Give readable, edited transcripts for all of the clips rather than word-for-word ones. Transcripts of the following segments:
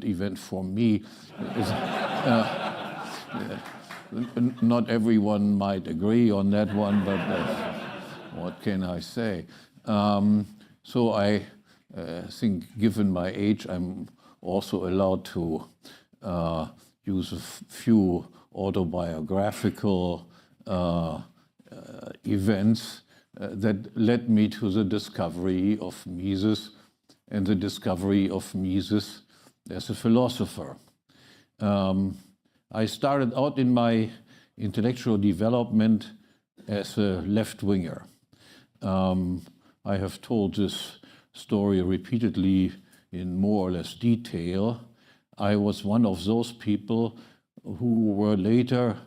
event for me. Not everyone might agree on that one, but what can I say? So I think, given my age, I'm also allowed to use a few autobiographical events that led me to the discovery of Mises and the discovery of Mises as a philosopher. I started out in my intellectual development as a left-winger. I have told this story repeatedly in more or less detail. I was one of those people who were later,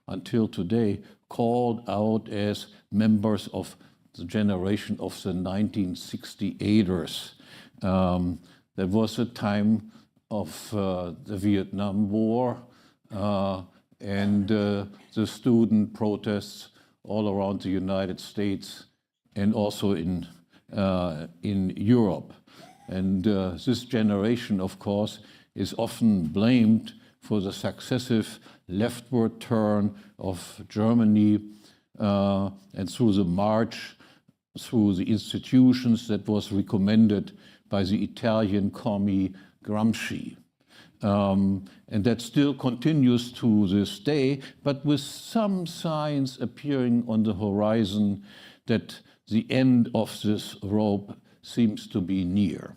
until today, called out as members of the generation of the 1968ers. There was a time of the Vietnam War and the student protests all around the United States and also in Europe. And this generation, of course, is often blamed for the successive leftward turn of Germany and through the march through the institutions that was recommended by the Italian commie Gramsci. And that still continues to this day, but with some signs appearing on the horizon that the end of this rope seems to be near.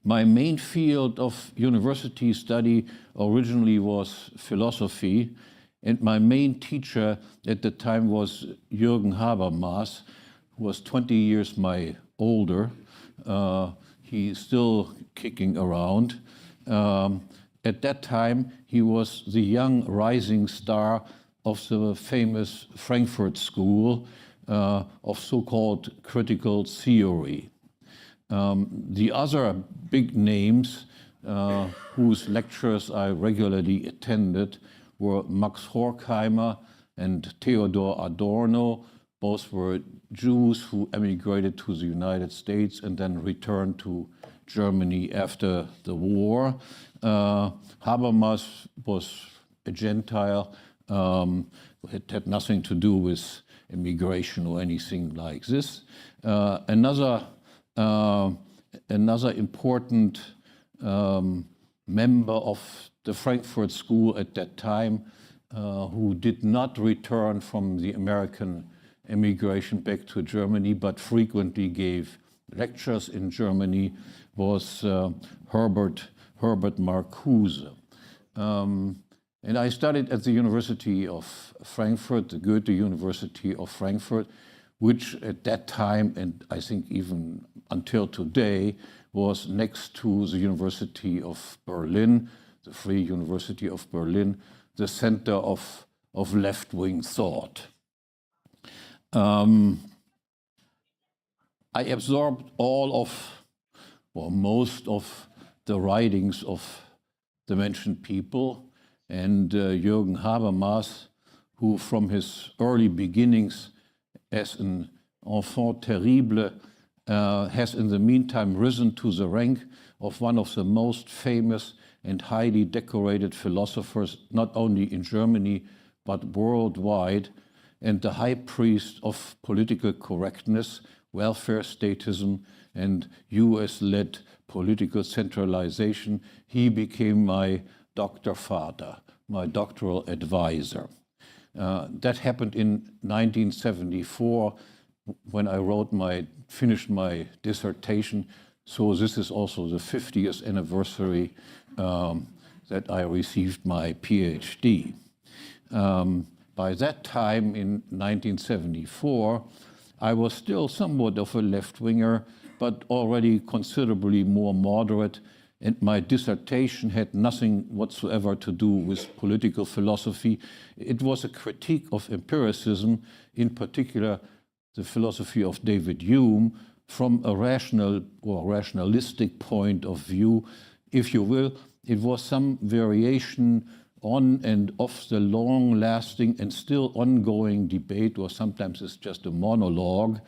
My main field of university study originally was philosophy, and my main teacher at the time was Jürgen Habermas, who was 20 years my older. He's still kicking around. At that time, he was the young rising star of the famous Frankfurt School of so-called critical theory. The other big names whose lectures I regularly attended were Max Horkheimer and Theodor Adorno. Both were Jews who emigrated to the United States and then returned to Germany after the war. Habermas was a Gentile, it had nothing to do with immigration or anything like this. Another important member of the Frankfurt School at that time, who did not return from the American emigration back to Germany, but frequently gave lectures in Germany, was Herbert Marcuse. And I studied at the University of Frankfurt, the Goethe University of Frankfurt, which at that time, and I think even until today, was next to the University of Berlin, the Free University of Berlin, the center of left-wing thought. I absorbed all of, or most of, the writings of the mentioned people, and Jürgen Habermas, who from his early beginnings as an enfant terrible has in the meantime risen to the rank of one of the most famous and highly decorated philosophers, not only in Germany, but worldwide, and the high priest of political correctness, welfare statism, and US-led political centralization. He became my Dr. Vater, my doctoral advisor. That happened in 1974 when I finished my dissertation. So this is also the 50th anniversary that I received my PhD. By that time, in 1974, I was still somewhat of a left-winger, but already considerably more moderate, and my dissertation had nothing whatsoever to do with political philosophy. It was a critique of empiricism, in particular the philosophy of David Hume, from a rational or rationalistic point of view. If you will, it was some variation on and off the long-lasting and still ongoing debate, or sometimes it's just a monologue,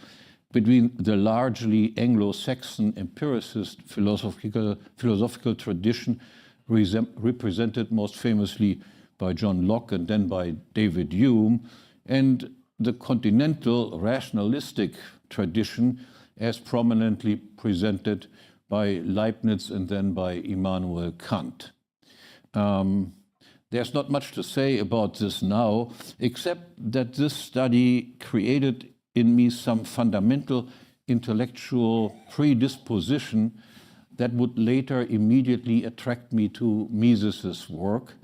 between the largely Anglo-Saxon empiricist philosophical tradition represented most famously by John Locke and then by David Hume, and the continental rationalistic tradition as prominently presented by Leibniz and then by Immanuel Kant. There's not much to say about this now, except that this study created in me some fundamental intellectual predisposition that would later immediately attract me to Mises's work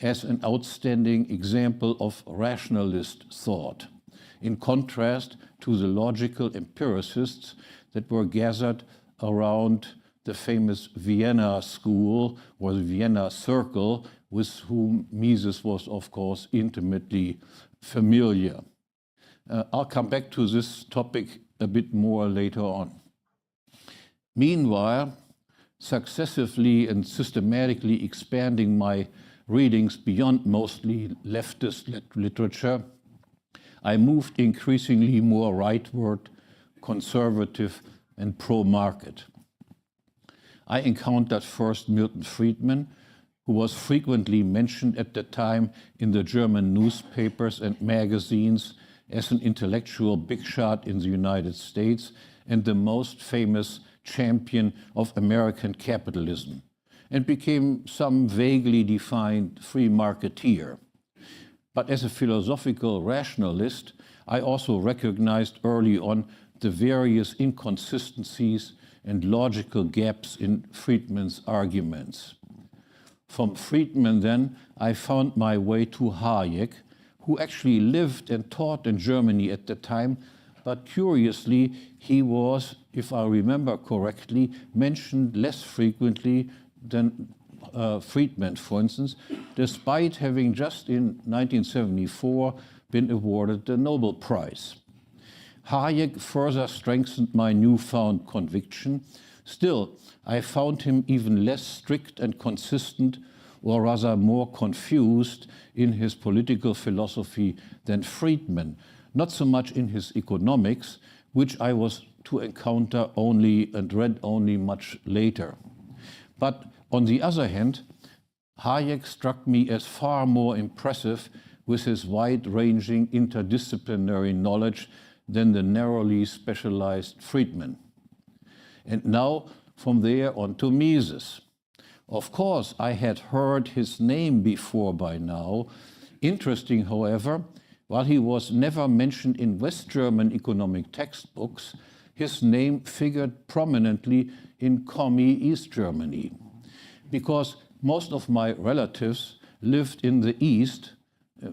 as an outstanding example of rationalist thought, in contrast to the logical empiricists that were gathered around the famous Vienna school or the Vienna circle, with whom Mises was, of course, intimately familiar. I'll come back to this topic a bit more later on. Meanwhile, successively and systematically expanding my readings beyond mostly leftist literature, I moved increasingly more rightward, conservative, and pro-market. I encountered first Milton Friedman, who was frequently mentioned at the time in the German newspapers and magazines as an intellectual big shot in the United States and the most famous champion of American capitalism, and became some vaguely defined free marketeer. But as a philosophical rationalist, I also recognized early on the various inconsistencies and logical gaps in Friedman's arguments. From Friedman, then, I found my way to Hayek, who actually lived and taught in Germany at the time, but curiously, he was, if I remember correctly, mentioned less frequently than Friedman, for instance, despite having just in 1974 been awarded the Nobel Prize. Hayek further strengthened my newfound conviction. Still, I found him even less strict and consistent, or rather more confused in his political philosophy than Friedman, not so much in his economics, which I was to encounter only and read only much later. But on the other hand, Hayek struck me as far more impressive with his wide-ranging interdisciplinary knowledge than the narrowly specialized Friedman. And now, from there on to Mises. Of course, I had heard his name before by now. Interesting, however, while he was never mentioned in West German economic textbooks, his name figured prominently in Commie East Germany. Because most of my relatives lived in the East,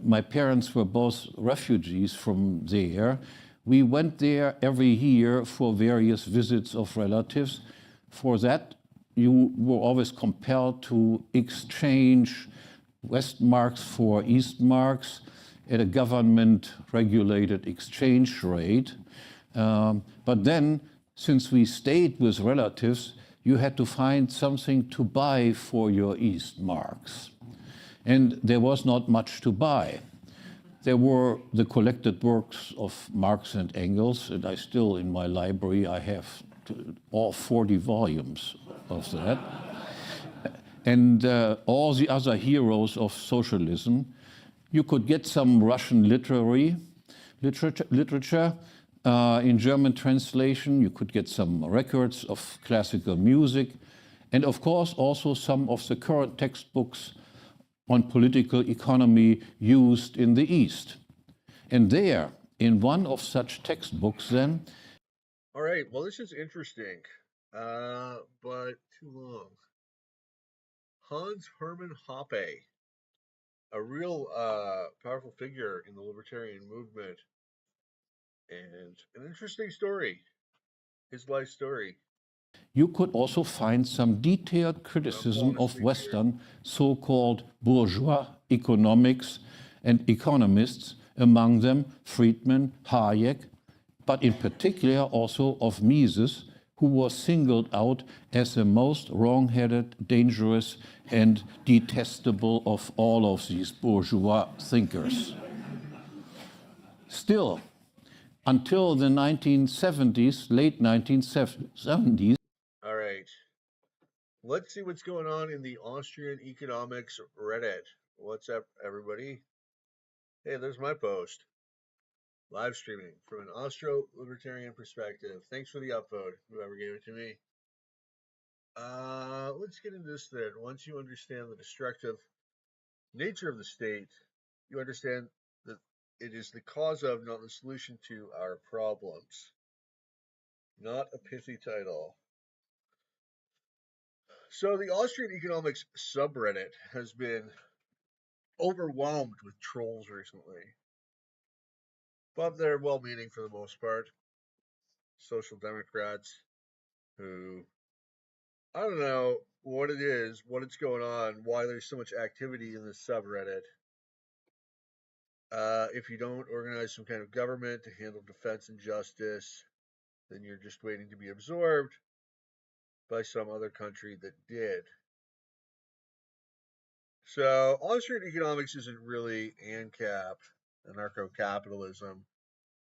my parents were both refugees from there. We went there every year for various visits of relatives. For that, you were always compelled to exchange West marks for East marks at a government-regulated exchange rate. But then, since we stayed with relatives, you had to find something to buy for your East marks. And there was not much to buy. There were the collected works of Marx and Engels, and I still, in my library, I have all 40 volumes of that. And all the other heroes of socialism. You could get some Russian literature in German translation. You could get some records of classical music, and of course also some of the current textbooks on political economy used in the East. And there, in one of such textbooks then... All right, well, this is interesting, but too long. Hans Hermann Hoppe, a real powerful figure in the libertarian movement, and an interesting story, his life story. You could also find some detailed criticism of Western so-called bourgeois economics and economists, among them Friedman, Hayek, but in particular also of Mises, who was singled out as the most wrong-headed, dangerous, and detestable of all of these bourgeois thinkers. Still, until the 1970s, late 1970s. All right. Let's see what's going on in the Austrian economics Reddit. What's up, everybody? Hey, there's my post. Live streaming from an Austro-libertarian perspective. Thanks for the upvote, whoever gave it to me. Let's get into this then. Once you understand the destructive nature of the state, you understand that it is the cause of, not the solution to, our problems. Not a pithy title. So the Austrian economics subreddit has been overwhelmed with trolls recently. But they're well-meaning for the most part. Social democrats who, I don't know what it is, what it's going on, why there's so much activity in this subreddit. If you don't organize some kind of government to handle defense and justice, then you're just waiting to be absorbed by some other country that did. So Austrian economics isn't really ANCAP, anarcho-capitalism,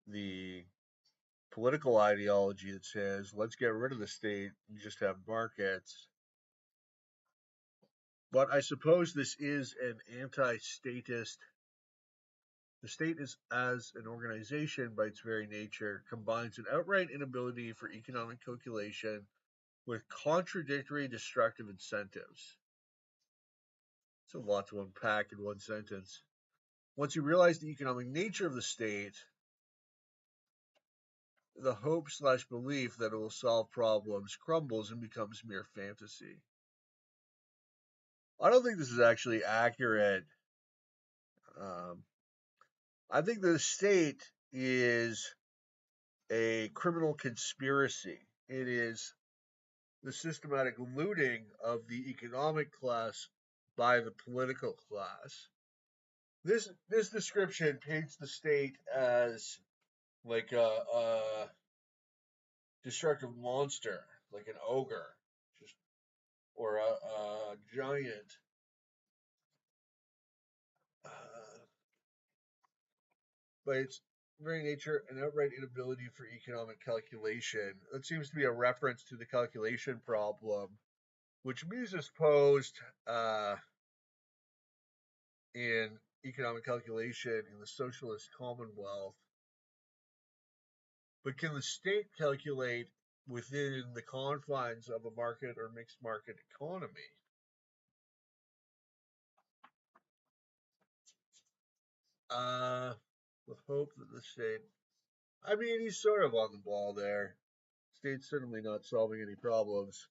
the political ideology that says, let's get rid of the state and just have markets. But I suppose this is an anti-statist. The state is, as an organization, by its very nature, combines an outright inability for economic calculation with contradictory destructive incentives. It's a lot to unpack in one sentence. Once you realize the economic nature of the state, the hope/belief that it will solve problems crumbles and becomes mere fantasy. I don't think this is actually accurate. I think the state is a criminal conspiracy. It is the systematic looting of the economic class by the political class. This description paints the state as like a destructive monster, like an ogre, just or a giant. By its very nature, an outright inability for economic calculation. That seems to be a reference to the calculation problem, which Mises posed in economic calculation in the socialist commonwealth. But can the state calculate within the confines of a market or mixed market economy? With hope that the state, I mean, he's sort of on the ball there. State's certainly not solving any problems.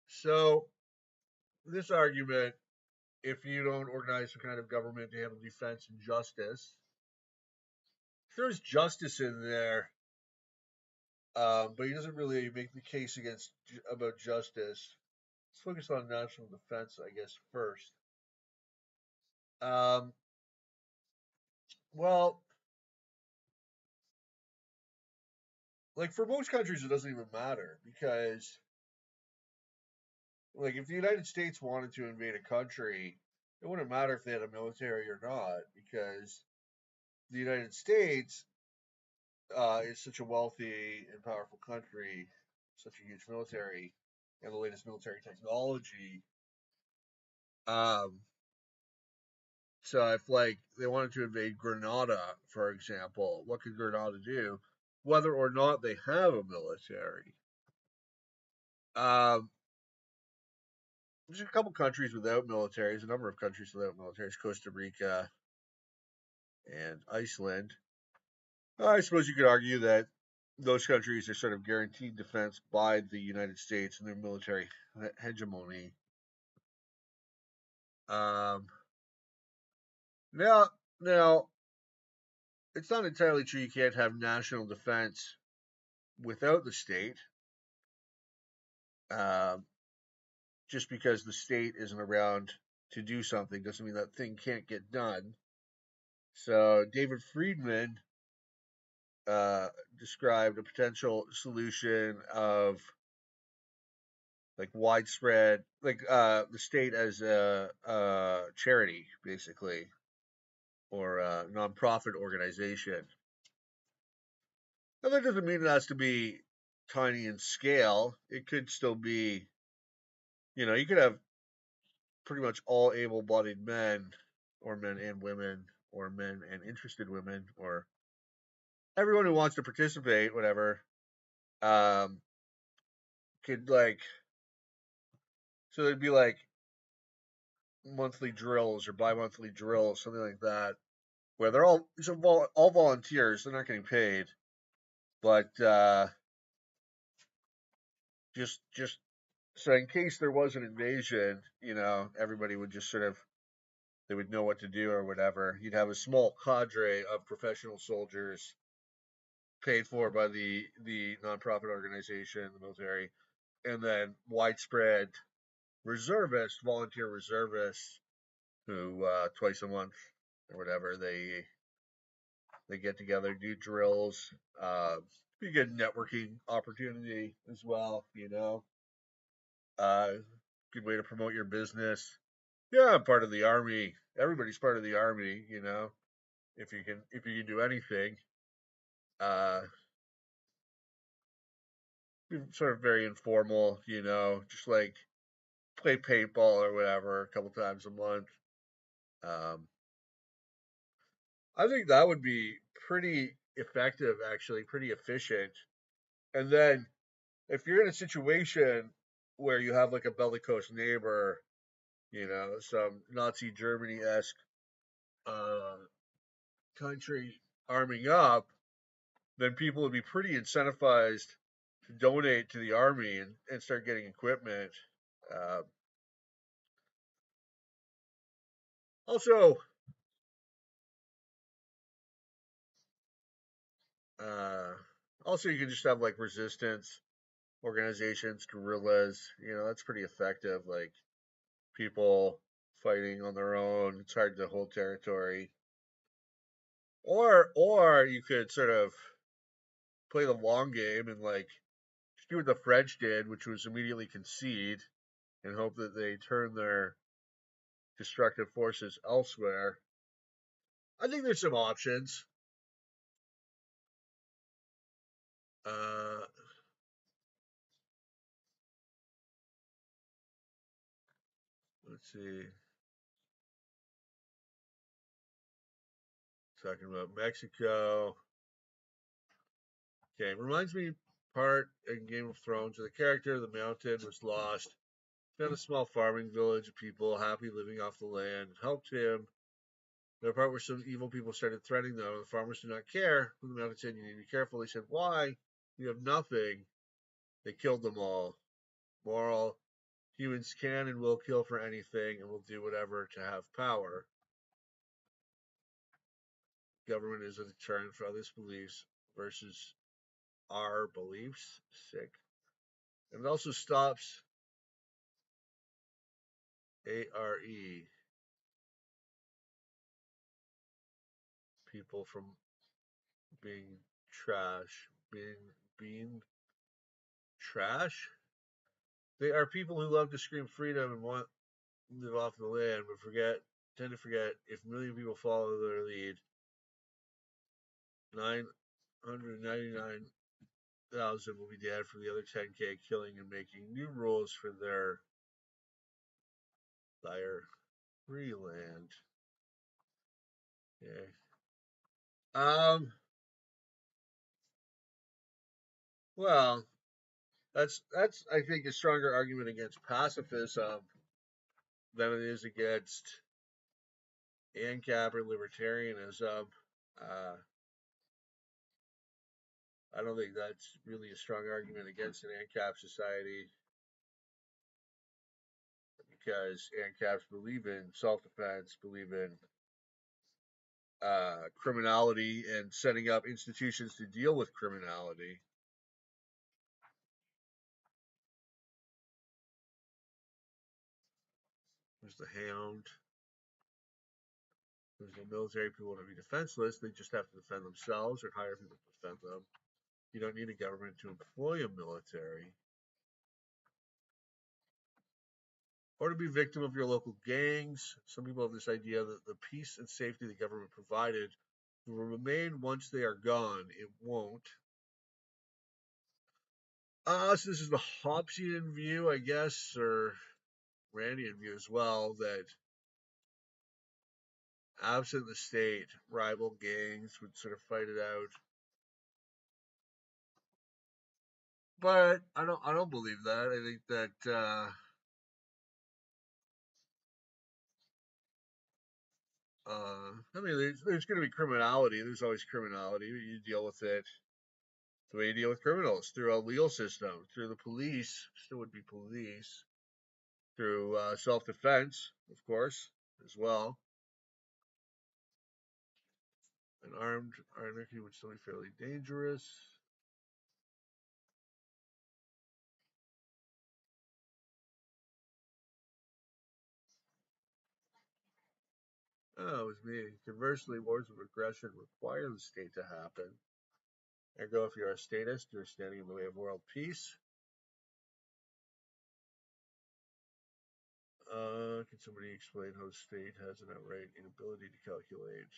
So, this argument, if you don't organize some kind of government to handle defense and justice, there's justice in there, but he doesn't really make the case about justice. Let's focus on national defense, I guess, first. Well, like for most countries, it doesn't even matter because, like, if the United States wanted to invade a country, it wouldn't matter if they had a military or not because the United States is such a wealthy and powerful country, such a huge military, and the latest military technology. So if like they wanted to invade Grenada, for example, what could Grenada do? Whether or not they have a military. There's a couple countries without militaries, a number of countries without militaries, Costa Rica and Iceland. I suppose you could argue that those countries are sort of guaranteed defense by the United States and their military hegemony. Now, it's not entirely true you can't have national defense without the state. Just because the state isn't around to do something doesn't mean that thing can't get done. So David Friedman described a potential solution of like widespread, like the state as a charity, basically. or a nonprofit organization. And that doesn't mean it has to be tiny in scale. It could still be, you could have pretty much all able-bodied men, or men and women, or men and interested women, or everyone who wants to participate, whatever, um, could so there'd be like monthly drills or bi-monthly drills, something like that, where they're all volunteers. They're not getting paid, but just so in case there was an invasion, everybody would just sort of they would know what to do or whatever. You'd have a small cadre of professional soldiers paid for by the nonprofit organization, the military, and then widespread volunteer reservists who twice a month or whatever they get together, do drills. You get networking opportunity as well. Uh, Good way to promote your business. Yeah, I'm part of the army. Everybody's part of the army. If you can do anything. Uh, Sort of very informal. Just like play paintball or whatever a couple times a month. Um, I think that would be pretty effective, actually, pretty efficient. And then if you're in a situation where you have like a bellicose neighbor, some Nazi Germany esque uh, country arming up, then people would be pretty incentivized to donate to the army and start getting equipment. Uh, also, uh, you can just have like resistance organizations, guerrillas. That's pretty effective. Like people fighting on their own. It's hard to hold territory. Or you could sort of play the long game and like just do what the French did, which was immediately concede and hope that they turn their destructive forces elsewhere. I think there's some options. Uh, let's see. Talking about Mexico. Okay, reminds me part in Game of Thrones where the character of the mountain was lost. Found a small farming village of people happy living off the land. Helped him. The part where some evil people started threatening them, the farmers did not care. The mountain said, "You need to be careful." They said, "Why? You have nothing." They killed them all. Moral: humans can and will kill for anything and will do whatever to have power. Government is a deterrent for others' beliefs versus our beliefs. Sick. And it also stops ARE people from being trash. Being trash? They are people who love to scream freedom and want to live off the land, but tend to forget if a million people follow their lead, 999,000 will be dead for the other 10K, killing and making new rules for their free land. Okay. Well, that's I think a stronger argument against pacifism than it is against ANCAP or libertarianism. Uh, I don't think that's really a strong argument against an ANCAP society because ANCAPs believe in self-defense, believe in criminality and setting up institutions to deal with criminality. There's the Hound. There's the military people to be defenseless. They just have to defend themselves or hire people to defend them. You don't need a government to employ a military. or to be victim of your local gangs. Some people have this idea that the peace and safety the government provided will remain once they are gone. It won't. So this is the Hobbesian view, I guess, or Randian view as well, that absent the state, rival gangs would sort of fight it out. But I don't believe that. I think that I mean, there's going to be criminality. There's always criminality. You deal with it the way you deal with criminals, through a legal system, through the police. Still would be police, through self-defense, of course, as well. An armed anarchy would still be fairly dangerous. Oh, it was me. Conversely, wars of aggression require the state to happen. Ergo, if you're a statist, you're standing in the way of world peace. Can somebody explain how the state has an outright inability to calculate?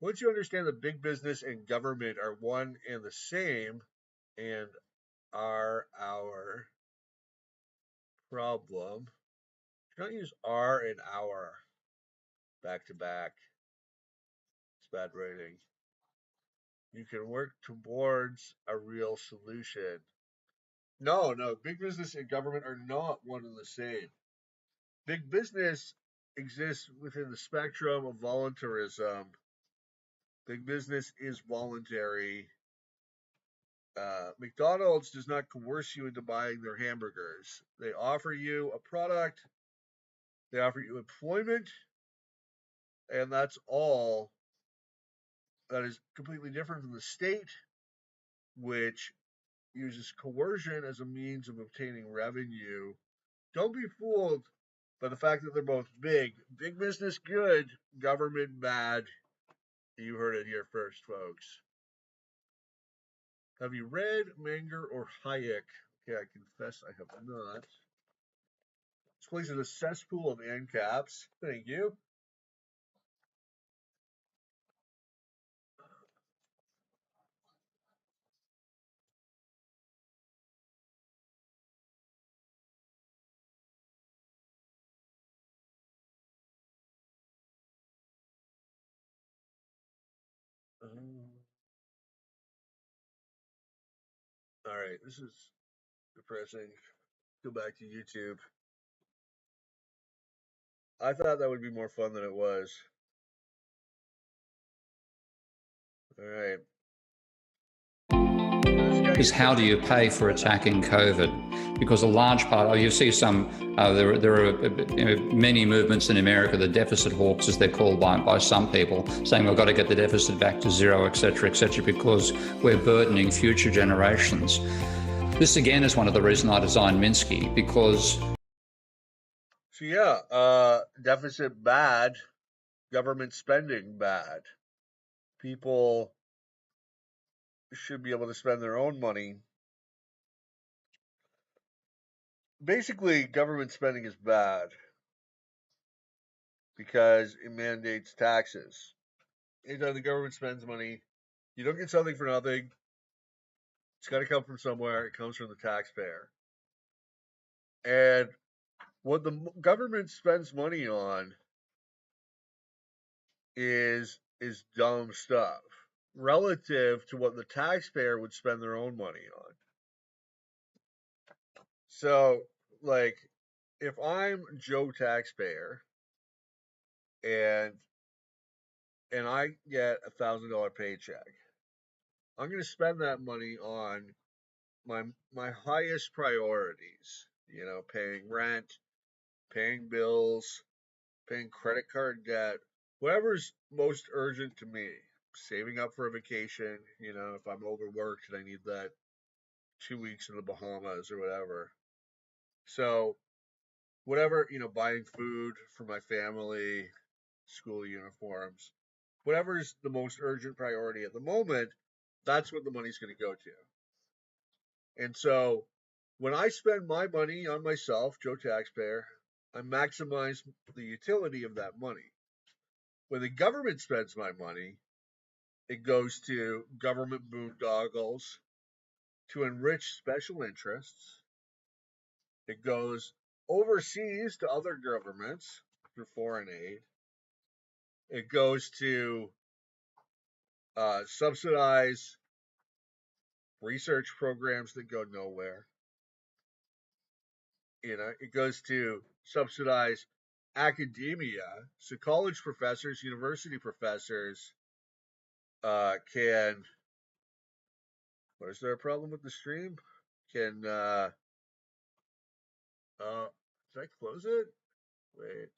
Once you understand that big business and government are one and the same and are our problem, you don't use are and our back to back. It's bad writing. You can work towards a real solution. No, big business and government are not one and the same. Big business exists within the spectrum of voluntarism. Big business is voluntary. McDonald's does not coerce you into buying their hamburgers. They offer you a product, they offer you employment, and that's all. That is completely different from the state, which uses coercion as a means of obtaining revenue. Don't be fooled by the fact that they're both big. Big business good, government bad. You heard it here first, folks. Have you read Menger or Hayek? Okay, I confess I have not. This place is a cesspool of ANCAPs. Thank you. All right, this is depressing. Go back to YouTube. I thought that would be more fun than it was. All right. Is how do you pay for attacking COVID? Because a large part, you see some, there are many movements in America, the deficit hawks, as they're called by some people, saying we've got to get the deficit back to zero, et cetera, because we're burdening future generations. This again is one of the reasons I designed Minsky, because. So yeah, deficit bad, government spending bad. People should be able to spend their own money. Basically, government spending is bad because it mandates taxes. Anytime the government spends money, you don't get something for nothing. It's got to come from somewhere. It comes from the taxpayer. And what the government spends money on is dumb stuff relative to what the taxpayer would spend their own money on. So, like, if I'm Joe taxpayer and I get $1,000 paycheck, I'm going to spend that money on my highest priorities. You know, paying rent, paying bills, paying credit card debt, whatever's most urgent to me. Saving up for a vacation, you know, if I'm overworked and I need that 2 weeks in the Bahamas or whatever. So, whatever, you know, buying food for my family, school uniforms, whatever's the most urgent priority at the moment, that's what the money's going to go to. And so when I spend my money on myself, Joe Taxpayer, I maximize the utility of that money. When the government spends my money, it goes to government boondoggles to enrich special interests. It goes overseas to other governments through foreign aid. It goes to subsidize research programs that go nowhere. It goes to subsidize academia. So college professors, university professors can. What, is there a problem with the stream? Can did I close it? Wait.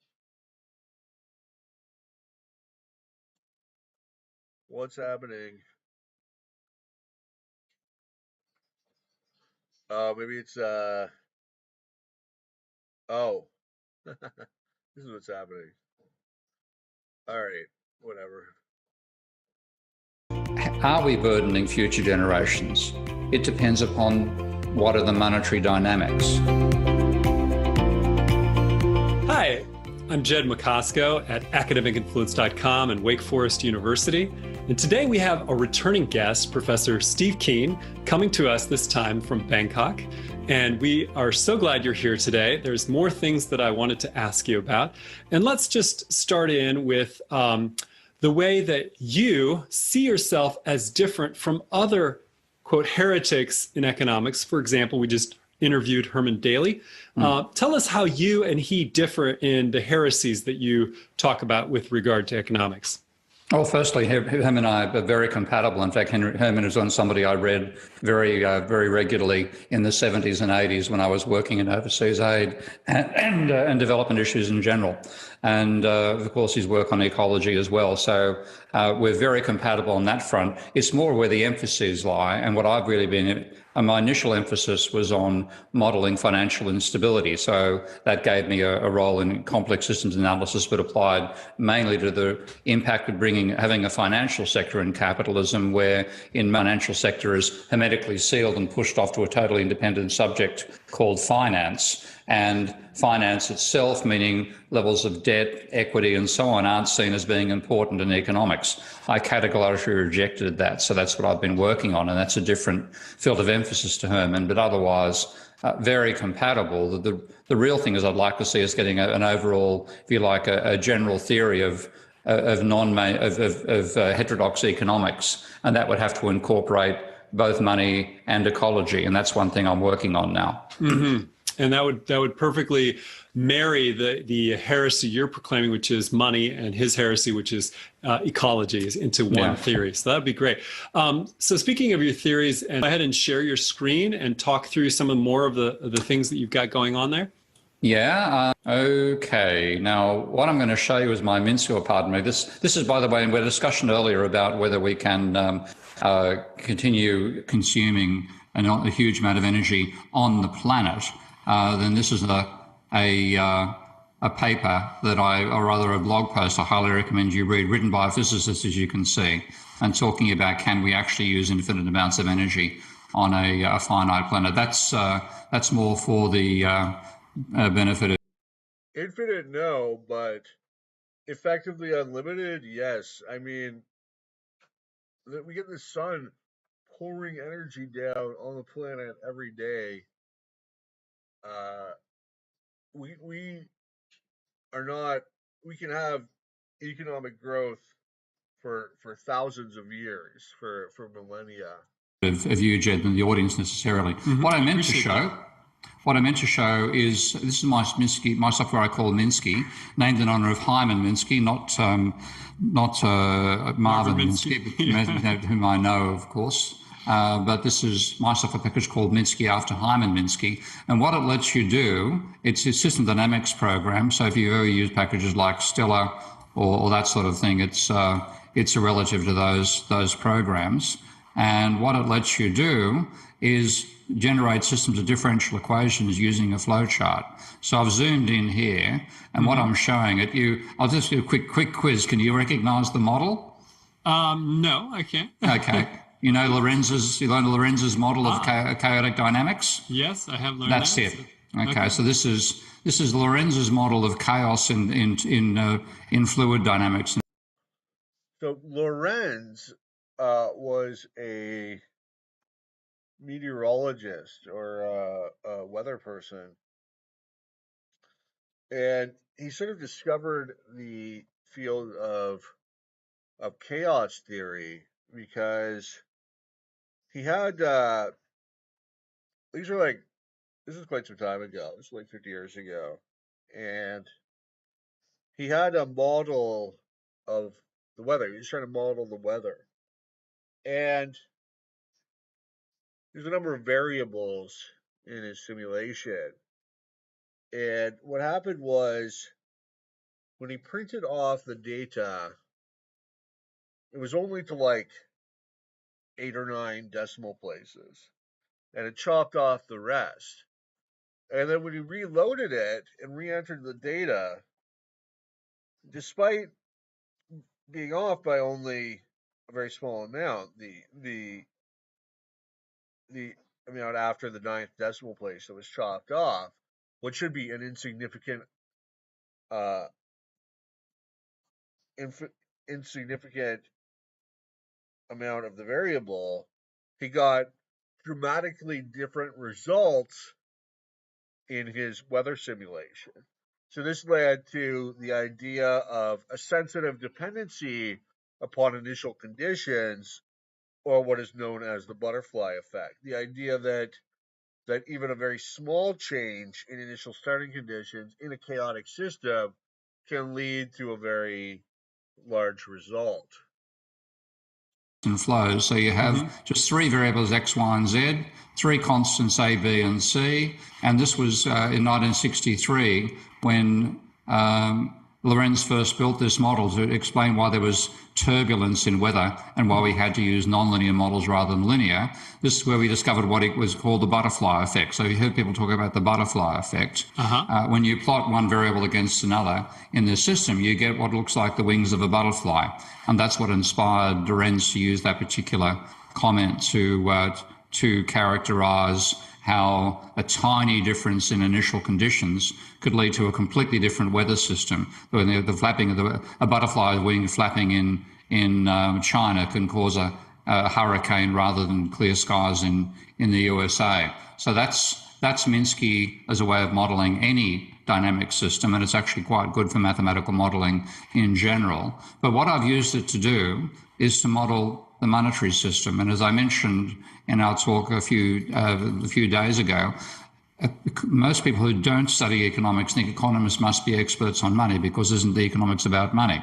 What's happening? Maybe it's oh. This is what's happening. All right, whatever. Are we burdening future generations? It depends upon what are the monetary dynamics. Hi, I'm Jed McCosco at academicinfluence.com and Wake Forest University. And today we have a returning guest, Professor Steve Keen, coming to us this time from Bangkok. And we are so glad you're here today. There's more things that I wanted to ask you about. And let's just start in with the way that you see yourself as different from other, quote, heretics in economics. For example, we just interviewed Herman Daly. Tell us how you and he differ in the heresies that you talk about with regard to economics. Well, firstly, him and I are very compatible. In fact, Herman is on somebody I read very regularly in the 70s and 80s when I was working in overseas aid and development issues in general. And of course, his work on ecology as well. So we're very compatible on that front. It's more where the emphases lie. And what I've really been, my initial emphasis was on modeling financial instability. So that gave me a role in complex systems analysis, but applied mainly to the impact of having a financial sector in capitalism, where in financial sector is hermetically sealed and pushed off to a totally independent subject called finance. And finance itself, meaning levels of debt, equity, and so on, aren't seen as being important in economics. I categorically rejected that. So that's what I've been working on. And that's a different field of emphasis to Herman, but otherwise very compatible. The real thing is I'd like to see us getting an overall, if you like, a general theory of heterodox economics. And that would have to incorporate both money and ecology. And that's one thing I'm working on now. Mm-hmm. And that would perfectly marry the heresy you're proclaiming, which is money, and his heresy, which is ecology, into one theory. So that'd be great. So speaking of your theories, and go ahead and share your screen and talk through some of more of the things that you've got going on there. Yeah. Okay. Now, what I'm going to show you is my Minsky, or pardon me. This is, by the way, we had a discussion earlier about whether we can continue consuming a huge amount of energy on the planet. Then this is a paper that or rather a blog post I highly recommend you read, written by a physicist, as you can see, and talking about can we actually use infinite amounts of energy on a finite planet. That's more for the benefit of infinite, no, but effectively unlimited, yes. I mean, we get the sun pouring energy down on the planet every day. We can have economic growth for thousands of years, for millennia. Of you, Jed, and the audience necessarily. Mm-hmm. What I meant to show is, this is my software I call Minsky, named in honor of Hyman Minsky, not Marvin Minsky, but whom I know, of course. But this is my software package called Minsky after Hyman Minsky. And what it lets you do, it's a system dynamics program. So if you've ever used packages like Stellar or that sort of thing, it's a relative to those programs. And what it lets you do is generate systems of differential equations using a flowchart. So I've zoomed in here, and what I'm showing it, I'll just do a quick quiz. Can you recognize the model? No, I can't. Okay. You know Lorenz's model of chaotic dynamics? Yes, I have learned That's that. it. Okay, so this is Lorenz's model of chaos in fluid dynamics. So Lorenz was a meteorologist or a weather person, and he sort of discovered the field of chaos theory because he had these are like this is quite some time ago. This is like 50 years ago, and he had a model of the weather. He was trying to model the weather, and there's a number of variables in his simulation. And what happened was when he printed off the data, it was only to like 8 or 9 decimal places, and it chopped off the rest. And then when he reloaded it and re-entered the data, despite being off by only a very small amount, the amount after the 9th decimal place that was chopped off, what should be an insignificant uh insignificant amount of the variable, he got dramatically different results in his weather simulation. So this led to the idea of a sensitive dependency upon initial conditions, or what is known as the butterfly effect. The idea that even a very small change in initial starting conditions in a chaotic system can lead to a very large result. And flows. So you have just 3 variables, X, Y, and Z, 3 constants, A, B, and C. And this was in 1963 when Lorenz first built this model to explain why there was turbulence in weather and why we had to use nonlinear models rather than linear. This is where we discovered what it was called the butterfly effect. So you heard people talk about the butterfly effect. When you plot one variable against another in this system, you get what looks like the wings of a butterfly. And that's what inspired Lorenz to use that particular comment to characterize how a tiny difference in initial conditions could lead to a completely different weather system. The flapping of a butterfly wing flapping in China can cause a hurricane rather than clear skies in the USA. So that's Minsky as a way of modeling any dynamic system, and it's actually quite good for mathematical modeling in general. But what I've used it to do is to model the monetary system. And as I mentioned in our talk a few days ago, most people who don't study economics think economists must be experts on money, because isn't the economics about money?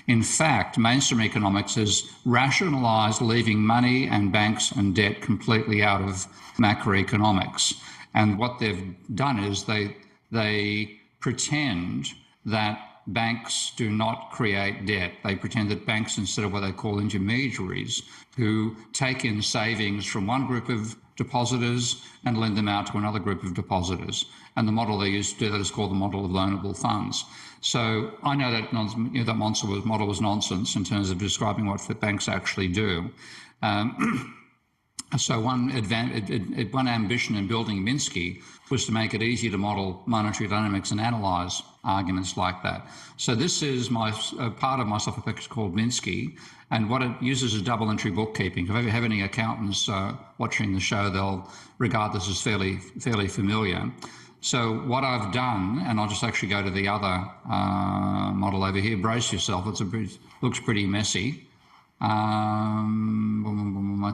In fact, mainstream economics has rationalized leaving money and banks and debt completely out of macroeconomics. And what they've done is they pretend that banks do not create debt. They pretend that banks, instead of what they call intermediaries, who take in savings from one group of depositors and lend them out to another group of depositors. And the model they use to do that is called the model of loanable funds. So I know that that model was nonsense in terms of describing what banks actually do. So one ambition in building Minsky was to make it easy to model monetary dynamics and analyze arguments like that. So this is my part of my software package called Minsky, and what it uses is double entry bookkeeping. If you have any accountants watching the show, they'll regard this as fairly familiar. So what I've done, and I'll just actually go to the other model over here. Brace yourself; looks pretty messy. I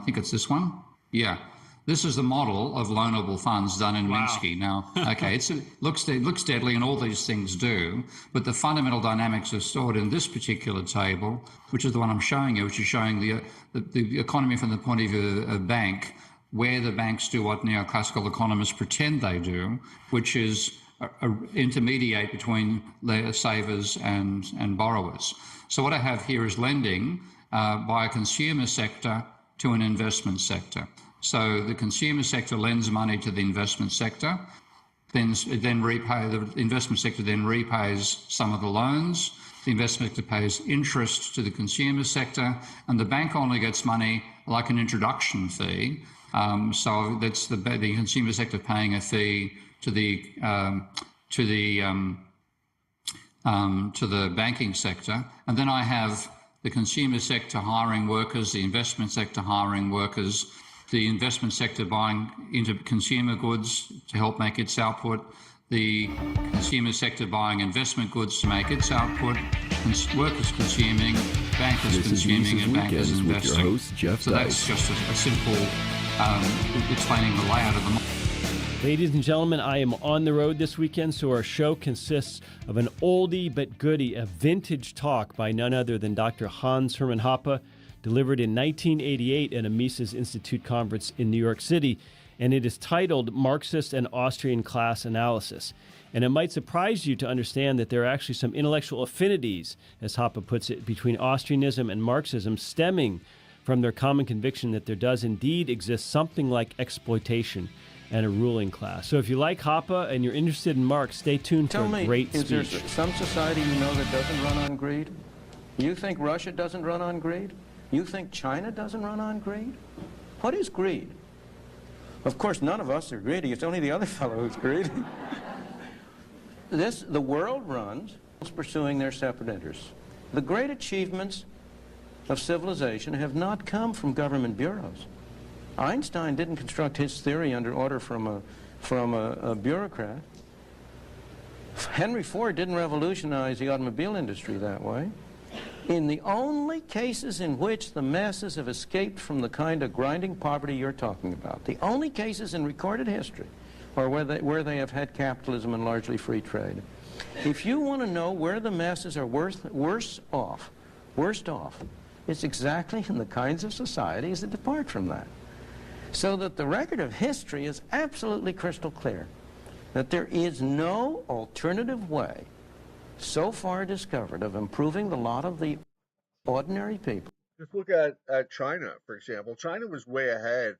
think it's this one. Yeah, this is the model of loanable funds done in Minsky. Now, okay, it looks deadly, and all these things do, but the fundamental dynamics are stored in this particular table, which is the one I'm showing you, which is showing the economy from the point of view of a bank, where the banks do what neoclassical economists pretend they do, which is intermediate between their savers and borrowers. So what I have here is lending by a consumer sector to an investment sector. So the consumer sector lends money to the investment sector, the investment sector then repays some of the loans, the investment sector pays interest to the consumer sector, and the bank only gets money like an introduction fee. So that's the consumer sector paying a fee to the banking sector, and then I have the consumer sector hiring workers, the investment sector hiring workers, the investment sector buying into consumer goods to help make its output, the consumer sector buying investment goods to make its output, workers consuming, bankers consuming, and bankers investing. Host, Jeff so that's just a simple explaining the layout of the market. Ladies and gentlemen, I am on the road this weekend, so our show consists of an oldie but goodie, a vintage talk by none other than Dr. Hans Hermann Hoppe, delivered in 1988 at a Mises Institute conference in New York City, and it is titled Marxist and Austrian Class Analysis. And it might surprise you to understand that there are actually some intellectual affinities, as Hoppe puts it, between Austrianism and Marxism, stemming from their common conviction that there does indeed exist something like exploitation and a ruling class. So if you like Hoppe and you're interested in Marx, stay tuned for a great speech. Is there some society you know that doesn't run on greed? You think Russia doesn't run on greed? You think China doesn't run on greed? What is greed? Of course, none of us are greedy. It's only the other fellow who's greedy. The world runs pursuing their separate interests. The great achievements of civilization have not come from government bureaus. Einstein didn't construct his theory under order from a bureaucrat. Henry Ford didn't revolutionize the automobile industry that way. In the only cases in which the masses have escaped from the kind of grinding poverty you're talking about, the only cases in recorded history are where they have had capitalism and largely free trade. If you want to know where the masses are worst off, it's exactly in the kinds of societies that depart from that. So that the record of history is absolutely crystal clear, that there is no alternative way so far discovered of improving the lot of the ordinary people. Just look at China, for example. China was way ahead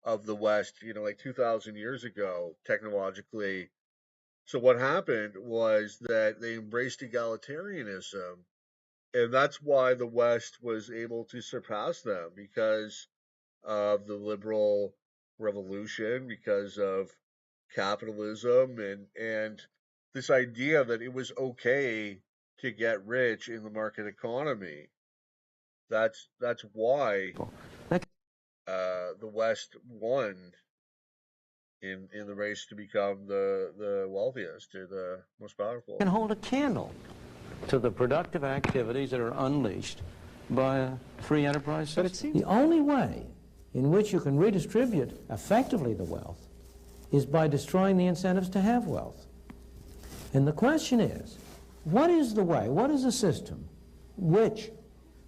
of the West, like 2,000 years ago, technologically. So what happened was that they embraced egalitarianism, and that's why the West was able to surpass them, because of the liberal revolution, because of capitalism, and this idea that it was okay to get rich in the market economy. That's why the West won in the race to become the wealthiest or the most powerful. Can hold a candle to the productive activities that are unleashed by a free enterprise system. But it seems the only way in which you can redistribute effectively the wealth is by destroying the incentives to have wealth. And the question is, what is the way, what is the system which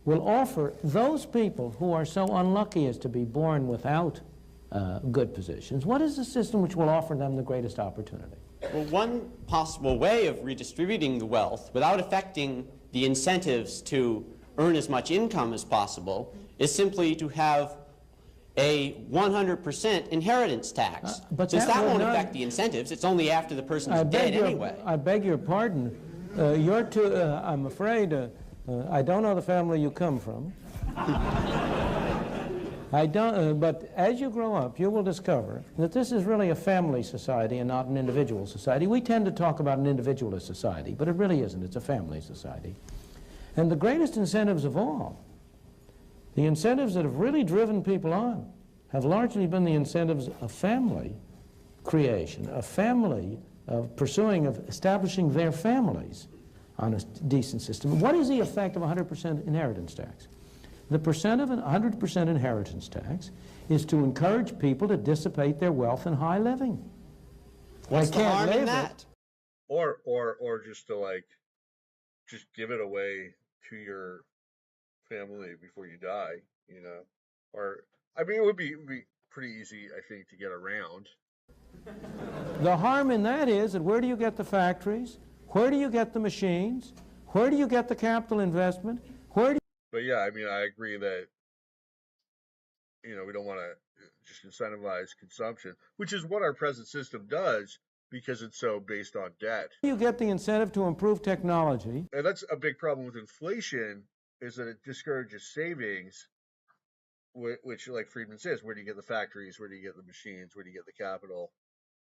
will offer those people who are so unlucky as to be born without good positions, what is the system which will offer them the greatest opportunity? Well, one possible way of redistributing the wealth without affecting the incentives to earn as much income as possible is simply to have a 100% inheritance tax. But since that won't not affect the incentives, it's only after the person's dead anyway. I beg your pardon. You're too, I'm afraid, I don't know the family you come from. I don't, but as you grow up, you will discover that this is really a family society and not an individual society. We tend to talk about an individualist society, but it really isn't. It's a family society. And the greatest incentives of all, the incentives that have really driven people on, have largely been the incentives of family creation, of family, of pursuing, of establishing their families on a decent system. What is the effect of 100% inheritance tax? The percent of an 100% inheritance tax is to encourage people to dissipate their wealth in high living. What's the harm in that? Or just to just give it away to your family before you die, Or, I mean, it would be pretty easy, I think, to get around. The harm in that is that where do you get the factories? Where do you get the machines? Where do you get the capital investment? But yeah, I mean, I agree that, we don't want to just incentivize consumption, which is what our present system does because it's so based on debt. You get the incentive to improve technology. And that's a big problem with inflation, is that it discourages savings which, like Friedman says, where do you get the factories? Where do you get the machines? Where do you get the capital?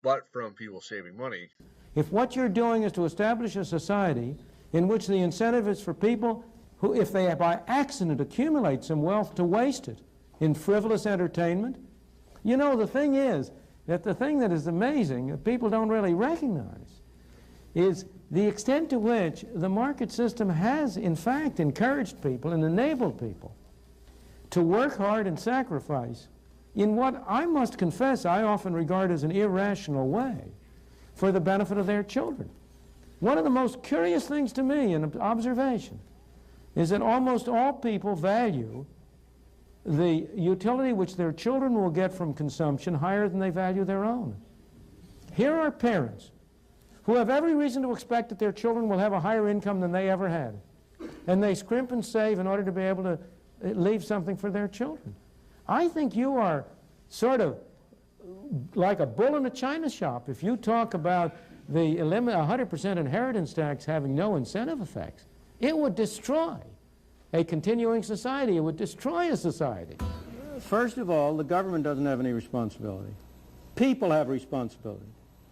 But from people saving money. If what you're doing is to establish a society in which the incentive is for people who, if they by accident accumulate some wealth, to waste it in frivolous entertainment. You know, the thing is that the thing that is amazing that people don't really recognize is the extent to which the market system has, in fact, encouraged people and enabled people to work hard and sacrifice in what I must confess I often regard as an irrational way for the benefit of their children. One of the most curious things to me in observation is that almost all people value the utility which their children will get from consumption higher than they value their own. Here are parents who have every reason to expect that their children will have a higher income than they ever had, and they scrimp and save in order to be able to leave something for their children. I think you are sort of like a bull in a china shop if you talk about the 100% inheritance tax having no incentive effects. It would destroy a continuing society. It would destroy a society. First of all, the government doesn't have any responsibility. People have responsibility.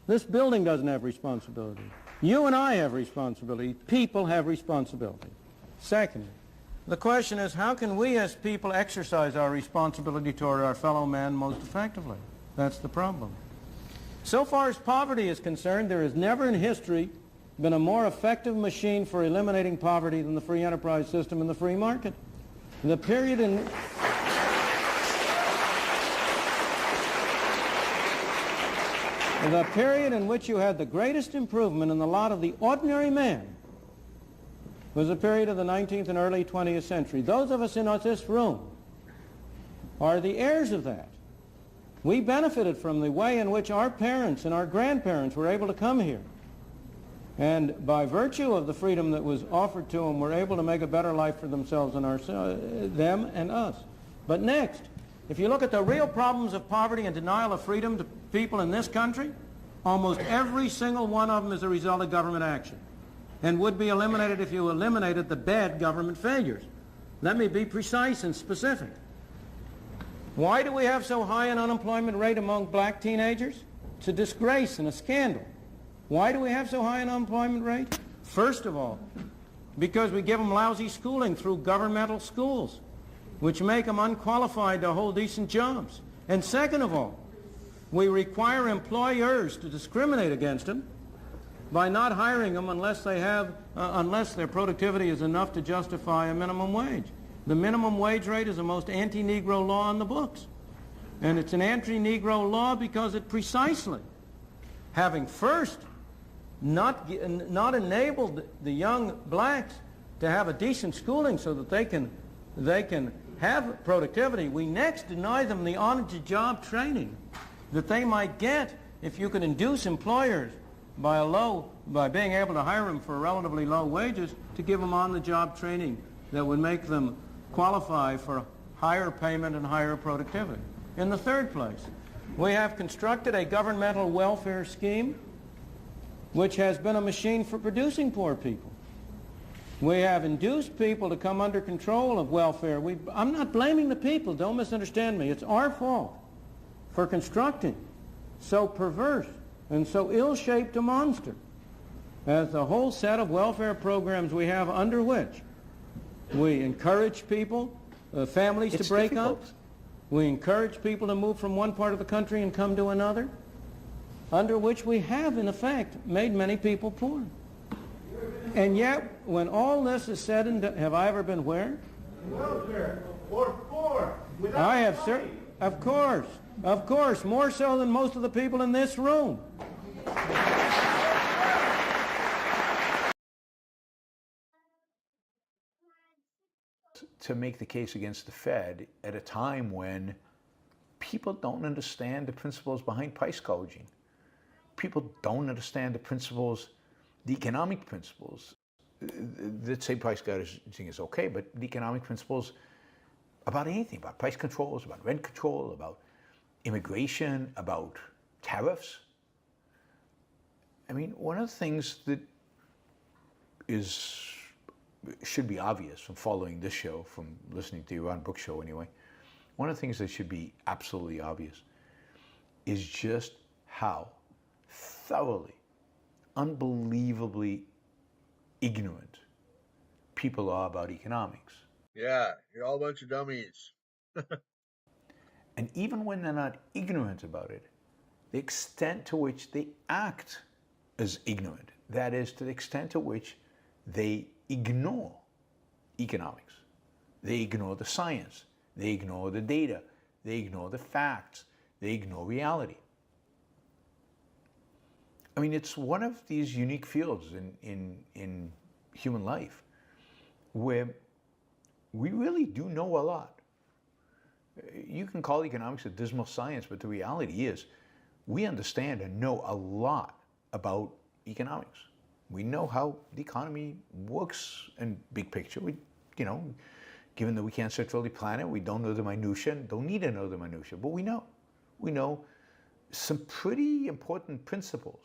This building doesn't have responsibility. You and I have responsibility. People have responsibility. Second, the question is, how can we as people exercise our responsibility toward our fellow man most effectively? That's the problem. So far as poverty is concerned, there has never in history been a more effective machine for eliminating poverty than the free enterprise system and the free market. The period in which you had the greatest improvement in the lot of the ordinary man was the period of the 19th and early 20th century. Those of us in this room are the heirs of that. We benefited from the way in which our parents and our grandparents were able to come here. And by virtue of the freedom that was offered to them, were able to make a better life for themselves and them and us. But next, if you look at the real problems of poverty and denial of freedom to people in this country, almost every single one of them is a result of government action and would be eliminated if you eliminated the bad government failures. Let me be precise and specific. Why do we have so high an unemployment rate among black teenagers? It's a disgrace and a scandal. Why do we have so high an unemployment rate? First of all, because we give them lousy schooling through governmental schools, which make them unqualified to hold decent jobs. And second of all, we require employers to discriminate against them by not hiring them unless their productivity is enough to justify a minimum wage. The minimum wage rate is the most anti-Negro law on the books. And it's an anti-Negro law because it precisely, having first not enabled the young blacks to have a decent schooling so that they can have productivity, we next deny them the on-the-job training that they might get if you could induce employers by being able to hire them for relatively low wages to give them on-the-job training that would make them qualify for higher payment and higher productivity. In the third place, we have constructed a governmental welfare scheme which has been a machine for producing poor people. We have induced people to come under control of welfare. I'm not blaming the people, don't misunderstand me. It's our fault for constructing so perverse and so ill-shaped a monster as the whole set of welfare programs we have under which we encourage people, families to break up. We encourage people to move from one part of the country and come to another, under which we have, in effect, made many people poor. And yet, when all this is said and done, have I ever been where? Welfare or poor. I have, sir. Of course, more so than most of the people in this room. To make the case against the Fed at a time when people don't understand the principles behind price gouging. People don't understand the principles, the economic principles that say price gouging is okay, but the economic principles about anything, about price controls, about rent control, about immigration, about tariffs. I mean, one of the things that should be obvious from following this show, from listening to your Ron Brook show anyway, one of the things that should be absolutely obvious is just how thoroughly, unbelievably ignorant people are about economics. Yeah, you're all a bunch of dummies. And even when they're not ignorant about it, the extent to which they act as ignorant, that is, to the extent to which they ignore economics, they ignore the science, they ignore the data, they ignore the facts, they ignore reality. I mean, it's one of these unique fields in human life where we really do know a lot. You can call economics a dismal science, but the reality is we understand and know a lot about economics. We know how the economy works in big picture. We, given that we can't centrally plan it, we don't know the minutiae, don't need to know the minutiae, but we know. We know some pretty important principles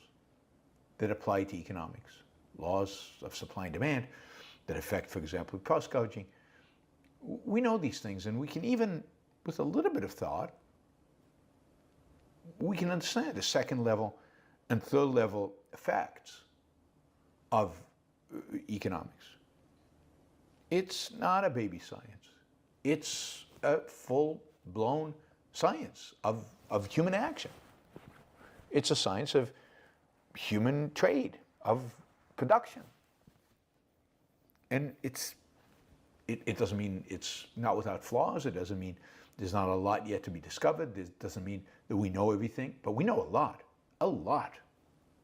that apply to economics. Laws of supply and demand that affect, for example, price gouging. We know these things, and we can even, with a little bit of thought, we can understand the second level and third level effects of economics. It's not a baby science. It's a full-blown science of human action. It's a science of human trade, of production. And it doesn't mean it's not without flaws. It doesn't mean there's not a lot yet to be discovered. It doesn't mean that we know everything, but we know a lot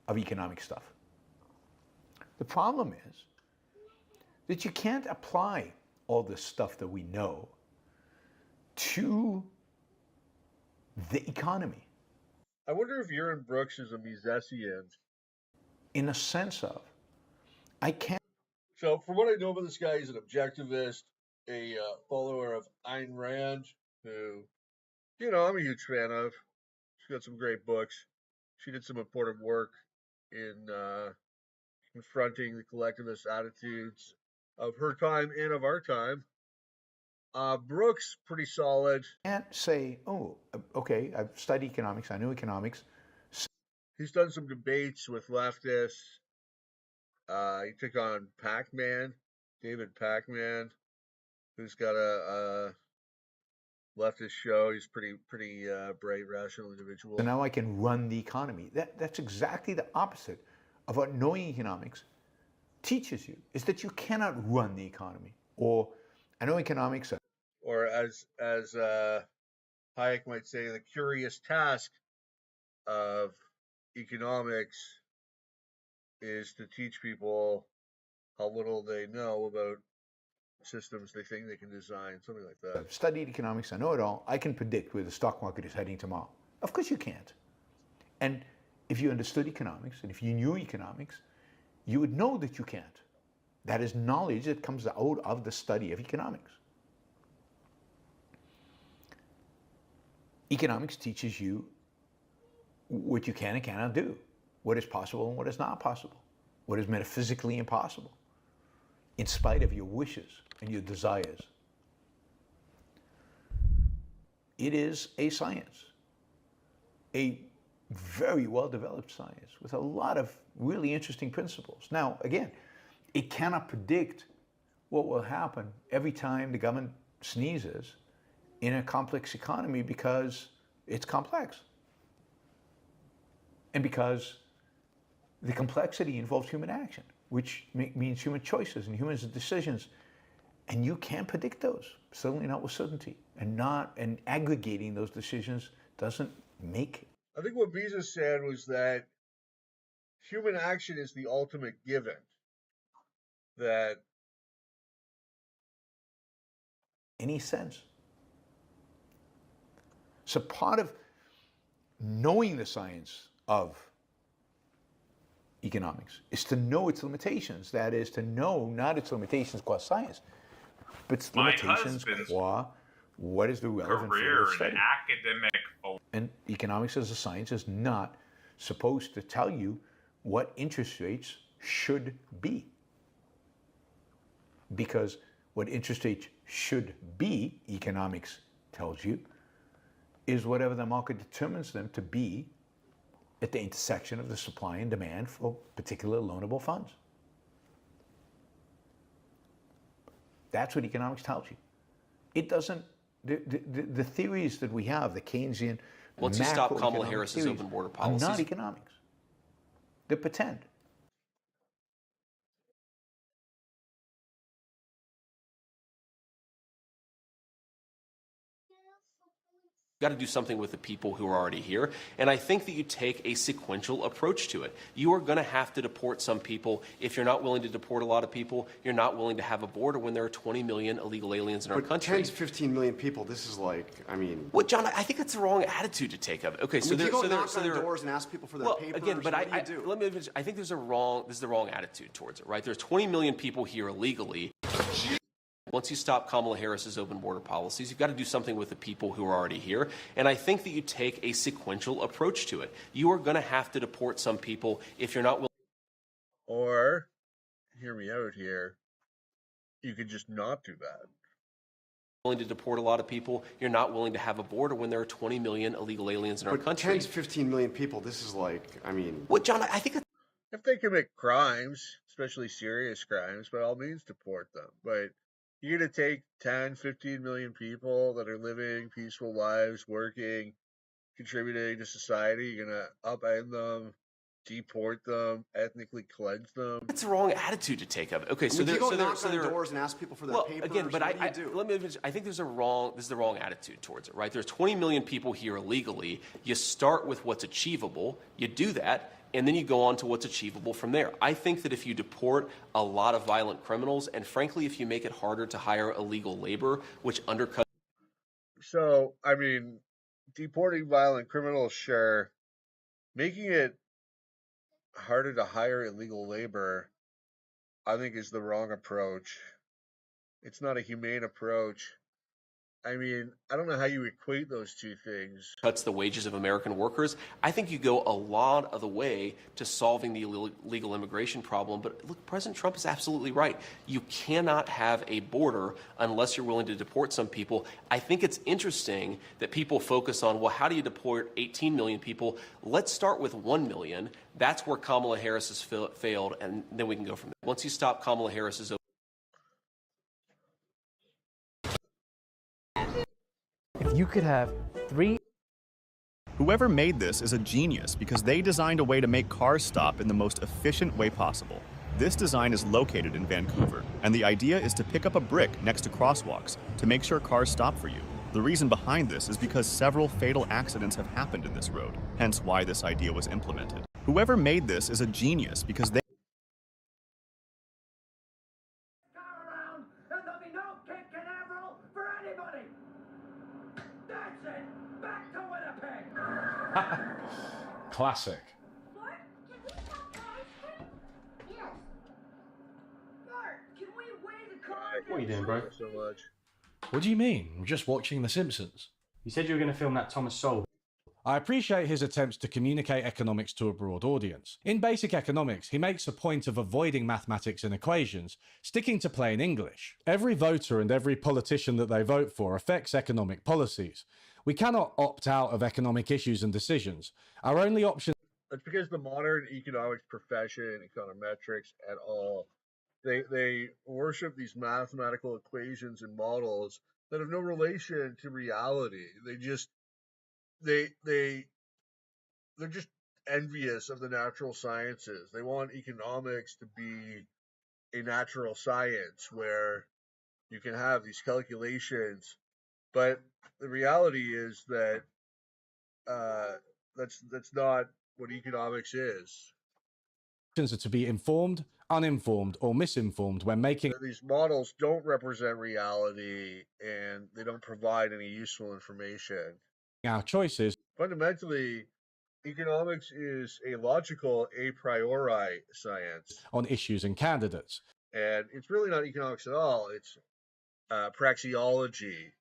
of economic stuff. The problem is that you can't apply all this stuff that we know to the economy. I wonder if Aaron Brooks is a Misesian. In a sense of, I can't. So, from what I know about this guy, he's an objectivist, a follower of Ayn Rand, who, I'm a huge fan of. She's got some great books. She did some important work in confronting the collectivist attitudes of her time and of our time. Brooks, pretty solid. Can't say, oh, okay, I've studied economics, I know economics. He's done some debates with leftists. He took on Pac-Man, David Pac-Man, who's got a leftist show. He's pretty bright, rational individual. So now I can run the economy. That's exactly the opposite of what knowing economics teaches you, is that you cannot run the economy. Or I know economics. Or as Hayek might say, the curious task of economics is to teach people how little they know about systems they think they can design, something like that. I've studied economics, I know it all. I can predict where the stock market is heading tomorrow. Of course you can't. And if you understood economics, and if you knew economics, you would know that you can't. That is knowledge that comes out of the study of economics. Economics teaches you what you can and cannot do, what is possible and what is not possible, what is metaphysically impossible, in spite of your wishes and your desires. It is a science, a very well-developed science with a lot of really interesting principles. Now, again, it cannot predict what will happen every time the government sneezes in a complex economy because it's complex. And because the complexity involves human action, which means human choices and human decisions. And you can't predict those, certainly not with certainty. And aggregating those decisions doesn't make. I think what Mises said was that human action is the ultimate given. That any sense. So part of knowing the science of economics is to know its limitations. That is, to know not its limitations qua science, but its limitations qua what is the relevant field of study. And economics as a science is not supposed to tell you what interest rates should be. Because what interest rates should be, economics tells you is whatever the market determines them to be at the intersection of the supply and demand for particular loanable funds. That's what economics tells you. It doesn't, the theories that we have, the Keynesian, once you stop Kamala Harris's open border policies, are not economics. They're pretend. got to do something with the people who are already here. And I think that you take a sequential approach to it. You are going to have to deport some people. If you're not willing to deport a lot of people, you're not willing to have a border when there are 20 million illegal aliens in our country. 10 to 15 million people, this is like, I mean... Well, John, I think that's the wrong attitude to take of it. Okay, so you go knock on doors and ask people for their papers, again, but what do you do? let me finish. I think this is the wrong attitude towards it, right? There's 20 million people here illegally. Once you stop Kamala Harris's open border policies, you've got to do something with the people who are already here. And I think that you take a sequential approach to it. You are going to have to deport some people if you're not willing. Or, hear me out here, you could just not do that. Willing to deport a lot of people, you're not willing to have a border when there are 20 million illegal aliens in our country. 10 to 15 million people, this is like, I mean... Well, John, I think... If they commit crimes, especially serious crimes, by all means deport them. But you're going to take 10, 15 million people that are living peaceful lives, working, contributing to society. You're going to upend them, deport them, ethnically cleanse them. That's the wrong attitude to take of it. Okay, so you go knock on doors and ask people for their papers. Again, but what do you do? let me finish. I think this is the wrong attitude towards it, right? There's 20 million people here illegally. You start with what's achievable. You do that. And then you go on to what's achievable from there. I think that if you deport a lot of violent criminals, and frankly, if you make it harder to hire illegal labor, which undercuts... So, I mean, deporting violent criminals, sure. Making it harder to hire illegal labor, I think, is the wrong approach. It's not a humane approach. I mean, I don't know how you equate those two things. Cuts the wages of American workers. I think you go a lot of the way to solving the illegal immigration problem. But look, President Trump is absolutely right. You cannot have a border unless you're willing to deport some people. I think it's interesting that people focus on, well, how do you deport 18 million people? Let's start with 1 million. That's where Kamala Harris has failed, and then we can go from there. Once you stop Kamala Harris's... If you could have 3... Whoever made this is a genius because they designed a way to make cars stop in the most efficient way possible. This design is located in Vancouver, and the idea is to pick up a brick next to crosswalks to make sure cars stop for you. The reason behind this is because several fatal accidents have happened in this road, hence why this idea was implemented. Whoever made this is a genius because they... Classic. What are you doing, bro? So much. What do you mean? I'm just watching The Simpsons. You said you were going to film that Thomas Sowell. I appreciate his attempts to communicate economics to a broad audience. In basic economics, he makes a point of avoiding mathematics and equations, sticking to plain English. Every voter and every politician that they vote for affects economic policies. We cannot opt out of economic issues and decisions. Our only option... That's because the modern economics profession, econometrics et al., they worship these mathematical equations and models that have no relation to reality. They're just envious of the natural sciences. They want economics to be a natural science where you can have these calculations, but the reality is that that's not what economics is. Are to be informed, uninformed, or misinformed when making... These models don't represent reality, and they don't provide any useful information. Our choices. Fundamentally, economics is a logical a priori science on issues and candidates. And it's really not economics at all. It's praxeology,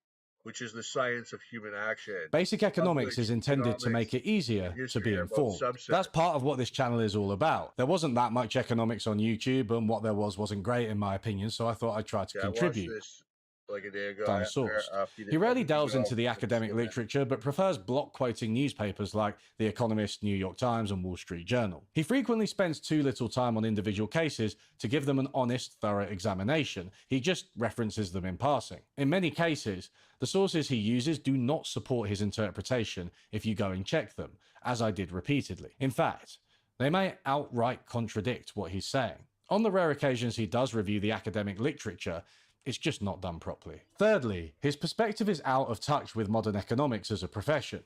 which is the science of human action. Basic economics is intended to make it easier to be informed. That's part of what this channel is all about. There wasn't that much economics on YouTube, and what there wasn't great in my opinion, so I thought I'd try to contribute. I watched this like a day ago. Sourced. A few He days rarely ago. delves into the academic literature, but prefers block quoting newspapers like The Economist, New York Times, and Wall Street Journal. He frequently spends too little time on individual cases to give them an honest, thorough examination. He just references them in passing. In many cases, the sources he uses do not support his interpretation if you go and check them, as I did repeatedly. In fact, they may outright contradict what he's saying. On the rare occasions he does review the academic literature, it's just not done properly. Thirdly, his perspective is out of touch with modern economics as a profession.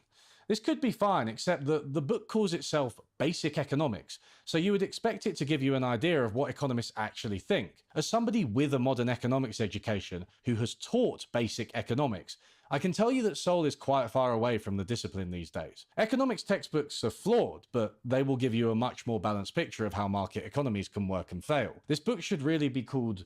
This could be fine, except that the book calls itself Basic Economics, so you would expect it to give you an idea of what economists actually think. As somebody with a modern economics education who has taught basic economics, I can tell you that Sowell is quite far away from the discipline these days. Economics textbooks are flawed, but they will give you a much more balanced picture of how market economies can work and fail. This book should really be called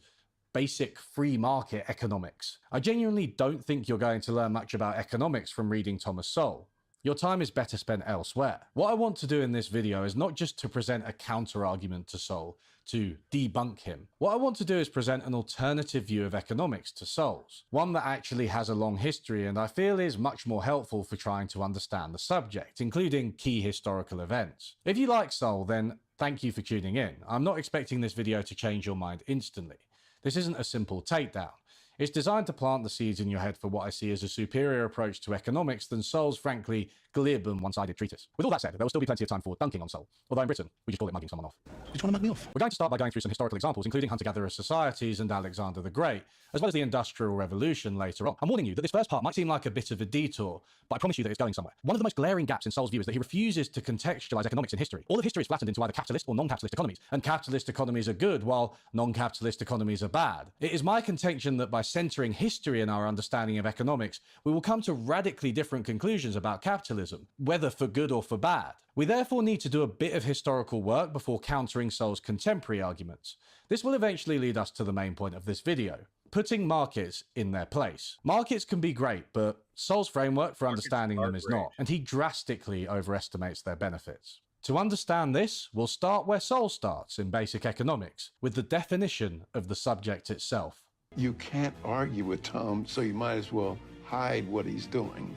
Basic Free Market Economics. I genuinely don't think you're going to learn much about economics from reading Thomas Sowell. Your time is better spent elsewhere. What I want to do in this video is not just to present a counter-argument to Sowell, to debunk him. What I want to do is present an alternative view of economics to Sowell's, one that actually has a long history and I feel is much more helpful for trying to understand the subject, including key historical events. If you like Sowell, then thank you for tuning in. I'm not expecting this video to change your mind instantly. This isn't a simple takedown. It's designed to plant the seeds in your head for what I see as a superior approach to economics than Sowell's frankly glib and one-sided treatise. With all that said, there will still be plenty of time for dunking on Sowell, although in Britain, we just call it mugging someone off. Did you want to mug me off? We're going to start by going through some historical examples, including hunter-gatherer societies and Alexander the Great, as well as the Industrial Revolution later on. I'm warning you that this first part might seem like a bit of a detour, but I promise you that it's going somewhere. One of the most glaring gaps in Sowell's view is that he refuses to contextualize economics in history. All of history is flattened into either capitalist or non-capitalist economies, and capitalist economies are good, while non-capitalist economies are bad. It is my contention that by centering history in our understanding of economics, we will come to radically different conclusions about capitalism, whether for good or for bad. We therefore need to do a bit of historical work before countering Sowell's contemporary arguments. This will eventually lead us to the main point of this video: putting markets in their place. Markets can be great, but Sowell's framework for understanding them is not, and he drastically overestimates their benefits. To understand this, we'll start where Sowell starts in basic economics, with the definition of the subject itself. You can't argue with Tom, so you might as well hide what he's doing.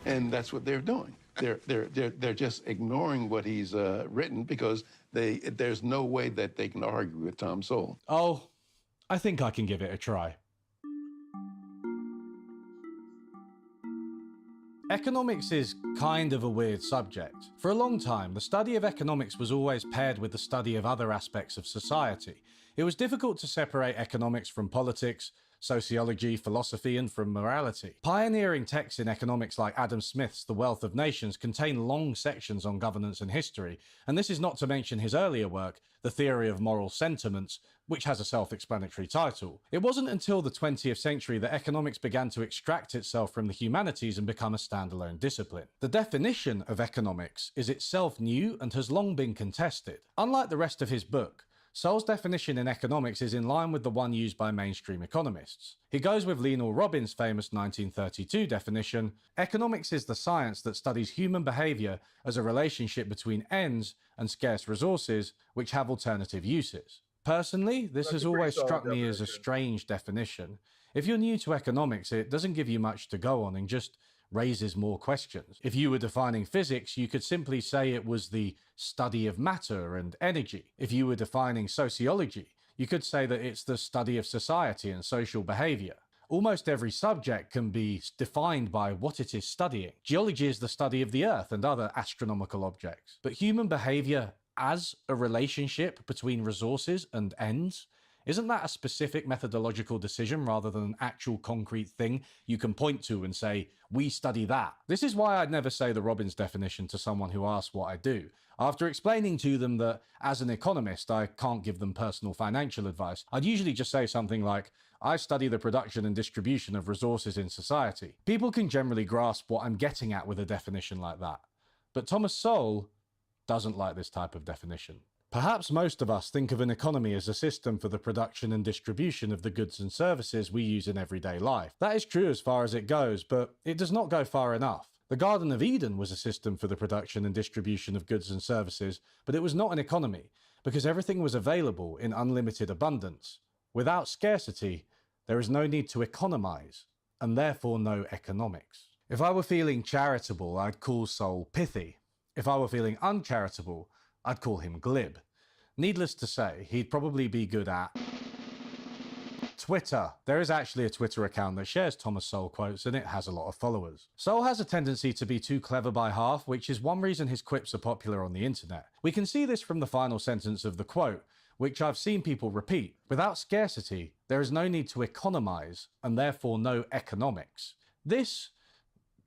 And that's what they're doing. They're just ignoring what he's written because there's no way that they can argue with Tom Sowell. Oh, I think I can give it a try. Economics is kind of a weird subject. For a long time, the study of economics was always paired with the study of other aspects of society. It was difficult to separate economics from politics, sociology, philosophy, and from morality. Pioneering texts in economics like Adam Smith's The Wealth of Nations contain long sections on governance and history, and this is not to mention his earlier work, The Theory of Moral Sentiments, which has a self-explanatory title. It wasn't until the 20th century that economics began to extract itself from the humanities and become a standalone discipline. The definition of economics is itself new and has long been contested. Unlike the rest of his book, Sowell's definition in economics is in line with the one used by mainstream economists. He goes with Lionel Robbins' famous 1932 definition: economics is the science that studies human behavior as a relationship between ends and scarce resources which have alternative uses. Personally, this has always struck me as a strange definition. If you're new to economics, it doesn't give you much to go on and just raises more questions. If you were defining physics, you could simply say it was the study of matter and energy. If you were defining sociology, you could say that it's the study of society and social behavior. Almost every subject can be defined by what it is studying. Geology is the study of the Earth and other astronomical objects. But human behavior as a relationship between resources and ends, isn't that a specific methodological decision rather than an actual concrete thing you can point to and say, we study that? This is why I'd never say the Robbins definition to someone who asks what I do. After explaining to them that as an economist I can't give them personal financial advice, I'd usually just say something like, I study the production and distribution of resources in society. People can generally grasp what I'm getting at with a definition like that. But Thomas Sowell doesn't like this type of definition. Perhaps most of us think of an economy as a system for the production and distribution of the goods and services we use in everyday life. That is true as far as it goes, but it does not go far enough. The Garden of Eden was a system for the production and distribution of goods and services, but it was not an economy, because everything was available in unlimited abundance. Without scarcity, There is no need to economize, and therefore no economics. If I were feeling charitable, I'd call Sol pithy. If I were feeling uncharitable, I'd call him glib. Needless to say, he'd probably be good at Twitter. There is actually a Twitter account that shares Thomas Sowell quotes, and it has a lot of followers. Sowell has a tendency to be too clever by half, which is one reason his quips are popular on the internet. We can see this from the final sentence of the quote, which I've seen people repeat. Without scarcity, there is no need to economize, and therefore no economics. This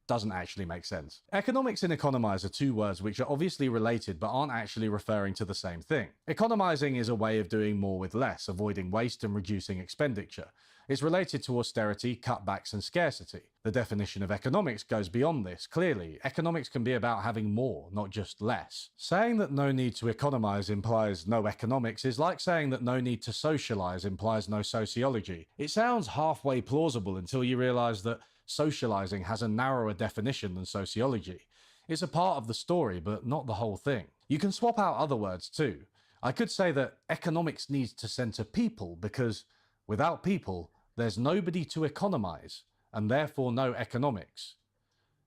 doesn't actually make sense. Economics and economize are two words which are obviously related but aren't actually referring to the same thing. Economizing is a way of doing more with less, avoiding waste and reducing expenditure. It's related to austerity, cutbacks, and scarcity. The definition of economics goes beyond this, clearly. Economics can be about having more, not just less. Saying that no need to economize implies no economics is like saying that no need to socialize implies no sociology. It sounds halfway plausible until you realize that socializing has a narrower definition than sociology. It's a part of the story, but not the whole thing. You can swap out other words too. I could say that economics needs to center people because without people, there's nobody to economize, and therefore no economics.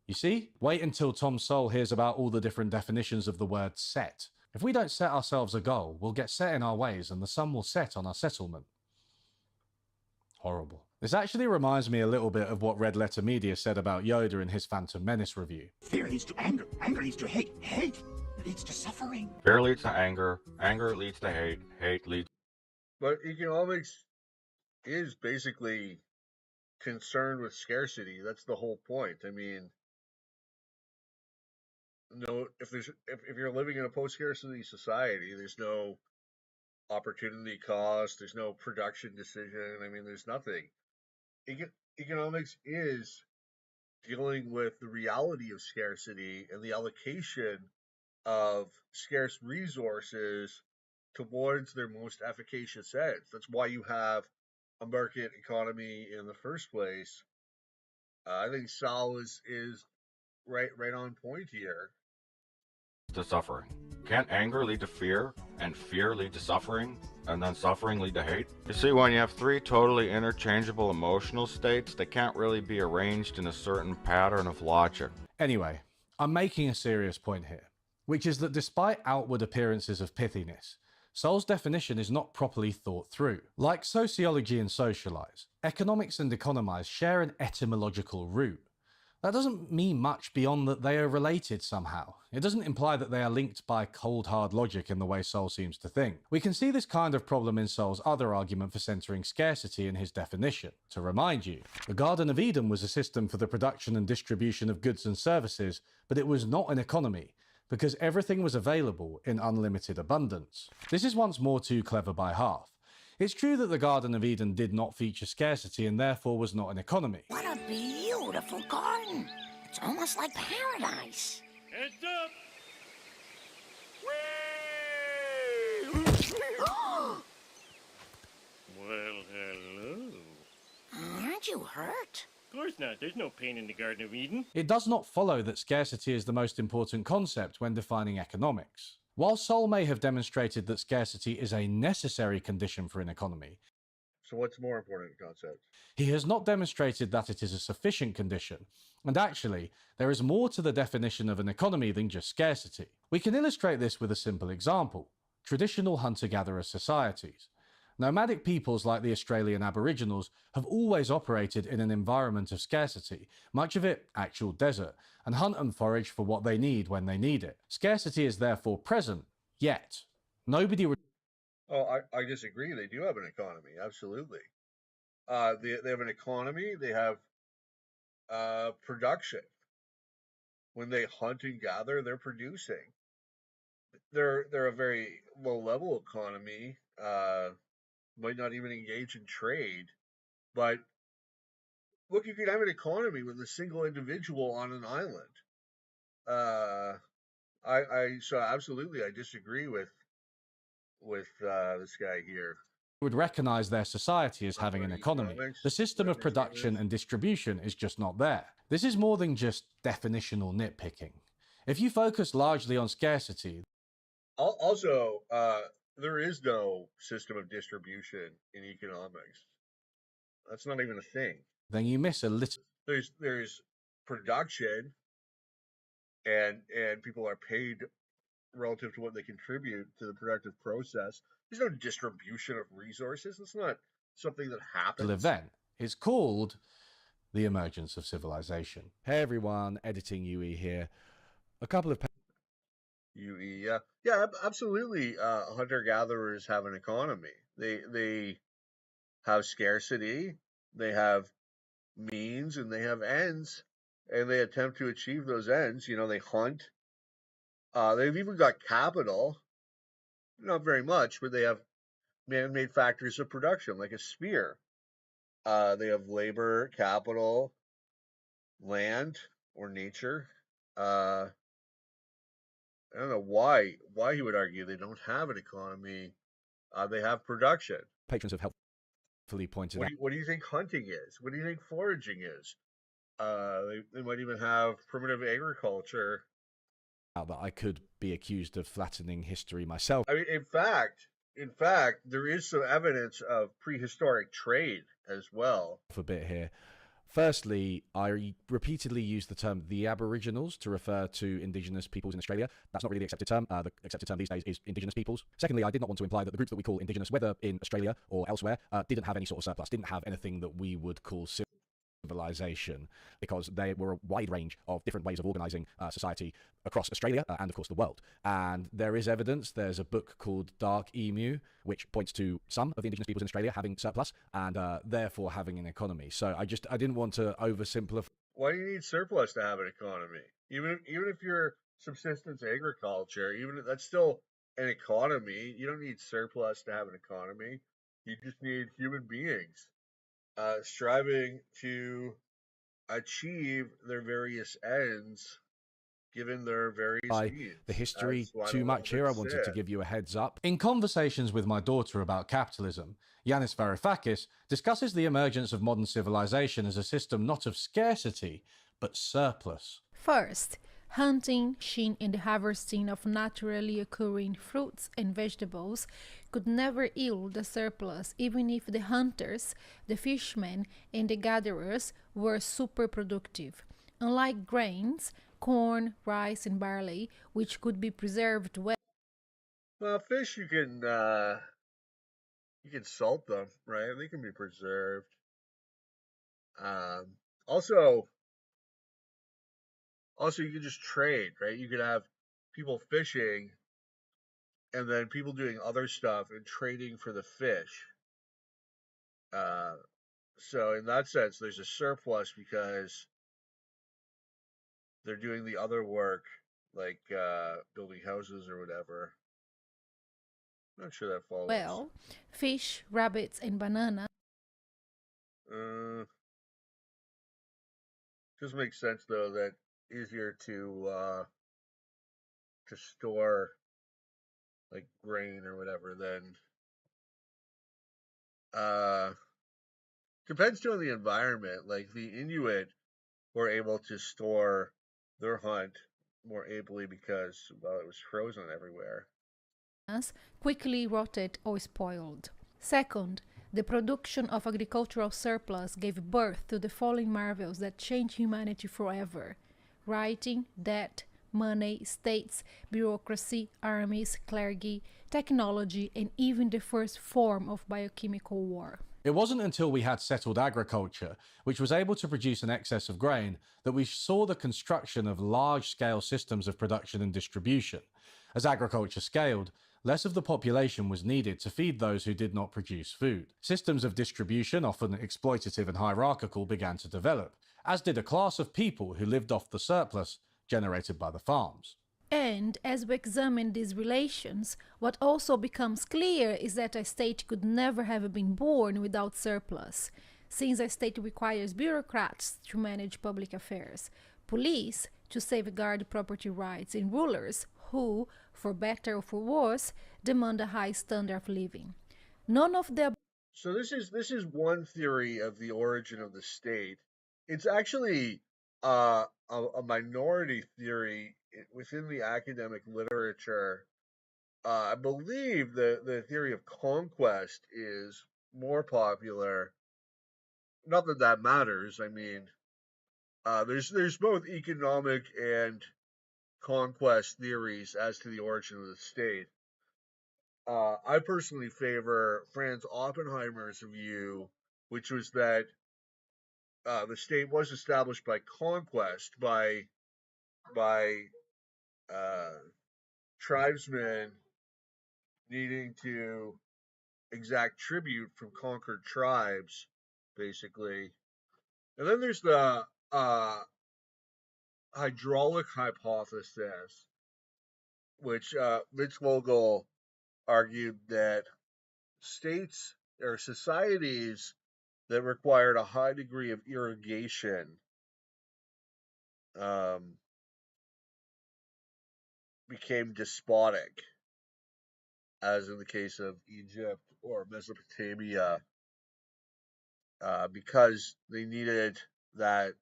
You see? Wait until Tom Sowell hears about all the different definitions of the word set. If we don't set ourselves a goal, we'll get set in our ways and the sun will set on our settlement. Horrible. This actually reminds me a little bit of what Red Letter Media said about Yoda in his Phantom Menace review. Fear leads to anger, anger leads to hate, hate leads to suffering. Fear leads to anger, anger leads to hate, hate leads... But economics is basically concerned with scarcity. That's the whole point. I mean, if you're living in a post-scarcity society, there's no opportunity cost, there's no production decision. I mean, there's nothing. Economics is dealing with the reality of scarcity and the allocation of scarce resources towards their most efficacious ends. That's why you have a market economy in the first place. I think Sal is right on point here. to suffering. Can't anger lead to fear, and fear lead to suffering, and then suffering lead to hate? You see, when you have three totally interchangeable emotional states, they can't really be arranged in a certain pattern of logic. Anyway, I'm making a serious point here, which is that despite outward appearances of pithiness, Sowell's definition is not properly thought through. Like sociology and socialize, economics and economize share an etymological root. That doesn't mean much beyond that they are related somehow. It doesn't imply that they are linked by cold hard logic in the way Sowell seems to think. We can see this kind of problem in Sowell's other argument for centering scarcity in his definition. To remind you, the Garden of Eden was a system for the production and distribution of goods and services, but it was not an economy, because everything was available in unlimited abundance. This is once more too clever by half. It's true that the Garden of Eden did not feature scarcity and therefore was not an economy. What a beautiful garden. It's almost like paradise. Heads up! Well, hello. Aren't you hurt? Of course not. There's no pain in the Garden of Eden. It does not follow that scarcity is the most important concept when defining economics. While Sowell may have demonstrated that scarcity is a necessary condition for an economy, so what's more important concept? He has not demonstrated that it is a sufficient condition, and actually, there is more to the definition of an economy than just scarcity. We can illustrate this with a simple example: traditional hunter-gatherer societies. Nomadic peoples like the Australian Aboriginals have always operated in an environment of scarcity, much of it actual desert, and hunt and forage for what they need when they need it. Scarcity is therefore present, yet nobody would... Oh, I disagree. They do have an economy, absolutely. They have an economy, they have production. When they hunt and gather, they're producing. They're a very low-level economy, might not even engage in trade. But look, you can have an economy with a single individual on an island. So absolutely, I disagree with this guy here. Would recognize their society as having an economy. The system of production and distribution is just not there. This is more than just definitional nitpicking. If you focus largely on scarcity... Also, there is no system of distribution in economics. That's not even a thing. then you miss a little. There's production, and people are paid relative to what they contribute to the productive process. There's no distribution of resources. It's not something that happens. Event. It's called the emergence of civilization. Hey everyone, editing UE here. A couple of UE, yeah, absolutely. Hunter-gatherers have an economy. They have scarcity, they have means, and they have ends, and they attempt to achieve those ends. You know, they hunt. They've even got capital, not very much, but they have man-made factories of production, like a spear. They have labor, capital, land, or nature. I don't know why he would argue they don't have an economy. They have production. Patrons have helpfully pointed out. What do you think hunting is? What do you think foraging is? They might even have primitive agriculture. That I could be accused of flattening history myself. I mean, in fact, there is some evidence of prehistoric trade as well. For a bit here. Firstly, I repeatedly use the term the Aboriginals to refer to indigenous peoples in Australia. That's not really the accepted term. The accepted term these days is indigenous peoples. Secondly, I did not want to imply that the groups that we call indigenous, whether in Australia or elsewhere, didn't have any sort of surplus, didn't have anything that we would call civilization, because there were a wide range of different ways of organizing society across Australia and of course the world. And there is evidence. There's a book called Dark Emu which points to some of the indigenous peoples in Australia having surplus and therefore having an economy. So I didn't want to oversimplify. Why do you need surplus to have an economy? Even if you're subsistence agriculture, even if that's still an economy, you don't need surplus to have an economy. You just need human beings striving to achieve their various ends given their various needs. The history too much here. I wanted to give you a heads up. In conversations with my daughter about capitalism, Yanis Varoufakis discusses the emergence of modern civilization as a system not of scarcity, but surplus. First, hunting, fishing, and the harvesting of naturally occurring fruits and vegetables could never yield a surplus, even if the hunters, the fishermen, and the gatherers were super productive. Unlike grains, corn, rice, and barley, which could be preserved well. Well, fish you can salt them, right? They can be preserved. Also, you can just trade, right? You could have people fishing and then people doing other stuff and trading for the fish. So in that sense, there's a surplus because they're doing the other work, like building houses or whatever. I'm not sure that follows. Well, fish, rabbits, and banana. Just makes sense though that easier to store like grain or whatever than depends too on the environment. Like the Inuit were able to store their hunt more ably because, well, it was frozen everywhere. Quickly rotted or spoiled. Second, the production of agricultural surplus gave birth to the following marvels that changed humanity forever: writing, debt, money, states, bureaucracy, armies, clergy, technology, and even the first form of biochemical war. It wasn't until we had settled agriculture, which was able to produce an excess of grain, that we saw the construction of large-scale systems of production and distribution. As agriculture scaled, less of the population was needed to feed those who did not produce food. Systems of distribution, often exploitative and hierarchical, began to develop, as did a class of people who lived off the surplus generated by the farms. And as we examine these relations, what also becomes clear is that a state could never have been born without surplus, since a state requires bureaucrats to manage public affairs, police to safeguard property rights, and rulers who, for better or for worse, demand a high standard of living. None of the... So this is one theory of the origin of the state. It's actually a minority theory within the academic literature. I believe the theory of conquest is more popular. not that that matters. I mean, there's both economic and conquest theories as to the origin of the state. I personally favor Franz Oppenheimer's view, which was that the state was established by conquest, by tribesmen needing to exact tribute from conquered tribes, basically. And then there's the hydraulic hypothesis, which Vince Vogel argued that states or societies that required a high degree of irrigation became despotic, as in the case of Egypt or Mesopotamia, because they needed that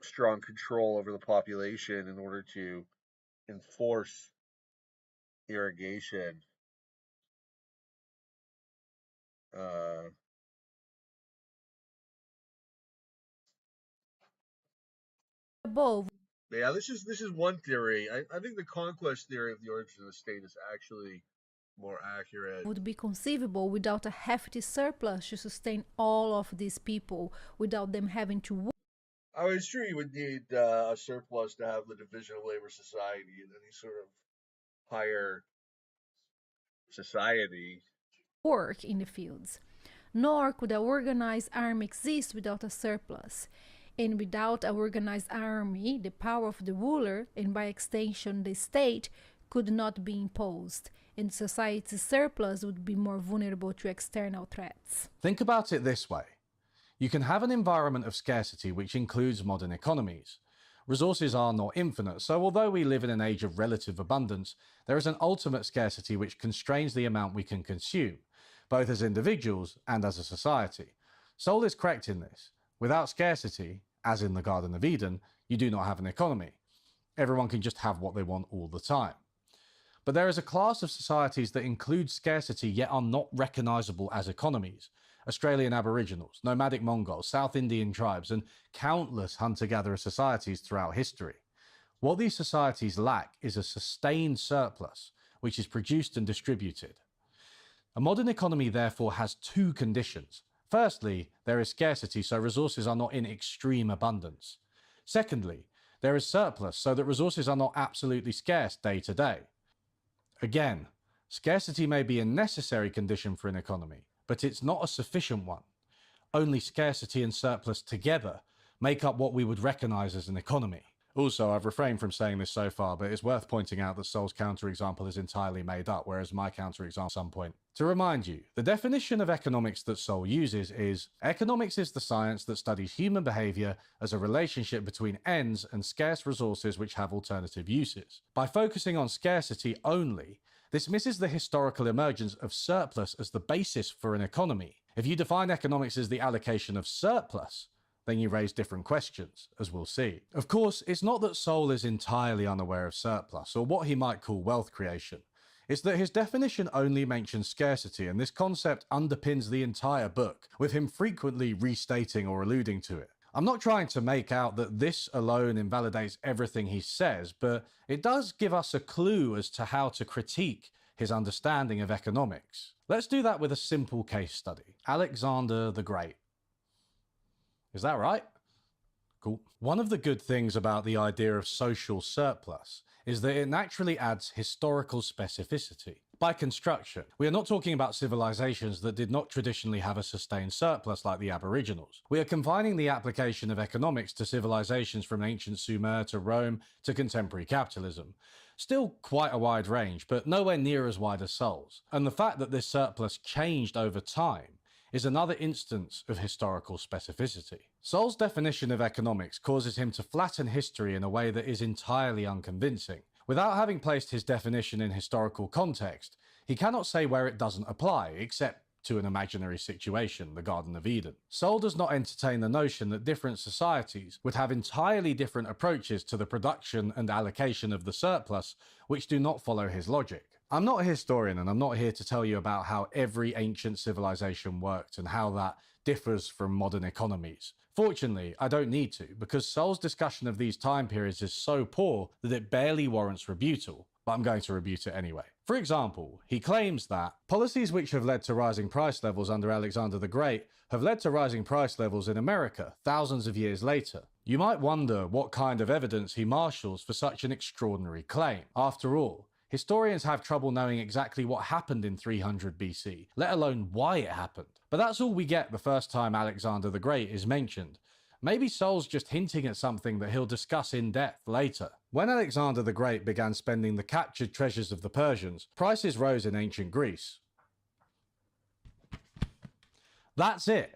strong control over the population in order to enforce irrigation. Above Yeah, this is one theory. I think the conquest theory of the origin of the state is actually more accurate. would be conceivable without a hefty surplus to sustain all of these people, without them having to work. I mean, it's true you would need a surplus to have the division of labor society in any sort of higher society. Work in the fields, nor could an organized army exist without a surplus. And without an organized army, the power of the ruler, and by extension the state, could not be imposed, and society's surplus would be more vulnerable to external threats. Think about it this way. You can have an environment of scarcity which includes modern economies. Resources are not infinite, so although we live in an age of relative abundance, there is an ultimate scarcity which constrains the amount we can consume, both as individuals and as a society. Sowell is correct in this. Without scarcity, as in the Garden of Eden, you do not have an economy. Everyone can just have what they want all the time. But there is a class of societies that include scarcity yet are not recognizable as economies. Australian Aboriginals, nomadic Mongols, South Indian tribes, and countless hunter-gatherer societies throughout history. What these societies lack is a sustained surplus, which is produced and distributed. A modern economy therefore has two conditions. Firstly, there is scarcity, so resources are not in extreme abundance. Secondly, there is surplus, so that resources are not absolutely scarce day to day. Again, scarcity may be a necessary condition for an economy, but it's not a sufficient one. Only scarcity and surplus together make up what we would recognize as an economy. Also, I've refrained from saying this so far, but it's worth pointing out that Sowell's counterexample is entirely made up, whereas my counterexample at some point. To remind you, the definition of economics that Sowell uses is, economics is the science that studies human behavior as a relationship between ends and scarce resources which have alternative uses. By focusing on scarcity only, this misses the historical emergence of surplus as the basis for an economy. If you define economics as the allocation of surplus, then you raise different questions, as we'll see. Of course, it's not that Sowell is entirely unaware of surplus, or what he might call wealth creation. It's that his definition only mentions scarcity, and this concept underpins the entire book, with him frequently restating or alluding to it. I'm not trying to make out that this alone invalidates everything he says, but it does give us a clue as to how to critique his understanding of economics. Let's do that with a simple case study. Alexander the Great. Is that right? Cool. One of the good things about the idea of social surplus is that it naturally adds historical specificity. By construction, we are not talking about civilizations that did not traditionally have a sustained surplus like the Aboriginals. We are confining the application of economics to civilizations from ancient Sumer to Rome to contemporary capitalism. Still quite a wide range, but nowhere near as wide as Sowell's. And the fact that this surplus changed over time is another instance of historical specificity. Sowell's definition of economics causes him to flatten history in a way that is entirely unconvincing. Without having placed his definition in historical context, he cannot say where it doesn't apply, except to an imaginary situation, the Garden of Eden. Sowell does not entertain the notion that different societies would have entirely different approaches to the production and allocation of the surplus, which do not follow his logic. I'm not a historian, and I'm not here to tell you about how every ancient civilization worked and how that differs from modern economies. Fortunately, I don't need to, because Sol's discussion of these time periods is so poor that it barely warrants rebuttal, but I'm going to rebut it anyway. For example, he claims that policies which have led to rising price levels under Alexander the Great have led to rising price levels in America thousands of years later. You might wonder what kind of evidence he marshals for such an extraordinary claim. After all, historians have trouble knowing exactly what happened in 300 BC, let alone why it happened. But that's all we get the first time Alexander the Great is mentioned. Maybe Sol's just hinting at something that he'll discuss in depth later. When Alexander the Great began spending the captured treasures of the Persians, prices rose in ancient Greece. That's it.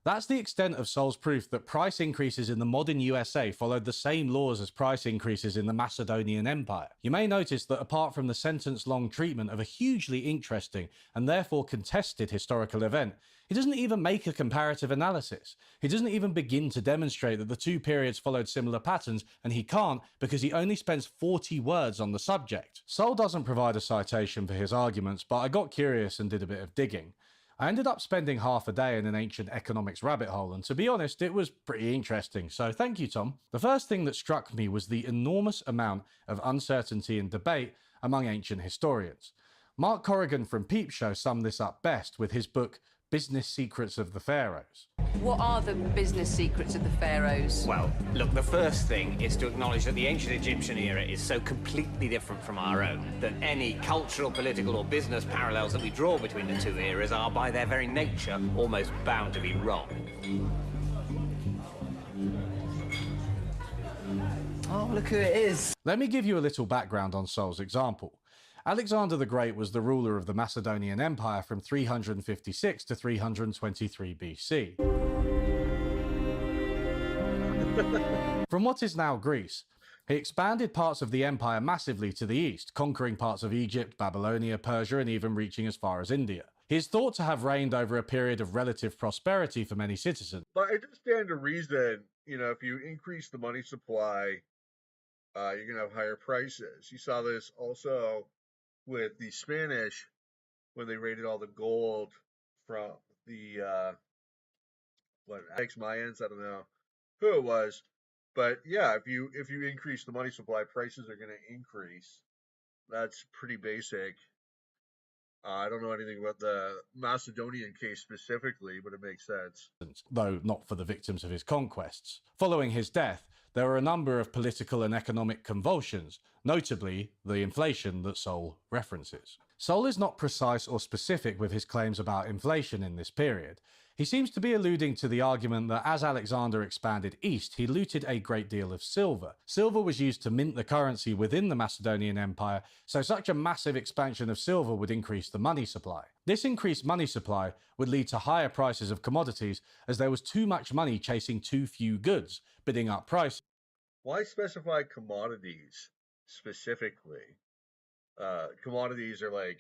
That's the extent of Sol's proof that price increases in the modern USA followed the same laws as price increases in the Macedonian Empire. You may notice that apart from the sentence-long treatment of a hugely interesting and therefore contested historical event, he doesn't even make a comparative analysis. He doesn't even begin to demonstrate that the two periods followed similar patterns, and he can't because he only spends 40 words on the subject. Sol doesn't provide a citation for his arguments, but I got curious and did a bit of digging. I ended up spending half a day in an ancient economics rabbit hole, and to be honest, it was pretty interesting, so thank you, Tom. The first thing that struck me was the enormous amount of uncertainty and debate among ancient historians. Mark Corrigan from Peep Show summed this up best with his book, Business Secrets of the Pharaohs. What are the business secrets of the pharaohs? Well, look, the first thing is to acknowledge that the ancient Egyptian era is so completely different from our own that any cultural, political, or business parallels that we draw between the two eras are, by their very nature, almost bound to be wrong. Oh, look who it is. Let me give you a little background on Sol's example. Alexander the Great was the ruler of the Macedonian Empire from 356 to 323 BC. From what is now Greece, he expanded parts of the empire massively to the east, conquering parts of Egypt, Babylonia, Persia, and even reaching as far as India. He is thought to have reigned over a period of relative prosperity for many citizens. But it does stand to reason, if you increase the money supply, you're going to have higher prices. You saw this also with the Spanish when they raided all the gold from the Mayans, I don't know who it was, but yeah, if you increase the money supply, prices are going to increase. That's pretty basic. I don't know anything about the Macedonian case specifically, but it makes sense. Though not for the victims of his conquests. Following his death, there were a number of political and economic convulsions, notably the inflation that Sol references. Sol is not precise or specific with his claims about inflation in this period. He seems to be alluding to the argument that as Alexander expanded east, he looted a great deal of silver. Silver was used to mint the currency within the Macedonian Empire, so such a massive expansion of silver would increase the money supply. This increased money supply would lead to higher prices of commodities as there was too much money chasing too few goods, bidding up prices. Why specify commodities specifically? Commodities are like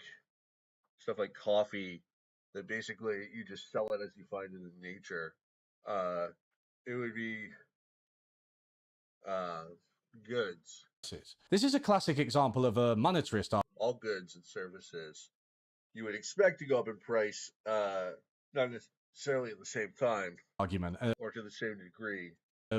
stuff like coffee, that basically you just sell it as you find it in nature. It would be goods. This is a classic example of a monetarist argument. All goods and services you would expect to go up in price, not necessarily at the same time, or to the same degree,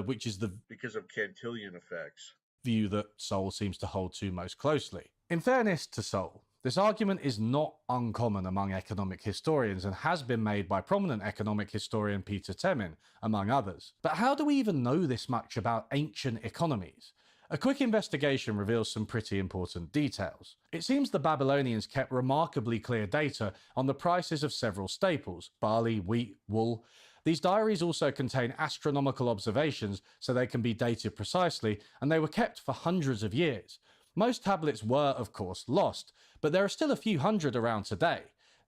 which is because of Cantillon effects. View that Sol seems to hold to most closely. In fairness to Sol, this argument is not uncommon among economic historians and has been made by prominent economic historian Peter Temin, among others. But how do we even know this much about ancient economies? A quick investigation reveals some pretty important details. It seems the Babylonians kept remarkably clear data on the prices of several staples: barley, wheat, wool. These diaries also contain astronomical observations so they can be dated precisely, and they were kept for hundreds of years. Most tablets were, of course, lost, but there are still a few hundred around today.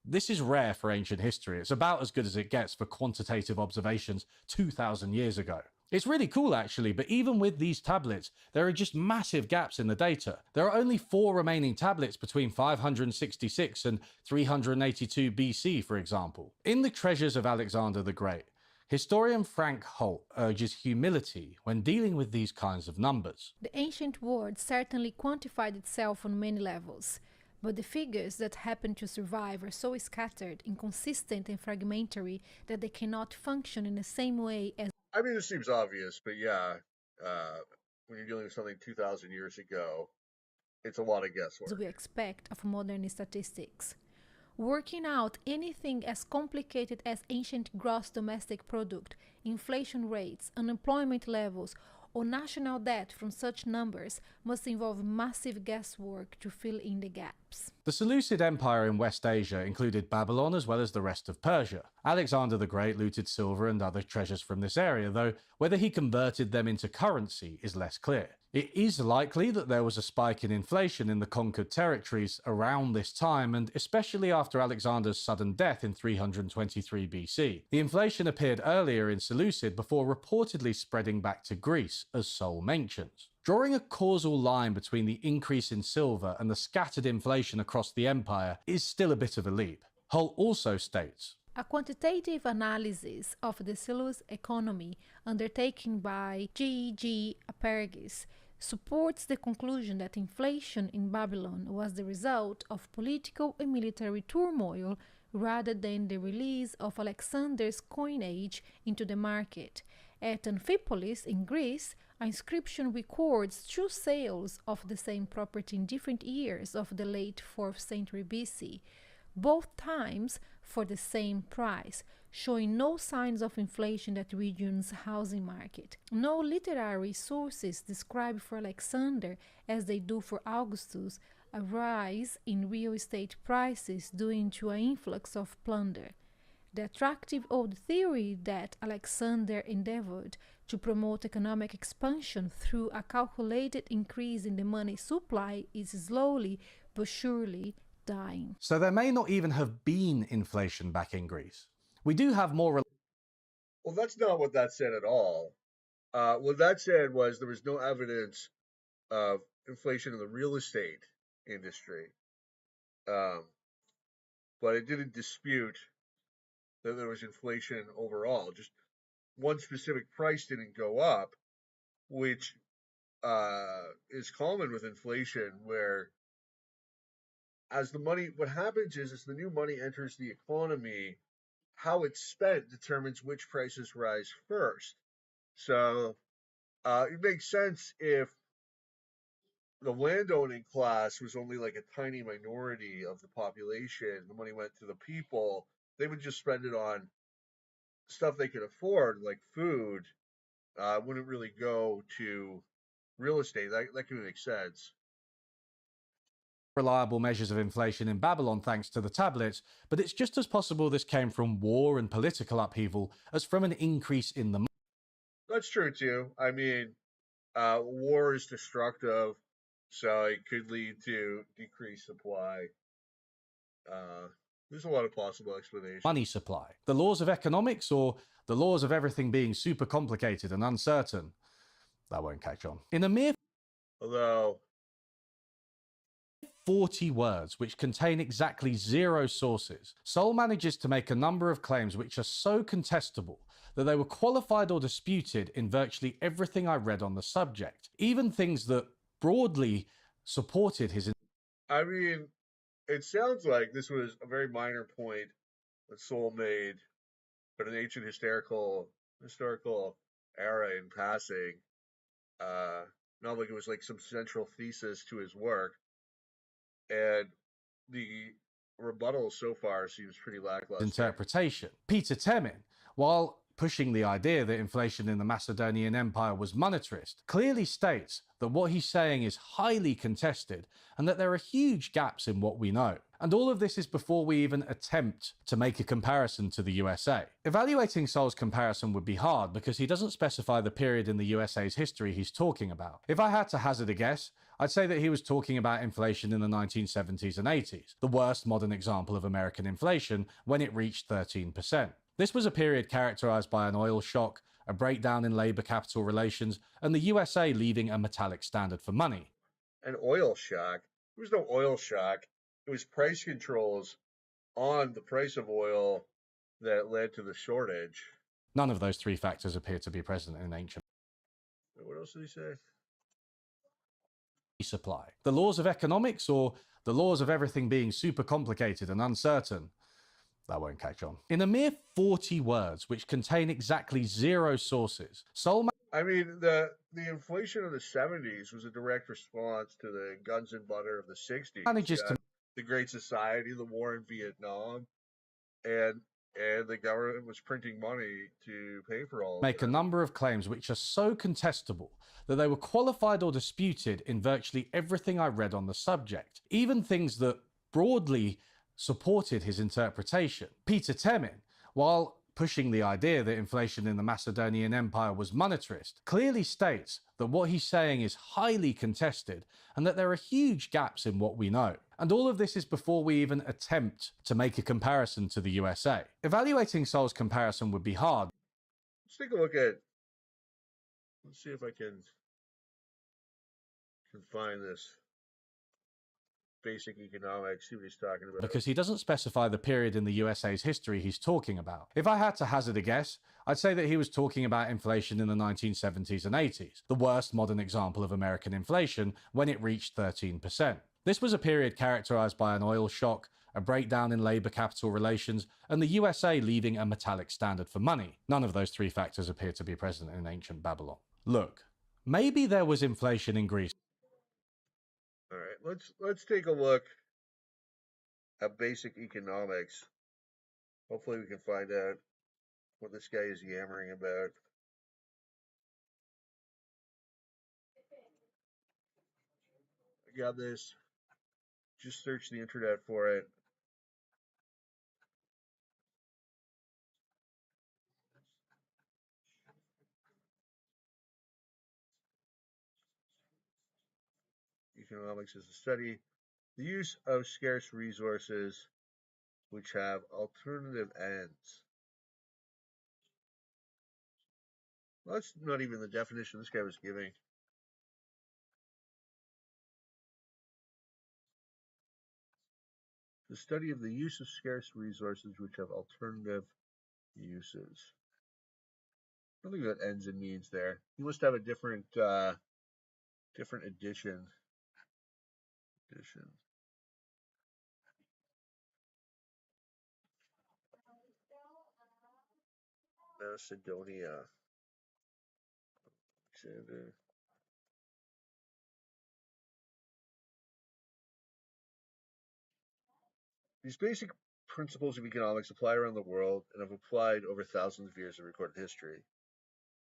This is rare for ancient history. It's about as good as it gets for quantitative observations 2,000 years ago. It's really cool actually, but even with these tablets, there are just massive gaps in the data. There are only 4 remaining tablets between 566 and 382 BC, for example. In the Treasures of Alexander the Great, historian Frank Holt urges humility when dealing with these kinds of numbers. The ancient world certainly quantified itself on many levels. But the figures that happen to survive are so scattered, inconsistent, and fragmentary that they cannot function in the same way as. I mean, this seems obvious, but yeah, when you're dealing with something 2,000 years ago, it's a lot of guesswork. We expect of modern statistics. Working out anything as complicated as ancient gross domestic product, inflation rates, unemployment levels, or national debt from such numbers must involve massive guesswork to fill in the gaps. The Seleucid Empire in West Asia included Babylon as well as the rest of Persia. Alexander the Great looted silver and other treasures from this area, though whether he converted them into currency is less clear. It is likely that there was a spike in inflation in the conquered territories around this time, and especially after Alexander's sudden death in 323 BC. The inflation appeared earlier in Seleucid before reportedly spreading back to Greece, as Sol mentions. Drawing a causal line between the increase in silver and the scattered inflation across the empire is still a bit of a leap. Hull also states, a quantitative analysis of the Seleucid economy undertaken by G.G. Apergis supports the conclusion that inflation in Babylon was the result of political and military turmoil rather than the release of Alexander's coinage into the market. At Amphipolis in Greece, an inscription records 2 sales of the same property in different years of the late 4th century BC, both times for the same price, showing no signs of inflation in that region's housing market. No literary sources describe for Alexander, as they do for Augustus, a rise in real estate prices due to an influx of plunder. The attractive old theory that Alexander endeavored to promote economic expansion through a calculated increase in the money supply is slowly but surely dying. So there may not even have been inflation back in Greece. We do have more. Well, that's not what that said at all. What that said was there was no evidence of inflation in the real estate industry. But it didn't dispute that there was inflation overall. Just one specific price didn't go up, which is common with inflation, where as the money, what happens is as the new money enters the economy, how it's spent determines which prices rise first. So it makes sense if the landowning class was only like a tiny minority of the population, the money went to the people, they would just spend it on stuff they could afford, like food, wouldn't really go to real estate. That can make sense. Reliable measures of inflation in Babylon thanks to the tablets, but it's just as possible this came from war and political upheaval as from an increase in the. That's true too. I mean, war is destructive, so it could lead to decreased supply. There's a lot of possible explanations. Money supply. The laws of economics, or the laws of everything being super complicated and uncertain. That won't catch on. In a mere Although 40 words, which contain exactly 0 sources, Sol manages to make a number of claims which are so contestable that they were qualified or disputed in virtually everything I read on the subject, even things that broadly supported his. I mean, it sounds like this was a very minor point that Sol made, but an ancient historical era in passing. Not like it was like some central thesis to his work. And the rebuttal so far seems pretty lackluster. Interpretation. Peter Temin, while pushing the idea that inflation in the Macedonian Empire was monetarist, clearly states that what he's saying is highly contested and that there are huge gaps in what we know. And all of this is before we even attempt to make a comparison to the USA. Evaluating Sol's comparison would be hard because he doesn't specify the period in the USA's history he's talking about. If I had to hazard a guess, I'd say that he was talking about inflation in the 1970s and 80s, the worst modern example of American inflation, when it reached 13%. This was a period characterized by an oil shock, a breakdown in labor-capital relations, and the USA leaving a metallic standard for money. An oil shock? There was no oil shock. It was price controls on the price of oil that led to the shortage. None of those 3 factors appear to be present in ancient. What else did he say? Supply. The laws of economics, or the laws of everything being super complicated and uncertain. That won't catch on. In a mere 40 words, which contain exactly 0 sources, Sowell... I mean, the inflation of the 70s was a direct response to the guns and butter of the 60s. manages to... the Great Society, the war in Vietnam, and the government was printing money to pay for all of make it. a number of claims which are so contestable that they were qualified or disputed in virtually everything I read on the subject, even things that broadly supported his interpretation. Peter Temin, while pushing the idea that inflation in the Macedonian Empire was monetarist, clearly states that what he's saying is highly contested and that there are huge gaps in what we know. And all of this is before we even attempt to make a comparison to the USA. Evaluating Sowell's comparison would be hard. Let's take a look at, let's see if I can find this basic economics, see what he's talking about. Because he doesn't specify the period in the USA's history he's talking about. If I had to hazard a guess, I'd say that he was talking about inflation in the 1970s and 80s, the worst modern example of American inflation when it reached 13%. This was a period characterized by an oil shock, a breakdown in labor-capital relations, and the USA leaving a metallic standard for money. None of those 3 factors appear to be present in ancient Babylon. Look, maybe there was inflation in Greece. All right, let's take a look at basic economics. Hopefully we can find out what this guy is yammering about. I got this. Just search the internet for it. Economics is the study, the use of scarce resources which have alternative ends. Well, that's not even the definition this guy was giving. The study of the use of scarce resources which have alternative uses. I don't think that ends and means there. You must have a different different edition. Macedonia. Alexander. These basic principles of economics apply around the world and have applied over thousands of years of recorded history.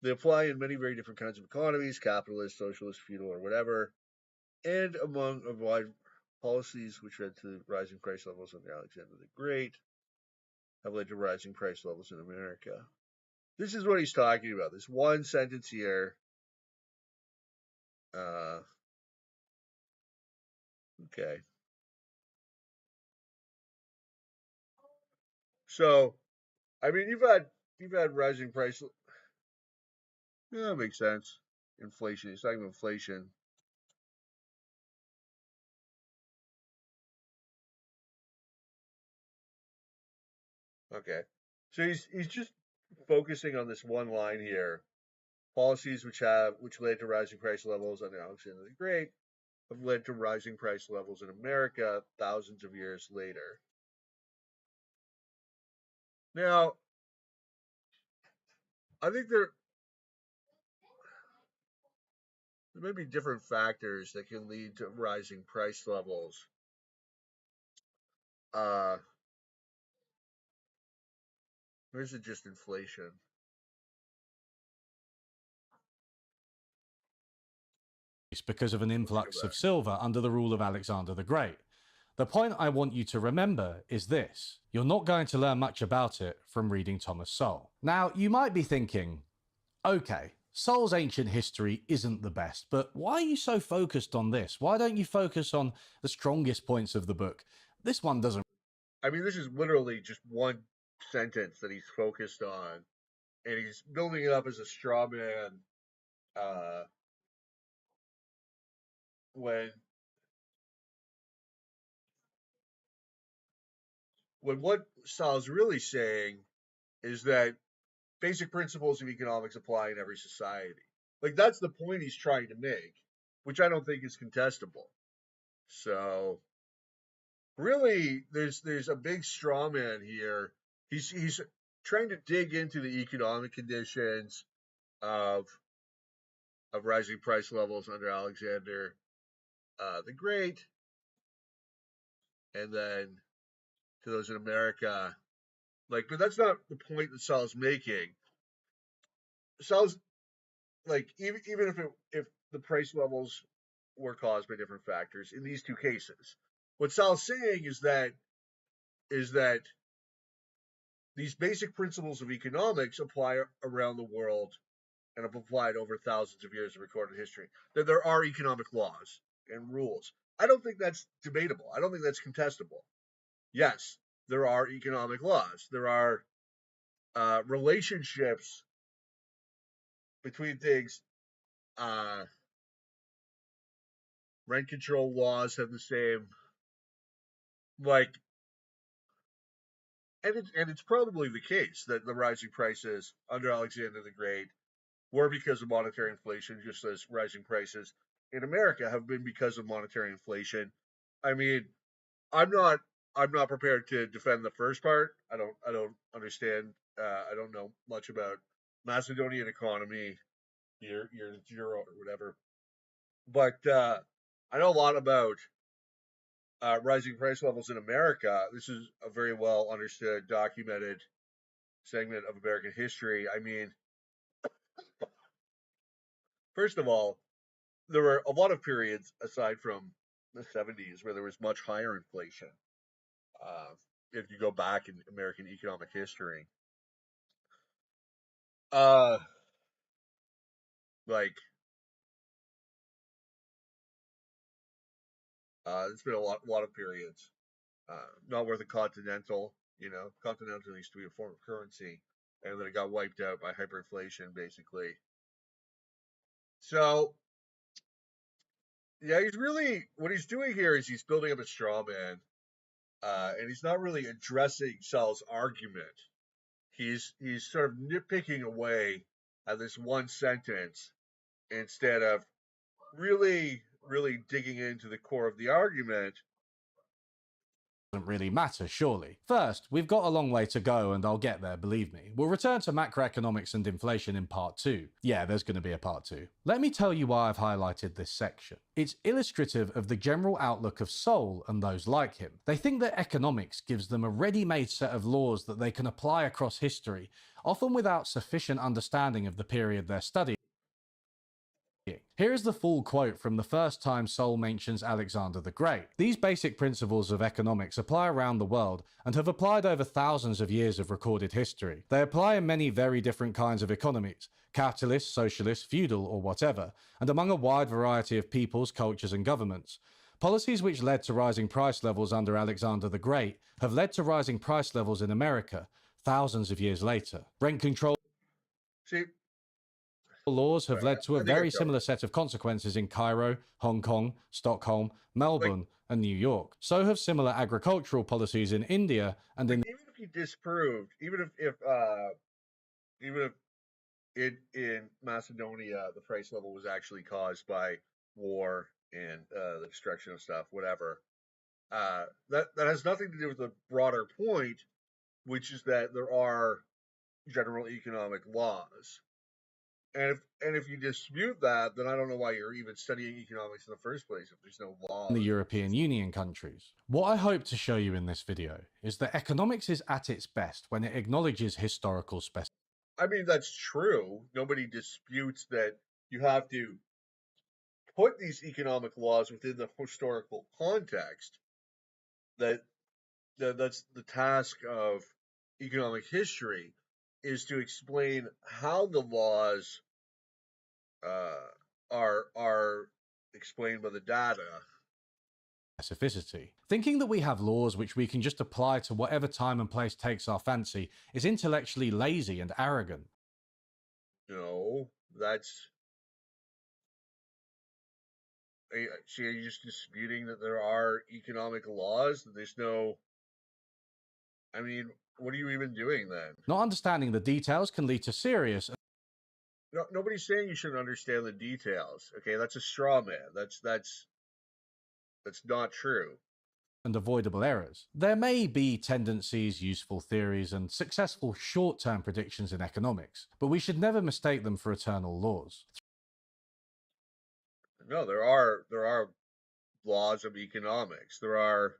They apply in many very different kinds of economies, capitalist, socialist, feudal, or whatever, and among a wide policies which led to rising price levels under Alexander the Great have led to rising price levels in America. This is what he's talking about. This one sentence here. Okay. So, I mean, you've had rising price. Yeah, that makes sense. Inflation. He's talking about inflation. Okay. So he's just focusing on this one line here. Policies which led to rising price levels under Alexander the Great have led to rising price levels in America thousands of years later. Now, I think there may be different factors that can lead to rising price levels. Or is it just inflation? Because of an influx of silver under the rule of Alexander the Great. The point I want you to remember is this: you're not going to learn much about it from reading Thomas Sowell. Now, you might be thinking, okay, Sowell's ancient history isn't the best, but why are you so focused on this? Why don't you focus on the strongest points of the book? This one doesn't. I mean, this is literally just one sentence that he's focused on, and he's building it up as a straw man. When what Sowell's really saying is that basic principles of economics apply in every society. Like, that's the point he's trying to make, which I don't think is contestable. So, really, there's a big straw man here. He's trying to dig into the economic conditions of rising price levels under Alexander the Great, and then to those in America. Like, but that's not the point that Sal's making. Sal's like, even if the price levels were caused by different factors in these two cases, what Sal's saying is that these basic principles of economics apply around the world and have applied over thousands of years of recorded history. That there are economic laws and rules. I don't think that's debatable. I don't think that's contestable. Yes, there are economic laws. There are relationships between things. Rent control laws have the same, like, and it's probably the case that the rising prices under Alexander the Great were because of monetary inflation, just as rising prices in America have been because of monetary inflation. I mean, I'm not prepared to defend the first part. I don't understand. I don't know much about Macedonian economy, your euro or whatever, but I know a lot about rising price levels in America. This is a very well understood, documented segment of American history. I mean, first of all, there were a lot of periods aside from the 70s where there was much higher inflation. If you go back in American economic history, like there's been a lot of periods. Not worth a continental. Continental used to be a form of currency, and then it got wiped out by hyperinflation, basically. So, yeah, what he's doing here is he's building up a straw man, and he's not really addressing Sal's argument. He's sort of nitpicking away at this one sentence instead of really digging into the core of the argument. Doesn't really matter, surely. First, we've got a long way to go, and I'll get there, believe me. We'll return to macroeconomics and inflation in part 2. Yeah, there's going to be a part 2. Let me tell you why I've highlighted this section. It's illustrative of the general outlook of Sol and those like him. They think that economics gives them a ready-made set of laws that they can apply across history, often without sufficient understanding of the period they're studying. Here is the full quote from the first time Sol mentions Alexander the Great. These basic principles of economics apply around the world and have applied over thousands of years of recorded history. They apply in many very different kinds of economies, capitalist, socialist, feudal, or whatever, and among a wide variety of peoples, cultures, and governments. Policies which led to rising price levels under Alexander the Great have led to rising price levels in America thousands of years later. Rent control laws have led to a very similar set of consequences in Cairo, Hong Kong, Stockholm, Melbourne, and New York. So have similar agricultural policies in India and in... Even if you disproved, even if in Macedonia the price level was actually caused by war and the destruction of stuff, whatever, that has nothing to do with the broader point, which is that there are general economic laws. And if you dispute that, then I don't know why you're even studying economics in the first place if there's no law. In the European Union countries. What I hope to show you in this video is that economics is at its best when it acknowledges historical specificity. I mean, that's true. Nobody disputes that you have to put these economic laws within the historical context. That's the task of economic history, is to explain how the laws are explained by the data. Specificity. Thinking that we have laws which we can just apply to whatever time and place takes our fancy is intellectually lazy and arrogant. No, that's... So are you just disputing that there are economic laws? That there's no... I mean, what are you even doing then? Not understanding the details can lead to serious... No, nobody's saying you shouldn't understand the details. Okay, that's a straw man. That's not true. and avoidable errors. There may be tendencies, useful theories, and successful short-term predictions in economics, but we should never mistake them for eternal laws. No, there are laws of economics. There are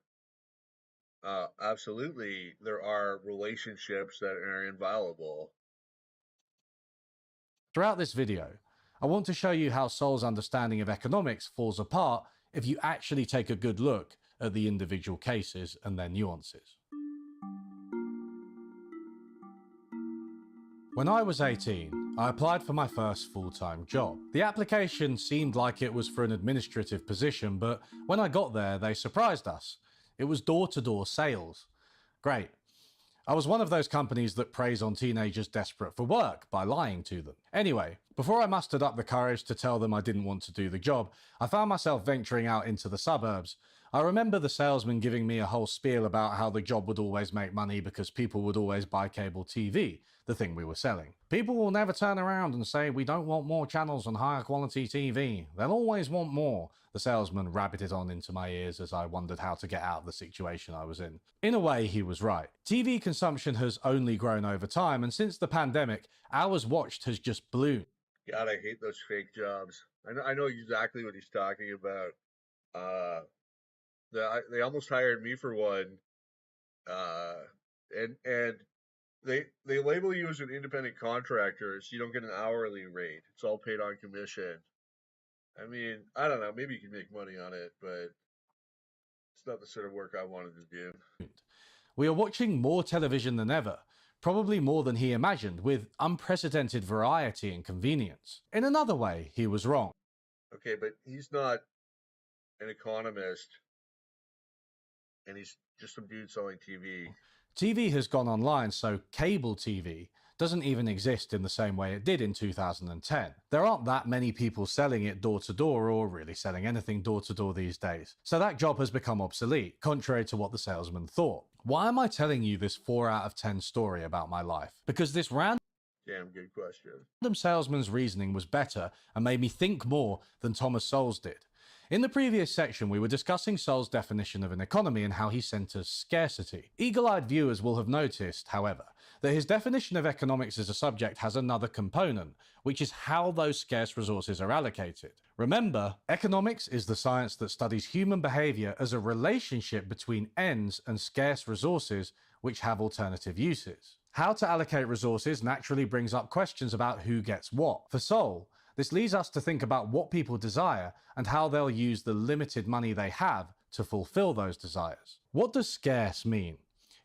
absolutely there are relationships that are inviolable. Throughout this video, I want to show you how Sol's understanding of economics falls apart if you actually take a good look at the individual cases and their nuances. When I was 18, I applied for my first full-time job. The application seemed like it was for an administrative position, but when I got there, they surprised us. It was door-to-door sales. Great. I was one of those companies that preys on teenagers desperate for work by lying to them. Anyway, before I mustered up the courage to tell them I didn't want to do the job, I found myself venturing out into the suburbs. I remember the salesman giving me a whole spiel about how the job would always make money because people would always buy cable TV, the thing we were selling. People will never turn around and say, we don't want more channels and higher quality TV. They'll always want more. The salesman rabbited on into my ears as I wondered how to get out of the situation I was in. In a way, he was right. TV consumption has only grown over time, and since the pandemic, hours watched has just ballooned. God, I hate those fake jobs. I know exactly what he's talking about. They almost hired me for one, and they label you as an independent contractor, so you don't get an hourly rate. It's all paid on commission. I mean, I don't know. Maybe you can make money on it, but it's not the sort of work I wanted to do. We are watching more television than ever, probably more than he imagined, with unprecedented variety and convenience. In another way, he was wrong. Okay, but he's not an economist, and he's just some dude selling TV. TV has gone online, so cable TV doesn't even exist in the same way it did in 2010. There aren't that many people selling it door to door or really selling anything door to door these days. So that job has become obsolete, contrary to what the salesman thought. Why am I telling you this 4 out of 10 story about my life? Because this random good question. Salesman's reasoning was better and made me think more than Thomas Sowell's did. In the previous section, we were discussing Sowell's definition of an economy and how he centers scarcity. Eagle-eyed viewers will have noticed, however, that his definition of economics as a subject has another component, which is how those scarce resources are allocated. Remember, economics is the science that studies human behavior as a relationship between ends and scarce resources which have alternative uses. How to allocate resources naturally brings up questions about who gets what. For Sowell, this leads us to think about what people desire and how they'll use the limited money they have to fulfill those desires. What does scarce mean?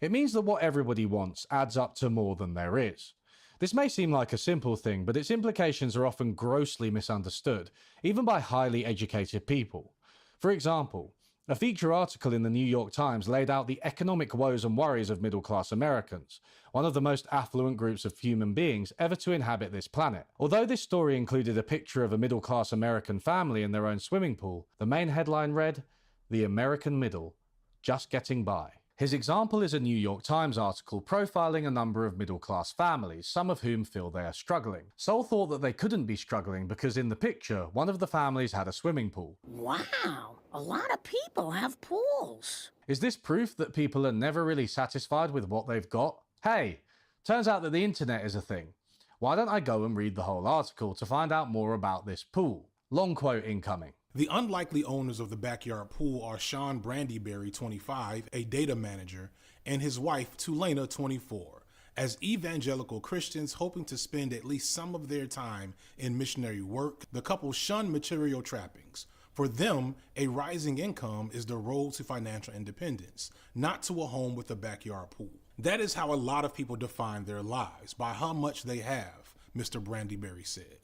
It means that what everybody wants adds up to more than there is. This may seem like a simple thing, but its implications are often grossly misunderstood, even by highly educated people. For example, a feature article in the New York Times laid out the economic woes and worries of middle-class Americans, one of the most affluent groups of human beings ever to inhabit this planet. Although this story included a picture of a middle-class American family in their own swimming pool, the main headline read, "The American Middle, Just Getting By." His example is a New York Times article profiling a number of middle-class families, some of whom feel they are struggling. Sowell thought that they couldn't be struggling because in the picture, one of the families had a swimming pool. Wow, a lot of people have pools. Is this proof that people are never really satisfied with what they've got? Hey, turns out that the internet is a thing. Why don't I go and read the whole article to find out more about this pool? Long quote incoming. The unlikely owners of the backyard pool are Sean Brandyberry, 25, a data manager, and his wife, Tulana, 24, as evangelical Christians hoping to spend at least some of their time in missionary work. The couple shun material trappings. For them, a rising income is the road to financial independence, not to a home with a backyard pool. That is how a lot of people define their lives, by how much they have, Mr. Brandyberry said.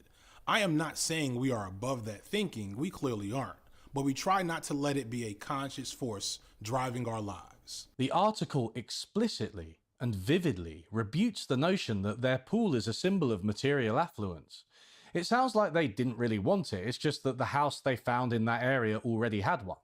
I am not saying we are above that thinking, we clearly aren't, but we try not to let it be a conscious force driving our lives. The article explicitly and vividly rebutes the notion that their pool is a symbol of material affluence. It sounds like they didn't really want it, it's just that the house they found in that area already had one.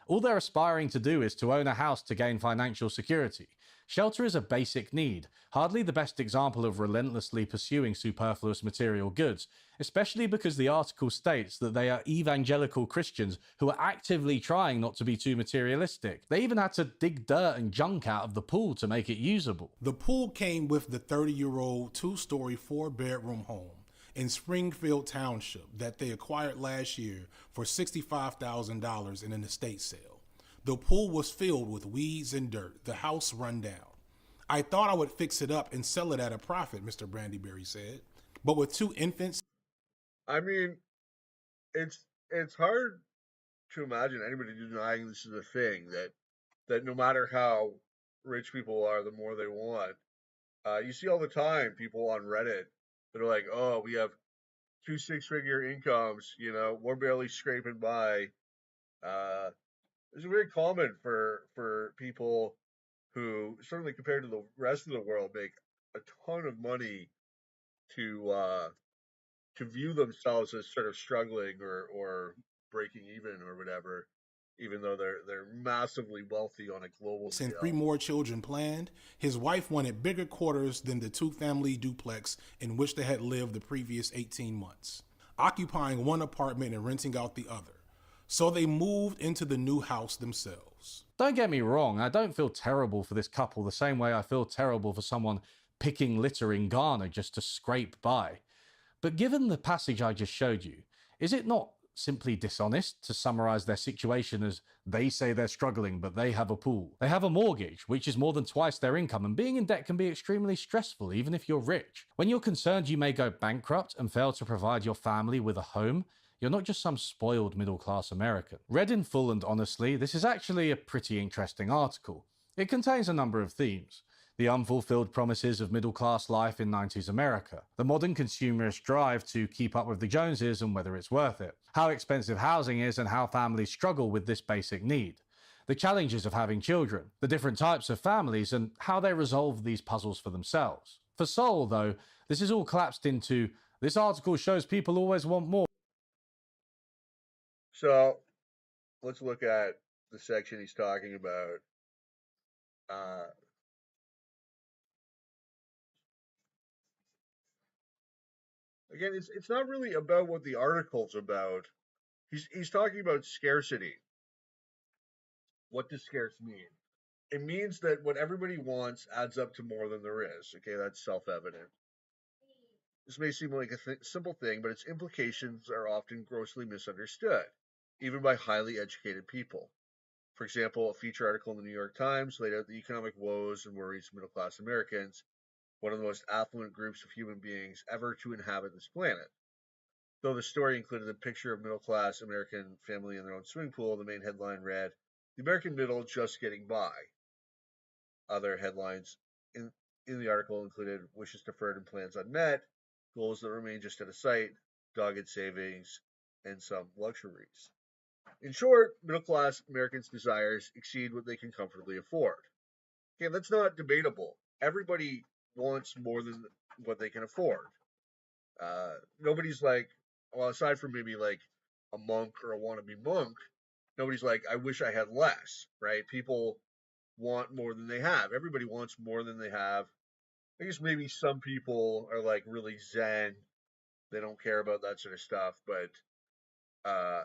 All they're aspiring to do is to own a house to gain financial security. Shelter is a basic need, hardly the best example of relentlessly pursuing superfluous material goods, especially because the article states that they are evangelical Christians who are actively trying not to be too materialistic. They even had to dig dirt and junk out of the pool to make it usable. The pool came with the 30-year-old two-story, four-bedroom home in Springfield Township that they acquired last year for $65,000 in an estate sale. The pool was filled with weeds and dirt, the house run down. I thought I would fix it up and sell it at a profit, Mr. Brandyberry said. But with two infants... I mean, it's hard to imagine anybody denying this is a thing, that no matter how rich people are, the more they want. You see all the time people on Reddit that are like, oh, we have 2 six-figure incomes, you know, we're barely scraping by. It's very common for people who, certainly compared to the rest of the world, make a ton of money to view themselves as sort of struggling or breaking even or whatever, even though they're massively wealthy on a global scale. And 3 more children planned. His wife wanted bigger quarters than the 2-family duplex in which they had lived the previous 18 months, occupying one apartment and renting out the other. So they moved into the new house themselves. Don't get me wrong, I don't feel terrible for this couple the same way I feel terrible for someone picking litter in Ghana just to scrape by. But given the passage I just showed you, is it not simply dishonest to summarize their situation as they say they're struggling but they have a pool? They have a mortgage, which is more than twice their income, and being in debt can be extremely stressful even if you're rich. When you're concerned you may go bankrupt and fail to provide your family with a home, you're not just some spoiled middle-class American. Read in full and honestly, this is actually a pretty interesting article. It contains a number of themes. The unfulfilled promises of middle-class life in 90s America, the modern consumerist drive to keep up with the Joneses and whether it's worth it, how expensive housing is and how families struggle with this basic need, the challenges of having children, the different types of families and how they resolve these puzzles for themselves. For Sowell, though, this is all collapsed into, this article shows people always want more. So let's look at the section he's talking about. Again, it's not really about what the article's about. He's talking about scarcity. What does scarce mean? It means that what everybody wants adds up to more than there is. Okay, that's self-evident. This may seem like a simple thing, but its implications are often grossly misunderstood, even by highly educated people. For example, a feature article in the New York Times laid out the economic woes and worries of middle-class Americans, one of the most affluent groups of human beings ever to inhabit this planet. Though the story included a picture of middle-class American family in their own swimming pool, the main headline read, "The American Middle Just Getting By." Other headlines in the article included wishes deferred and plans unmet, goals that remain just out of sight, dogged savings, and some luxuries. In short, middle-class Americans' desires exceed what they can comfortably afford. Okay, that's not debatable. Everybody wants more than what they can afford. Nobody's like, well, aside from maybe like a monk or a wannabe monk, nobody's like, I wish I had less, right? People want more than they have. Everybody wants more than they have. I guess maybe some people are like really zen. They don't care about that sort of stuff, but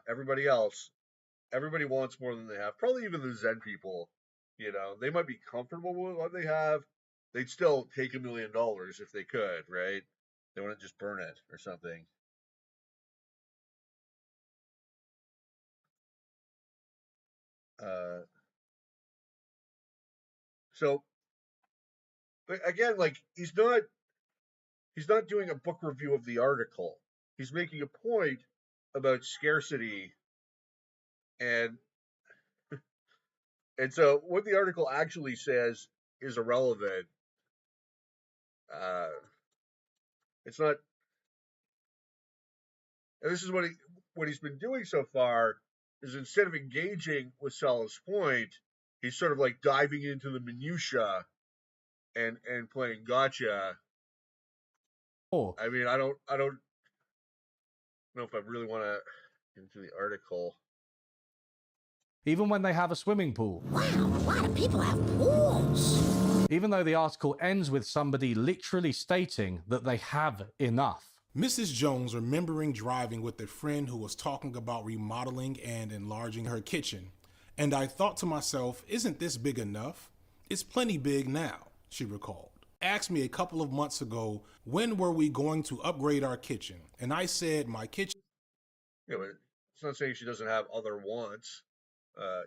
everybody wants more than they have. Probably even the zen people, you know, they might be comfortable with what they have. They'd still take $1 million if they could, right? They want to just burn it or something. So again, like he's not doing a book review of the article. He's making a point about scarcity and so what the article actually says is irrelevant. It's not. And this is what he's been doing so far is instead of engaging with Sowell's point, he's sort of like diving into the minutia and playing gotcha. I mean, I don't know if I really want to get into the article. even when they have a swimming pool. Wow, a lot of people have pools. Even though the article ends with somebody literally stating that they have enough. Mrs. Jones remembering driving with a friend who was talking about remodeling and enlarging her kitchen. And I thought to myself, isn't this big enough? It's plenty big now, she recalled. Asked me a couple of months ago, when were we going to upgrade our kitchen? And I said my kitchen... Yeah, but it's not saying she doesn't have other wants,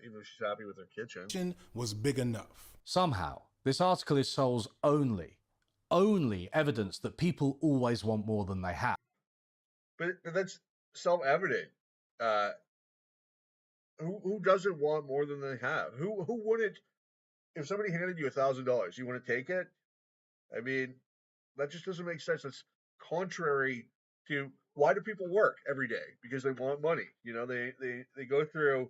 even if she's happy with her kitchen. ...was big enough. Somehow, this article is Sol's only evidence that people always want more than they have. But that's self-evident. Who doesn't want more than they have? Who wouldn't? If somebody handed you $1,000, you want to take it? I mean, that just doesn't make sense. It's contrary to why do people work every day? Because they want money. You know, they go through,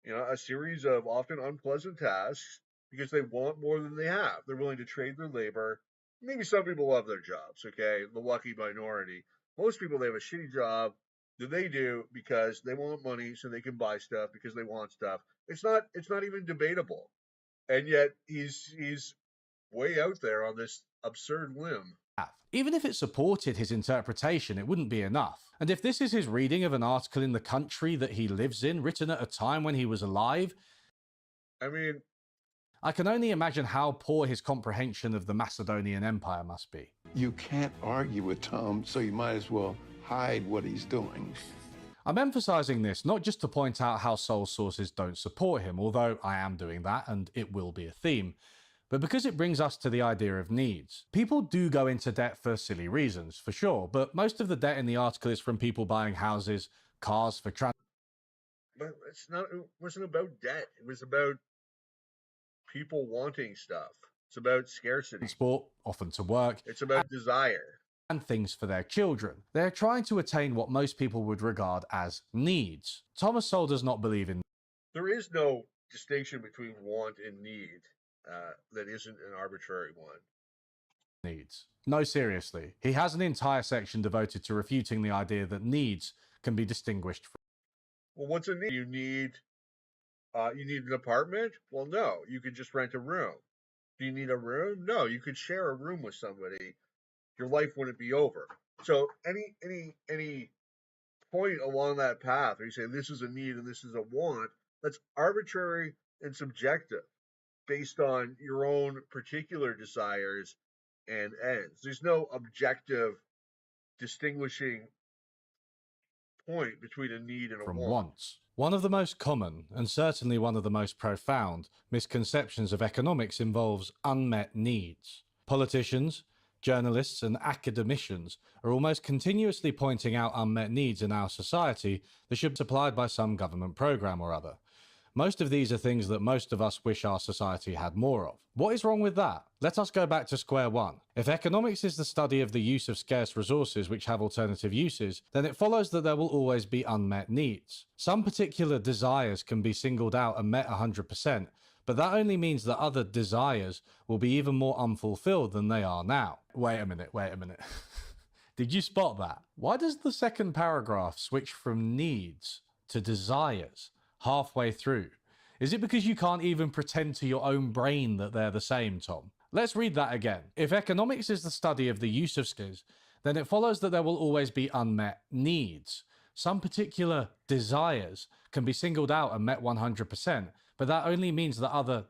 you know, a series of often unpleasant tasks because they want more than they have. They're willing to trade their labor. Maybe some people love their jobs, okay? The lucky minority. Most people, they have a shitty job that they do because they want money so they can buy stuff because they want stuff. It's not even debatable. And yet he's way out there on this absurd limb. Even if it supported his interpretation, it wouldn't be enough. And if this is his reading of an article in the country that he lives in, written at a time when he was alive, I mean, I can only imagine how poor his comprehension of the Macedonian Empire must be. You can't argue with Tom, so you might as well hide what he's doing. I'm emphasizing this not just to point out how Sol's sources don't support him, although I am doing that and it will be a theme, but because it brings us to the idea of needs. People do go into debt for silly reasons, for sure, but most of the debt in the article is from people buying houses, cars for but it wasn't about debt. It was about people wanting stuff. It's about scarcity. transport, often to work. It's about desire. And things for their children. They're trying to attain what most people would regard as needs. Thomas Sowell does not believe in. There is no distinction between want and need that isn't an arbitrary one. Needs. No, seriously. He has an entire section devoted to refuting the idea that needs can be distinguished from. Well, what's a need? You need an apartment? Well, no. You could just rent a room. Do you need a room? No. You could share a room with somebody. Your life wouldn't be over. So any point along that path where you say this is a need and this is a want, that's arbitrary and subjective based on your own particular desires and ends. There's no objective distinguishing point between a need and a from want. wants. One of the most common, and certainly one of the most profound, misconceptions of economics involves unmet needs. Politicians, journalists, and academicians are almost continuously pointing out unmet needs in our society that should be supplied by some government program or other. Most of these are things that most of us wish our society had more of. What is wrong with that? Let us go back to square one. If economics is the study of the use of scarce resources which have alternative uses, then it follows that there will always be unmet needs. Some particular desires can be singled out and met 100%, but that only means that other desires will be even more unfulfilled than they are now. Wait a minute. Did you spot that? Why does the second paragraph switch from needs to desires halfway through? Is it because you can't even pretend to your own brain that they're the same, Tom? Let's read that again. If economics is the study of the use of skills, then it follows that there will always be unmet needs. Some particular desires can be singled out and met 100%, but that only means that other...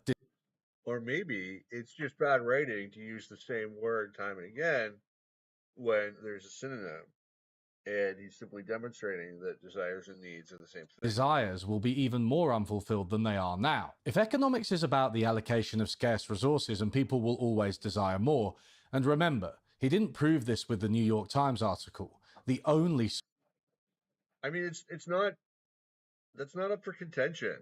Or maybe it's just bad writing to use the same word time and again when there's a synonym. And he's simply demonstrating that desires and needs are the same thing. Desires will be even more unfulfilled than they are now. If economics is about the allocation of scarce resources and people will always desire more, and remember, he didn't prove this with the New York Times article. The only... I mean, it's not... That's not up for contention.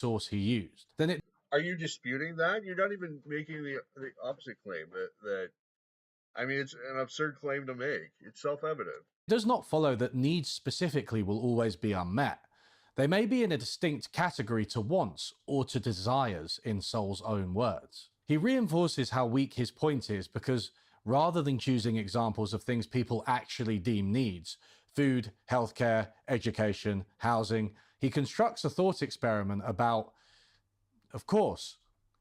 ...source he used. Then it... Are you disputing that? You're not even making the opposite claim that I mean, it's an absurd claim to make. It's self-evident. It does not follow that needs specifically will always be unmet. They may be in a distinct category to wants or to desires, in Sowell's own words. He reinforces how weak his point is because rather than choosing examples of things people actually deem needs, food, healthcare, education, housing, he constructs a thought experiment about, of course,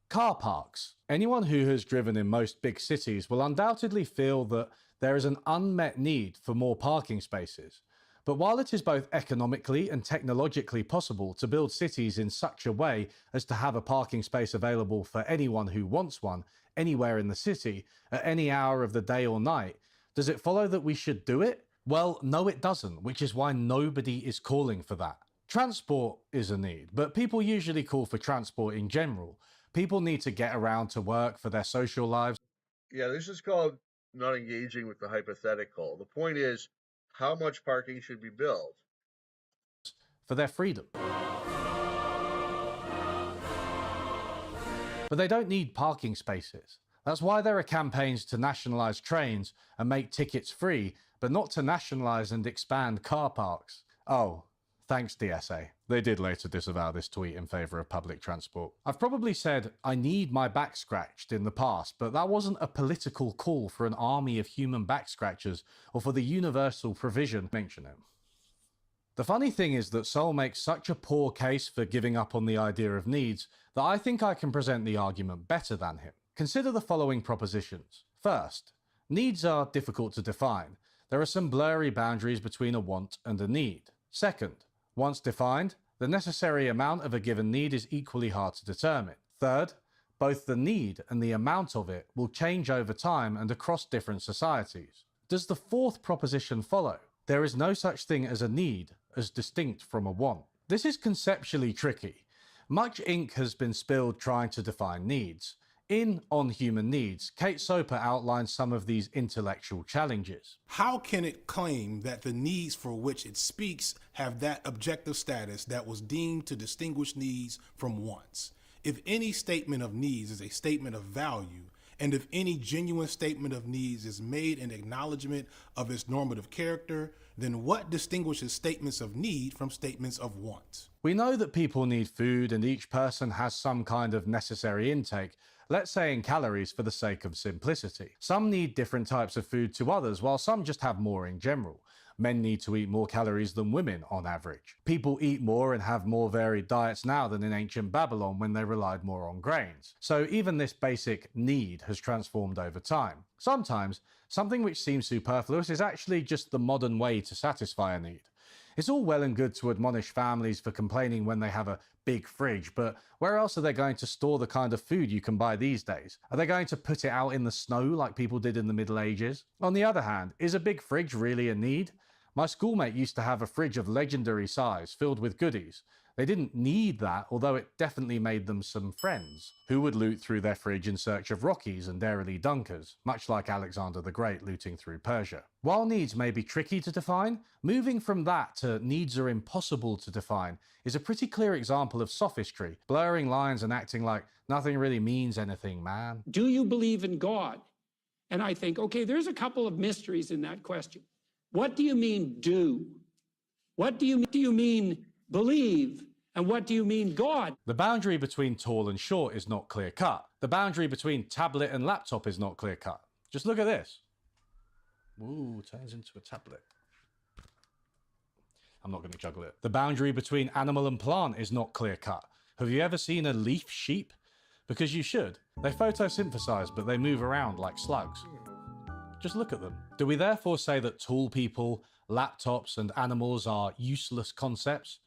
car parks. Anyone who has driven in most big cities will undoubtedly feel that there is an unmet need for more parking spaces. But while it is both economically and technologically possible to build cities in such a way as to have a parking space available for anyone who wants one anywhere in the city at any hour of the day or night, does it follow that we should do it? Well, no, it doesn't, which is why nobody is calling for that. Transport is a need, but people usually call for transport in general. People need to get around to work for their social lives. Yeah, this is called not engaging with the hypothetical. The point is, how much parking should be built? For their freedom. But they don't need parking spaces. That's why there are campaigns to nationalise trains and make tickets free, but not to nationalise and expand car parks. Oh, thanks DSA. They did later disavow this tweet in favour of public transport. I've probably said I need my back scratched in the past, but that wasn't a political call for an army of human back scratchers or for the universal provision mention it. The funny thing is that Sol makes such a poor case for giving up on the idea of needs that I think I can present the argument better than him. Consider the following propositions. First, needs are difficult to define. There are some blurry boundaries between a want and a need. Second, once defined, the necessary amount of a given need is equally hard to determine. Third, both the need and the amount of it will change over time and across different societies. Does the fourth proposition follow? There is no such thing as a need as distinct from a want. This is conceptually tricky. Much ink has been spilled trying to define needs. In On Human Needs, Kate Soper outlines some of these intellectual challenges. How can it claim that the needs for which it speaks have that objective status that was deemed to distinguish needs from wants? If any statement of needs is a statement of value, and if any genuine statement of needs is made in acknowledgement of its normative character, then what distinguishes statements of need from statements of want? We know that people need food and each person has some kind of necessary intake, let's say in calories for the sake of simplicity. Some need different types of food to others, while some just have more in general. Men need to eat more calories than women on average. People eat more and have more varied diets now than in ancient Babylon when they relied more on grains. So even this basic need has transformed over time. Sometimes, something which seems superfluous is actually just the modern way to satisfy a need. It's all well and good to admonish families for complaining when they have a big fridge, but where else are they going to store the kind of food you can buy these days? Are they going to put it out in the snow like people did in the Middle Ages? On the other hand, is a big fridge really a need? My schoolmate used to have a fridge of legendary size filled with goodies. They didn't need that, although it definitely made them some friends, who would loot through their fridge in search of Rockies and Dairy Dunkers, much like Alexander the Great looting through Persia. While needs may be tricky to define, moving from that to needs are impossible to define is a pretty clear example of sophistry, blurring lines and acting like nothing really means anything, man. Do you believe in God? And I think, okay, there's a couple of mysteries in that question. What do you mean do? What do you mean believe? And what do you mean God? The boundary between tall and short is not clear cut. The boundary between tablet and laptop is not clear cut. Just look at this. Ooh, turns into a tablet. I'm not going to juggle it. The boundary between animal and plant is not clear cut. Have you ever seen a leaf sheep? Because you should. They photosynthesize, but they move around like slugs. Just look at them. Do we therefore say that tall people, laptops, and animals are useless concepts?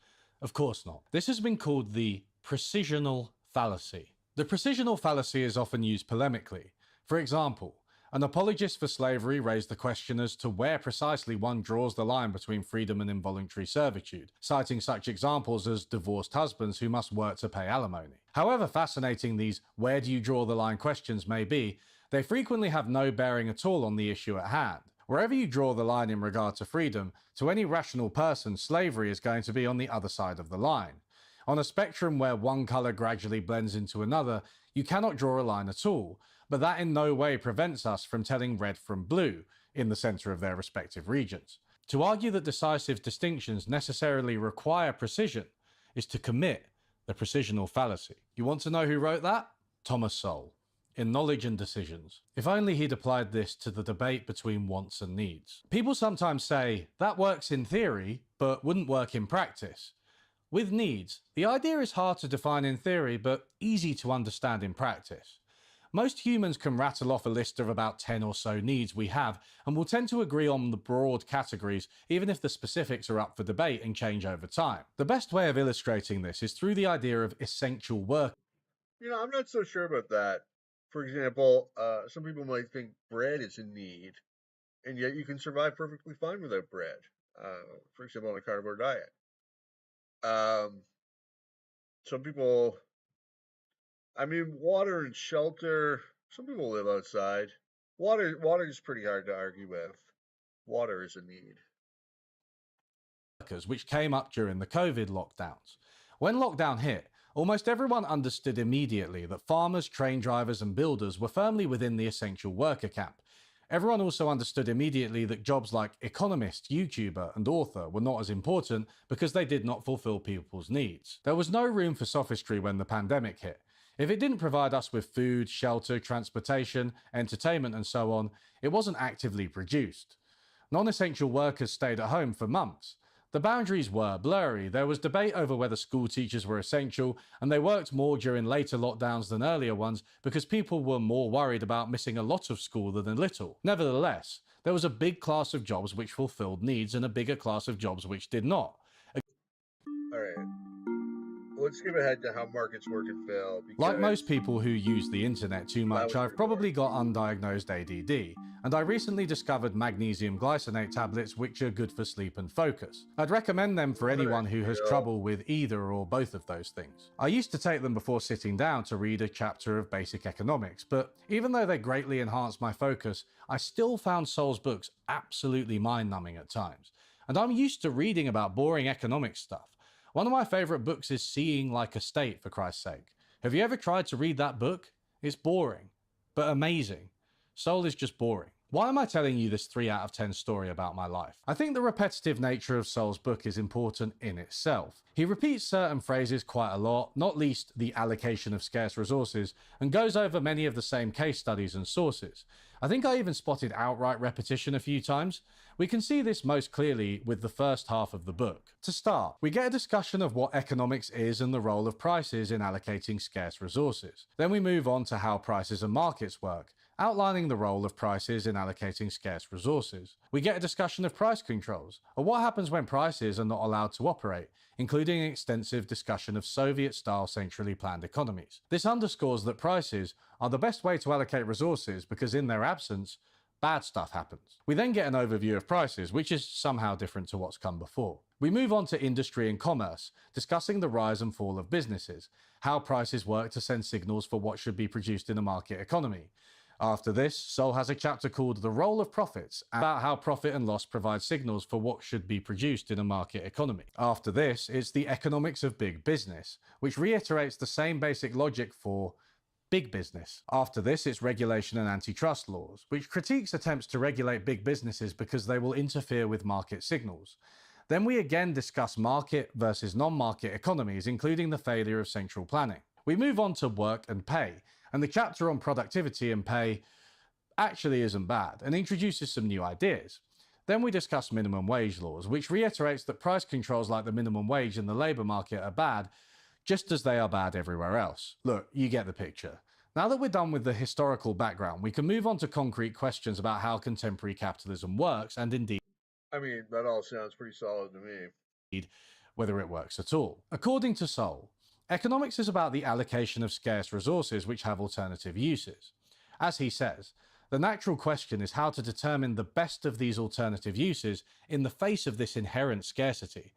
Of course not. This has been called the precisional fallacy. The precisional fallacy is often used polemically. For example, an apologist for slavery raised the question as to where precisely one draws the line between freedom and involuntary servitude, citing such examples as divorced husbands who must work to pay alimony. However fascinating these where do you draw the line questions may be, they frequently have no bearing at all on the issue at hand. Wherever you draw the line in regard to freedom, to any rational person, slavery is going to be on the other side of the line. On a spectrum where one colour gradually blends into another, you cannot draw a line at all, but that in no way prevents us from telling red from blue in the centre of their respective regions. To argue that decisive distinctions necessarily require precision is to commit the precisional fallacy. You want to know who wrote that? Thomas Sowell. In Knowledge and Decisions. If only he'd applied this to the debate between wants and needs. People sometimes say, that works in theory, but wouldn't work in practice. With needs, the idea is hard to define in theory, but easy to understand in practice. Most humans can rattle off a list of about 10 or so needs we have, and will tend to agree on the broad categories, even if the specifics are up for debate and change over time. The best way of illustrating this is through the idea of essential work. You know, I'm not so sure about that. For example, some people might think bread is a need, and yet you can survive perfectly fine without bread. For example, on a carnivore diet. Some people, I mean, water and shelter. Some people live outside. Water is pretty hard to argue with. Water is a need. Which came up during the COVID lockdowns. When lockdown hit, almost everyone understood immediately that farmers, train drivers, and builders were firmly within the essential worker camp. Everyone also understood immediately that jobs like economist, YouTuber, and author were not as important because they did not fulfill people's needs. There was no room for sophistry when the pandemic hit. If it didn't provide us with food, shelter, transportation, entertainment, and so on, it wasn't actively produced. Non-essential workers stayed at home for months. The boundaries were blurry. There was debate over whether school teachers were essential, and they worked more during later lockdowns than earlier ones because people were more worried about missing a lot of school than a little. Nevertheless, there was a big class of jobs which fulfilled needs and a bigger class of jobs which did not. All right. Let's skip ahead to how markets work and fail. Like most people who use the internet too much, I've probably got undiagnosed ADD, and I recently discovered magnesium glycinate tablets which are good for sleep and focus. I'd recommend them for anyone who has trouble with either or both of those things. I used to take them before sitting down to read a chapter of basic economics, but even though they greatly enhanced my focus, I still found Sol's books absolutely mind-numbing at times. And I'm used to reading about boring economics stuff. One of my favourite books is Seeing Like a State, for Christ's sake. Have you ever tried to read that book? It's boring, but amazing. Sol is just boring. Why am I telling you this 3 out of 10 story about my life? I think the repetitive nature of Sol's book is important in itself. He repeats certain phrases quite a lot, not least the allocation of scarce resources, and goes over many of the same case studies and sources. I think I even spotted outright repetition a few times. We can see this most clearly with the first half of the book. To start, we get a discussion of what economics is and the role of prices in allocating scarce resources. Then we move on to how prices and markets work, outlining the role of prices in allocating scarce resources. We get a discussion of price controls, or what happens when prices are not allowed to operate, including an extensive discussion of Soviet-style centrally planned economies. This underscores that prices are the best way to allocate resources because in their absence, bad stuff happens. We then get an overview of prices, which is somehow different to what's come before. We move on to industry and commerce, discussing the rise and fall of businesses, how prices work to send signals for what should be produced in a market economy. After this, Sol has a chapter called The Role of Profits, about how profit and loss provide signals for what should be produced in a market economy. After this, it's the economics of big business, which reiterates the same basic logic for big business. After this, it's regulation and antitrust laws, which critiques attempts to regulate big businesses because they will interfere with market signals. Then we again discuss market versus non-market economies, including the failure of central planning. We move on to work and pay, and the chapter on productivity and pay actually isn't bad and introduces some new ideas. Then we discuss minimum wage laws, which reiterates that price controls like the minimum wage in the labour market are bad, just as they are bad everywhere else. Look, you get the picture. Now that we're done with the historical background, we can move on to concrete questions about how contemporary capitalism works and indeed, I mean, that all sounds pretty solid to me. whether it works at all. According to Sol, economics is about the allocation of scarce resources which have alternative uses. As he says, the natural question is how to determine the best of these alternative uses in the face of this inherent scarcity.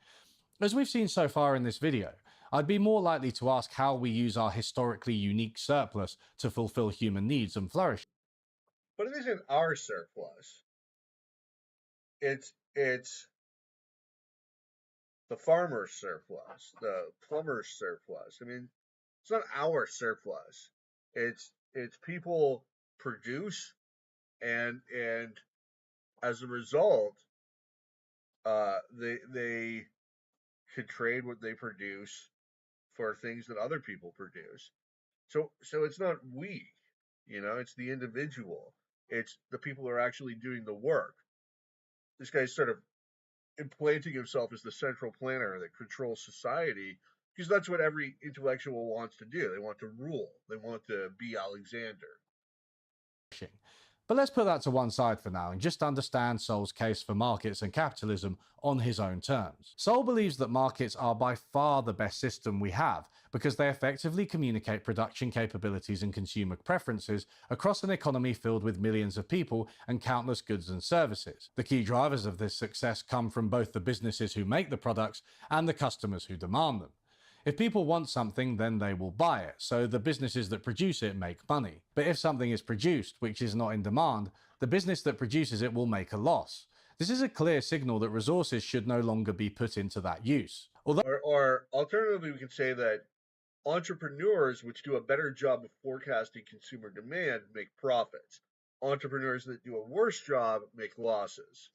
As we've seen so far in this video, I'd be more likely to ask how we use our historically unique surplus to fulfill human needs and flourish. But it isn't our surplus. It's the farmer's surplus, the plumber's surplus. I mean, it's not our surplus. It's people produce, and as a result, they could trade what they produce for things that other people produce. So it's not we, it's the individual. It's the people who are actually doing the work. This guy's sort of implanting himself as the central planner that controls society, because that's what every intellectual wants to do. They want to rule. They want to be Alexander. But let's put that to one side for now and just understand Sol's case for markets and capitalism on his own terms. Sol believes that markets are by far the best system we have because they effectively communicate production capabilities and consumer preferences across an economy filled with millions of people and countless goods and services. The key drivers of this success come from both the businesses who make the products and the customers who demand them. If people want something, then they will buy it, so the businesses that produce it make money. But if something is produced which is not in demand, the business that produces it will make a loss. This is a clear signal that resources should no longer be put into that use. Or alternatively, we can say that entrepreneurs which do a better job of forecasting consumer demand make profits. Entrepreneurs that do a worse job make losses.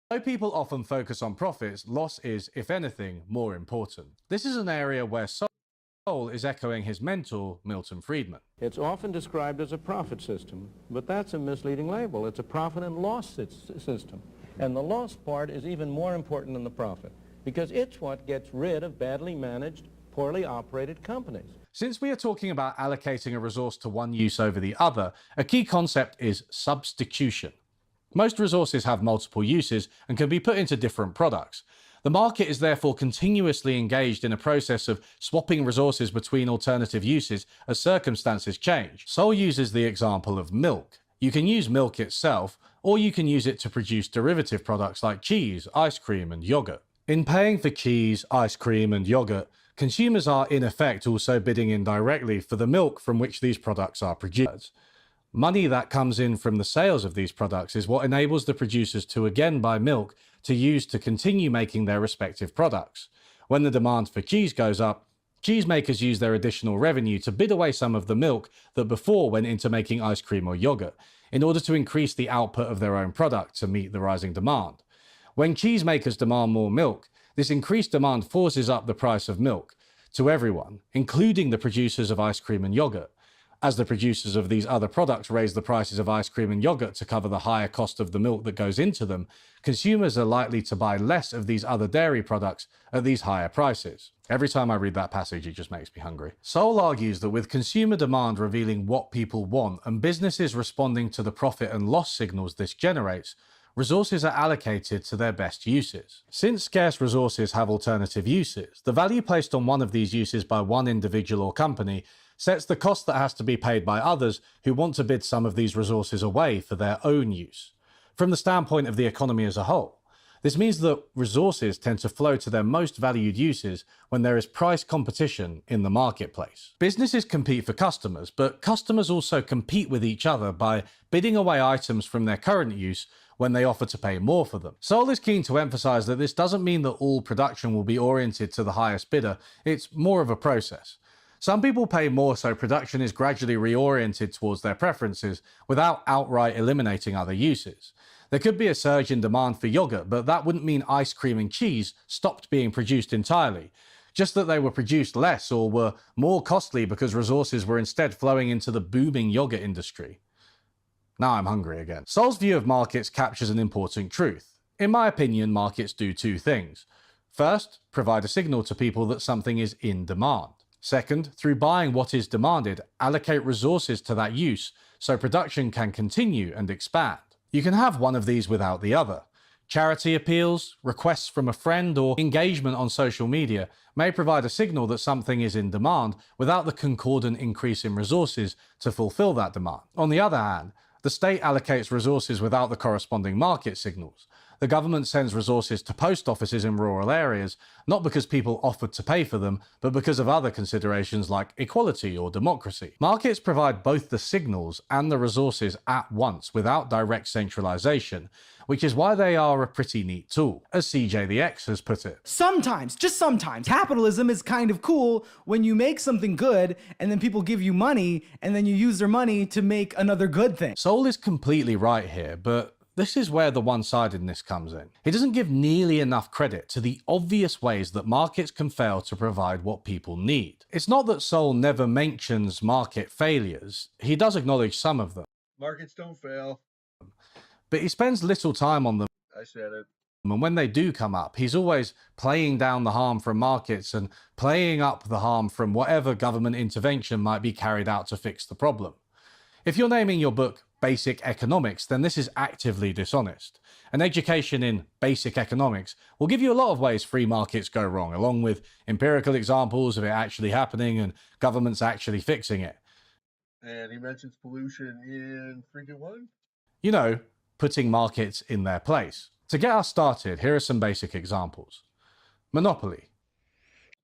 Though people often focus on profits, loss is, if anything, more important. This is an area where Sol is echoing his mentor, Milton Friedman. It's often described as a profit system, but that's a misleading label. It's a profit and loss system. And the loss part is even more important than the profit, because it's what gets rid of badly managed, poorly operated companies. Since we are talking about allocating a resource to one use over the other, a key concept is substitution. Most resources have multiple uses and can be put into different products. The market is therefore continuously engaged in a process of swapping resources between alternative uses as circumstances change. Sol uses the example of milk. You can use milk itself, or you can use it to produce derivative products like cheese, ice cream, and yogurt. In paying for cheese, ice cream, and yogurt, consumers are in effect also bidding indirectly for the milk from which these products are produced. Money that comes in from the sales of these products is what enables the producers to again buy milk to use to continue making their respective products. When the demand for cheese goes up, cheesemakers use their additional revenue to bid away some of the milk that before went into making ice cream or yogurt, in order to increase the output of their own product to meet the rising demand. When cheesemakers demand more milk, this increased demand forces up the price of milk to everyone, including the producers of ice cream and yogurt. As the producers of these other products raise the prices of ice cream and yogurt to cover the higher cost of the milk that goes into them, consumers are likely to buy less of these other dairy products at these higher prices. Every time I read that passage, it just makes me hungry. Sol argues that with consumer demand revealing what people want and businesses responding to the profit and loss signals this generates, resources are allocated to their best uses. Since scarce resources have alternative uses, the value placed on one of these uses by one individual or company sets the cost that has to be paid by others who want to bid some of these resources away for their own use. From the standpoint of the economy as a whole, this means that resources tend to flow to their most valued uses when there is price competition in the marketplace. Businesses compete for customers, but customers also compete with each other by bidding away items from their current use when they offer to pay more for them. Sol is keen to emphasize that this doesn't mean that all production will be oriented to the highest bidder. It's more of a process. Some people pay more, so production is gradually reoriented towards their preferences without outright eliminating other uses. There could be a surge in demand for yogurt, but that wouldn't mean ice cream and cheese stopped being produced entirely. Just that they were produced less or were more costly because resources were instead flowing into the booming yogurt industry. Now I'm hungry again. Sol's view of markets captures an important truth. In my opinion, markets do two things. First, provide a signal to people that something is in demand. Second, through buying what is demanded, allocate resources to that use so production can continue and expand. You can have one of these without the other. Charity appeals, requests from a friend, or engagement on social media may provide a signal that something is in demand without the concordant increase in resources to fulfill that demand. On the other hand, the state allocates resources without the corresponding market signals. The government sends resources to post offices in rural areas, not because people offered to pay for them, but because of other considerations like equality or democracy. Markets provide both the signals and the resources at once without direct centralization, which is why they are a pretty neat tool, as CJ the X has put it. Sometimes, just sometimes, capitalism is kind of cool when you make something good and then people give you money and then you use their money to make another good thing. Sol is completely right here, but this is where the one-sidedness comes in. He doesn't give nearly enough credit to the obvious ways that markets can fail to provide what people need. It's not that Sol never mentions market failures. He does acknowledge some of them. Markets don't fail. But he spends little time on them. I said it. And when they do come up, he's always playing down the harm from markets and playing up the harm from whatever government intervention might be carried out to fix the problem. If you're naming your book Basic Economics, then this is actively dishonest. An education in basic economics will give you a lot of ways free markets go wrong, along with empirical examples of it actually happening and governments actually fixing it. And he mentions pollution in freaking one? You know, putting markets in their place. To get us started, here are some basic examples. Monopoly.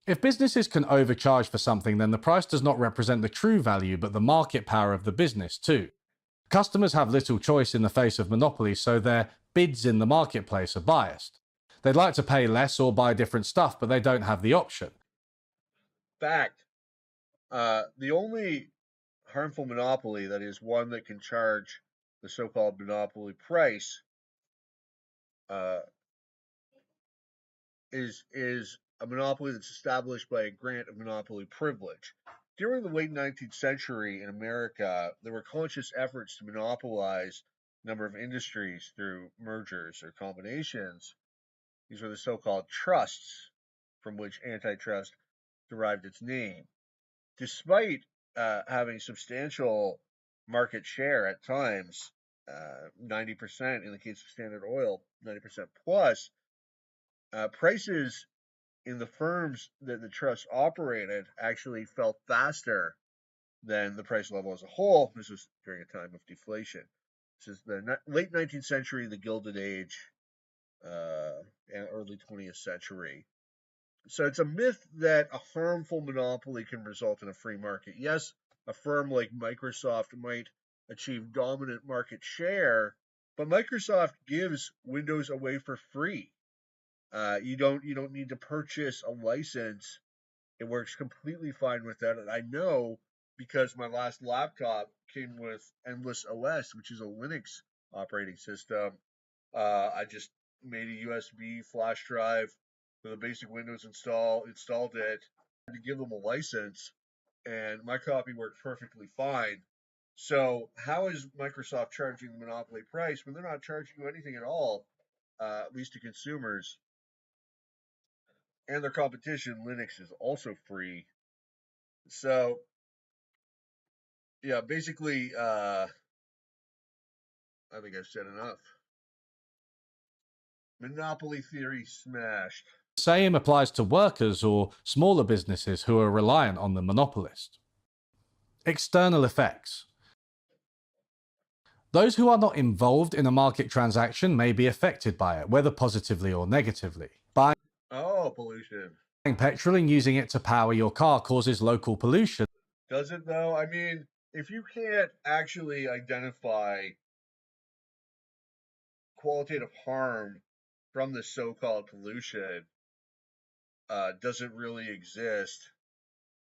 If businesses can overcharge for something, then the price does not represent the true value, but the market power of the business too. Customers have little choice in the face of monopoly, so their bids in the marketplace are biased. They'd like to pay less or buy different stuff, but they don't have the option. Fact. The only harmful monopoly, that is one that can charge the so-called monopoly price, is a monopoly that's established by a grant of monopoly privilege. During the late 19th century in America, there were conscious efforts to monopolize a number of industries through mergers or combinations. These were the so-called trusts, from which antitrust derived its name. Despite having substantial market share at times, 90% in the case of Standard Oil, 90% plus, prices in the firms that the trust operated actually fell faster than the price level as a whole. This was during a time of deflation. This is the late 19th century, the Gilded Age, and early 20th century. So it's a myth that a harmful monopoly can result in a free market. Yes, a firm like Microsoft might achieve dominant market share, but Microsoft gives Windows away for free. You don't need to purchase a license. It works completely fine with that. And I know because my last laptop came with Endless OS, which is a Linux operating system. I just made a USB flash drive with a basic Windows installed it, to give them a license, and my copy worked perfectly fine. So how is Microsoft charging the monopoly price when they're not charging you anything at all, at least to consumers? And their competition, Linux, is also free. So, yeah, basically, I think I've said enough. Monopoly theory smashed. The same applies to workers or smaller businesses who are reliant on the monopolist. External effects. Those who are not involved in a market transaction may be affected by it, whether positively or negatively. Buying Pollution. petrol and using it to power your car causes local pollution. Does it though? I mean, if you can't actually identify qualitative harm from the so-called pollution, does it really exist?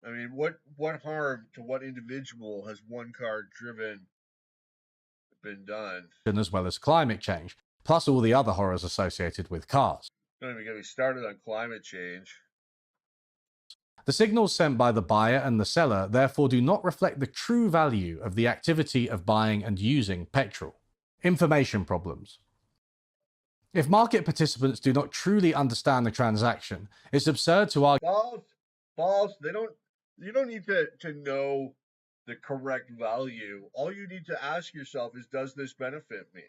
I mean, what harm to what individual has one car driven been done? As well as climate change, plus all the other horrors associated with cars. Don't even get me started on climate change. The signals sent by the buyer and the seller therefore do not reflect the true value of the activity of buying and using petrol. Information problems. If market participants do not truly understand the transaction, it's absurd to argue. False. You don't need to know the correct value. All you need to ask yourself is, does this benefit me?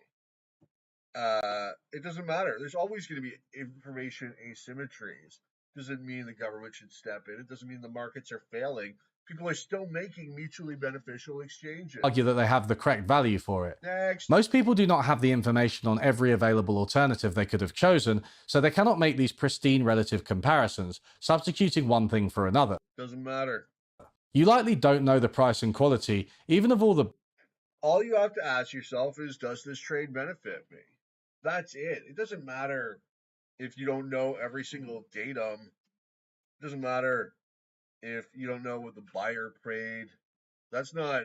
It doesn't matter. There's always going to be information asymmetries. Doesn't mean the government should step in. It doesn't mean the markets are failing. People are still making mutually beneficial exchanges. Argue that they have the correct value for it. Next. Most people do not have the information on every available alternative they could have chosen, so they cannot make these pristine relative comparisons, substituting one thing for another. Doesn't matter. You likely don't know the price and quality, even of all the... All you have to ask yourself is, does this trade benefit me? That's it. It doesn't matter if you don't know every single datum. It doesn't matter if you don't know what the buyer paid. That's not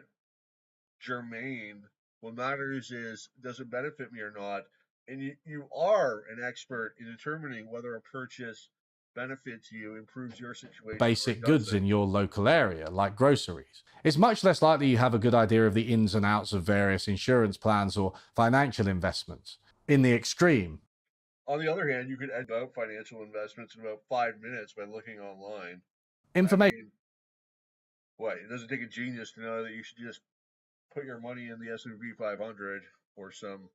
germane. What matters is, does it benefit me or not? And you are an expert in determining whether a purchase benefits you, improves your situation. Basic goods in your local area, like groceries. It's much less likely you have a good idea of the ins and outs of various insurance plans or financial investments. In the extreme, On the other hand, you could end up financial investments in about 5 minutes by looking online. Information. What? It doesn't take a genius to know that you should just put your money in the S&P 500 or some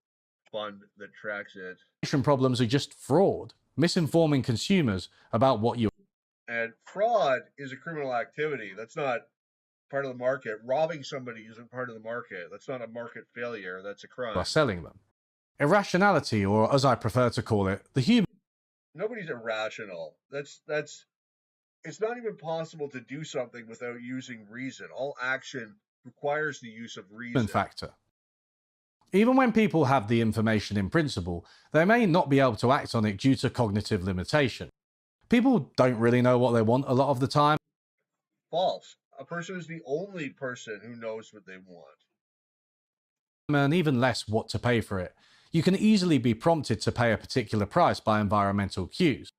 fund that tracks it. Problems are just fraud, misinforming consumers about what you. And fraud is a criminal activity. That's not part of the market. Robbing somebody isn't part of the market. That's not a market failure. That's a crime. Are selling them. Irrationality, or as I prefer to call it, the human. Nobody's irrational. It's not even possible to do something without using reason. All action requires the use of reason. Factor. Even when people have the information in principle, they may not be able to act on it due to cognitive limitation. People don't really know what they want a lot of the time. False. A person is the only person who knows what they want. And even less what to pay for it. You can easily be prompted to pay a particular price by environmental cues.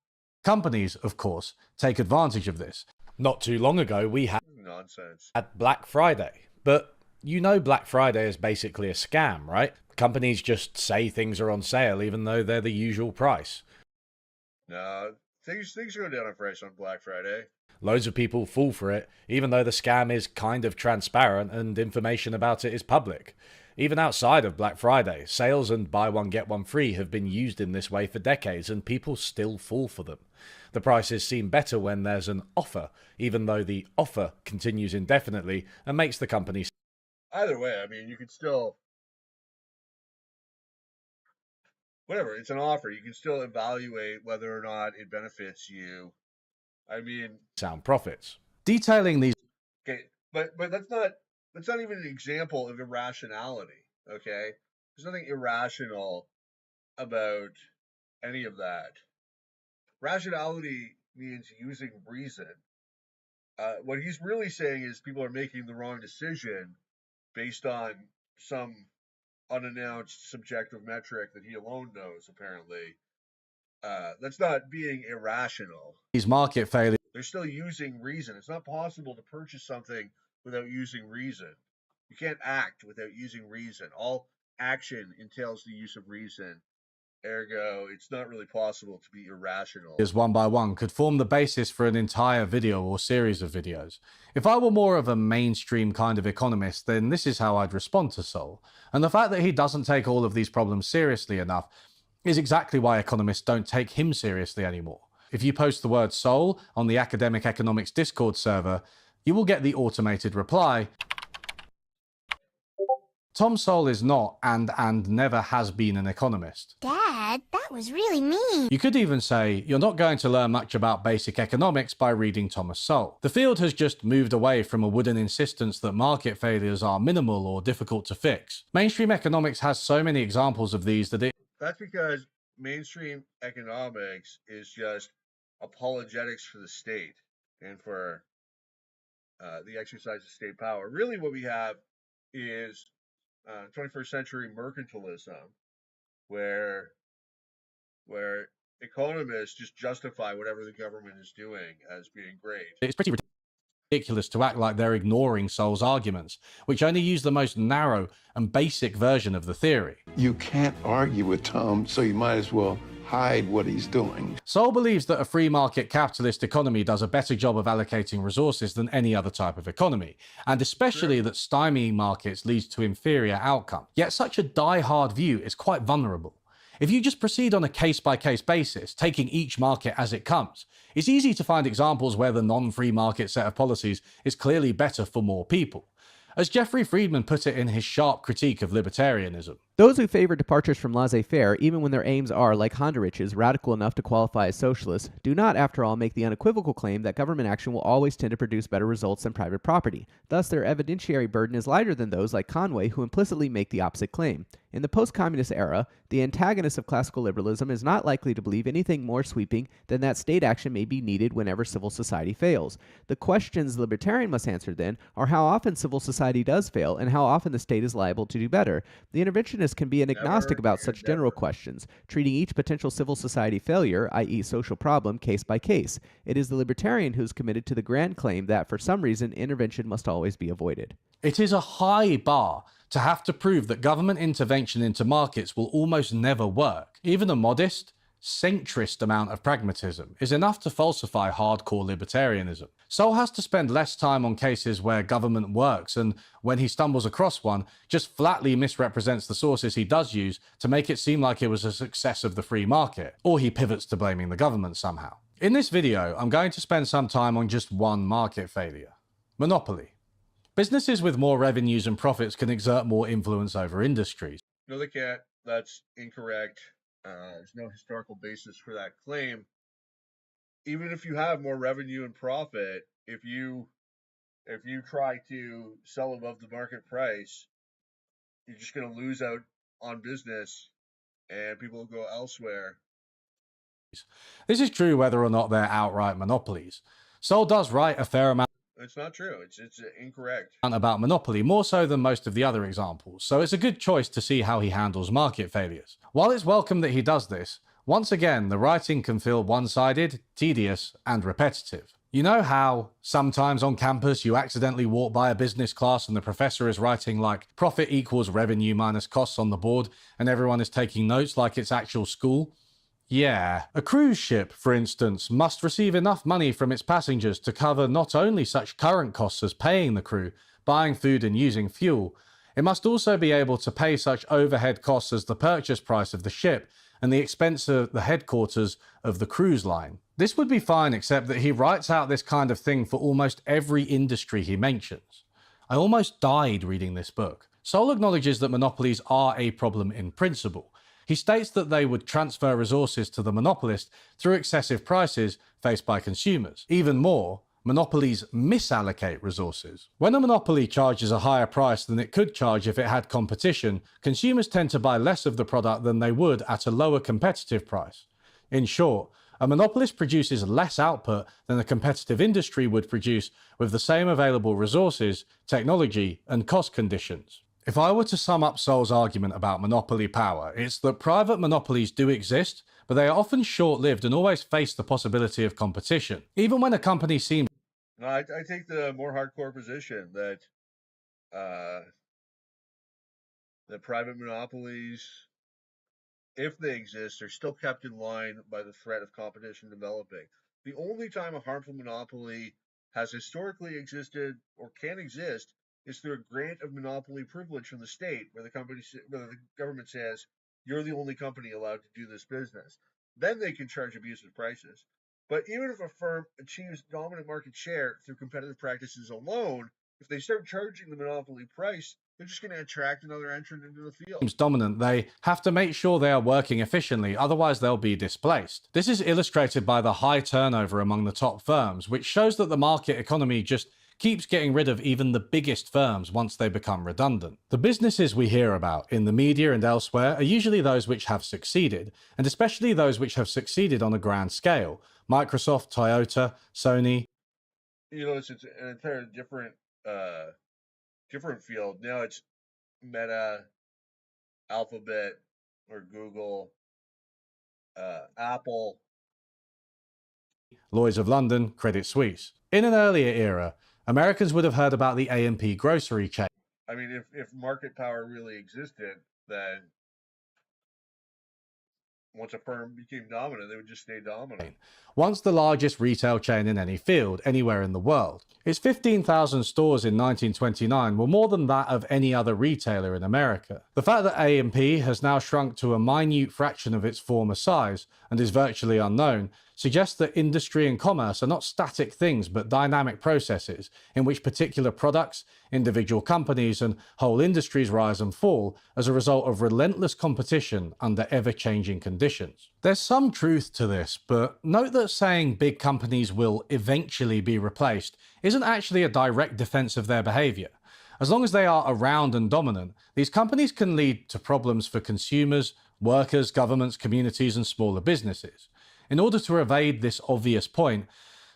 Companies, of course, take advantage of this. Not too long ago, we had nonsense at Black Friday. But you know Black Friday is basically a scam, right? Companies just say things are on sale even though they're the usual price. No, things go down in price on Black Friday. Loads of people fall for it, even though the scam is kind of transparent and information about it is public. Even outside of Black Friday, sales and buy one get one free have been used in this way for decades and people still fall for them. The prices seem better when there's an offer, even though the offer continues indefinitely and makes the company. Either way, I mean, you could still, whatever, it's an offer. You can still evaluate whether or not it benefits you. I mean, sound profits. Detailing these. Okay, but that's not even an example of irrationality. Okay, there's nothing irrational about any of that. Rationality means using reason. What he's really saying is people are making the wrong decision based on some unannounced subjective metric that he alone knows, apparently. That's not being irrational. These market failures. They're still using reason. It's not possible to purchase something without using reason. You can't act without using reason. All action entails the use of reason. Ergo, it's not really possible to be irrational. One by one could form the basis for an entire video or series of videos. If I were more of a mainstream kind of economist, then this is how I'd respond to Sol. And the fact that he doesn't take all of these problems seriously enough is exactly why economists don't take him seriously anymore. If you post the word Sol on the Academic Economics Discord server, you will get the automated reply, Tom Sowell is not and never has been an economist. Dad, that was really mean. You could even say you're not going to learn much about basic economics by reading Thomas Sowell. The field has just moved away from a wooden insistence that market failures are minimal or difficult to fix. Mainstream economics has so many examples of these that it... That's because mainstream economics is just apologetics for the state and for the exercise of state power. Really what we have is 21st century mercantilism, where economists just justify whatever the government is doing as being great. It's pretty ridiculous to act like they're ignoring Sowell's arguments, which only use the most narrow and basic version of the theory. You can't argue with Tom, so you might as well hide what he's doing. Sowell believes that a free market capitalist economy does a better job of allocating resources than any other type of economy, and especially that stymieing markets leads to inferior outcome. Yet such a die-hard view is quite vulnerable. If you just proceed on a case-by-case basis, taking each market as it comes, it's easy to find examples where the non-free market set of policies is clearly better for more people. As Jeffrey Friedman put it in his sharp critique of libertarianism, those who favor departures from laissez-faire, even when their aims are, like Honderich's, radical enough to qualify as socialists, do not, after all, make the unequivocal claim that government action will always tend to produce better results than private property. Thus, their evidentiary burden is lighter than those like Conway, who implicitly make the opposite claim. In the post-communist era, the antagonist of classical liberalism is not likely to believe anything more sweeping than that state action may be needed whenever civil society fails. The questions the libertarian must answer, then, are how often civil society does fail and how often the state is liable to do better. The interventionist can be an agnostic about such general questions, treating each potential civil society failure, i.e. social problem, case by case. It is the libertarian who is committed to the grand claim that, for some reason, intervention must always be avoided. It is a high bar to have to prove that government intervention into markets will almost never work. Even a modest, centrist amount of pragmatism is enough to falsify hardcore libertarianism. Sol has to spend less time on cases where government works, and when he stumbles across one, just flatly misrepresents the sources he does use to make it seem like it was a success of the free market, or he pivots to blaming the government somehow. In this video, I'm going to spend some time on just one market failure: monopoly. Businesses with more revenues and profits can exert more influence over industries. No, they can't. That's incorrect. There's no historical basis for that claim. Even if you have more revenue and profit, if you try to sell above the market price, you're just going to lose out on business, and people will go elsewhere. This is true whether or not they're outright monopolies. Sol does write a fair amount. It's not true. It's incorrect. About monopoly, more so than most of the other examples, so it's a good choice to see how he handles market failures. While it's welcome that he does this, once again, the writing can feel one-sided, tedious, and repetitive. You know how sometimes on campus you accidentally walk by a business class and the professor is writing like profit equals revenue minus costs on the board and everyone is taking notes like it's actual school? Yeah. A cruise ship, for instance, must receive enough money from its passengers to cover not only such current costs as paying the crew, buying food and using fuel, it must also be able to pay such overhead costs as the purchase price of the ship and the expense of the headquarters of the cruise line. This would be fine, except that he writes out this kind of thing for almost every industry he mentions. I almost died reading this book. Sol acknowledges that monopolies are a problem in principle. He states that they would transfer resources to the monopolist through excessive prices faced by consumers. Even more, monopolies misallocate resources. When a monopoly charges a higher price than it could charge if it had competition, consumers tend to buy less of the product than they would at a lower competitive price. In short, a monopolist produces less output than a competitive industry would produce with the same available resources, technology, and cost conditions. If I were to sum up Sol's argument about monopoly power, it's that private monopolies do exist, but they are often short-lived and always face the possibility of competition. Even when a company seems... No, I take the more hardcore position that the private monopolies, if they exist, are still kept in line by the threat of competition developing. The only time a harmful monopoly has historically existed or can exist is through a grant of monopoly privilege from the state, where the government says, you're the only company allowed to do this business. Then they can charge abusive prices. But even if a firm achieves dominant market share through competitive practices alone, if they start charging the monopoly price, they're just going to attract another entrant into the field. Dominant, they have to make sure they are working efficiently, otherwise they'll be displaced. This is illustrated by the high turnover among the top firms, which shows that the market economy just keeps getting rid of even the biggest firms once they become redundant. The businesses we hear about in the media and elsewhere are usually those which have succeeded, and especially those which have succeeded on a grand scale. Microsoft, Toyota, Sony. You know, it's an entirely different field. Now it's Meta, Alphabet, or Google, Apple. Lloyd's of London, Credit Suisse. In an earlier era, Americans would have heard about the A&P grocery chain. I mean, if market power really existed, then once a firm became dominant, they would just stay dominant. Once the largest retail chain in any field, anywhere in the world. Its 15,000 stores in 1929 were more than that of any other retailer in America. The fact that A&P has now shrunk to a minute fraction of its former size and is virtually unknown suggests that industry and commerce are not static things but dynamic processes in which particular products, individual companies, and whole industries rise and fall as a result of relentless competition under ever-changing conditions. There's some truth to this, but note that saying big companies will eventually be replaced isn't actually a direct defense of their behavior. As long as they are around and dominant, these companies can lead to problems for consumers, workers, governments, communities, and smaller businesses. In order to evade this obvious point,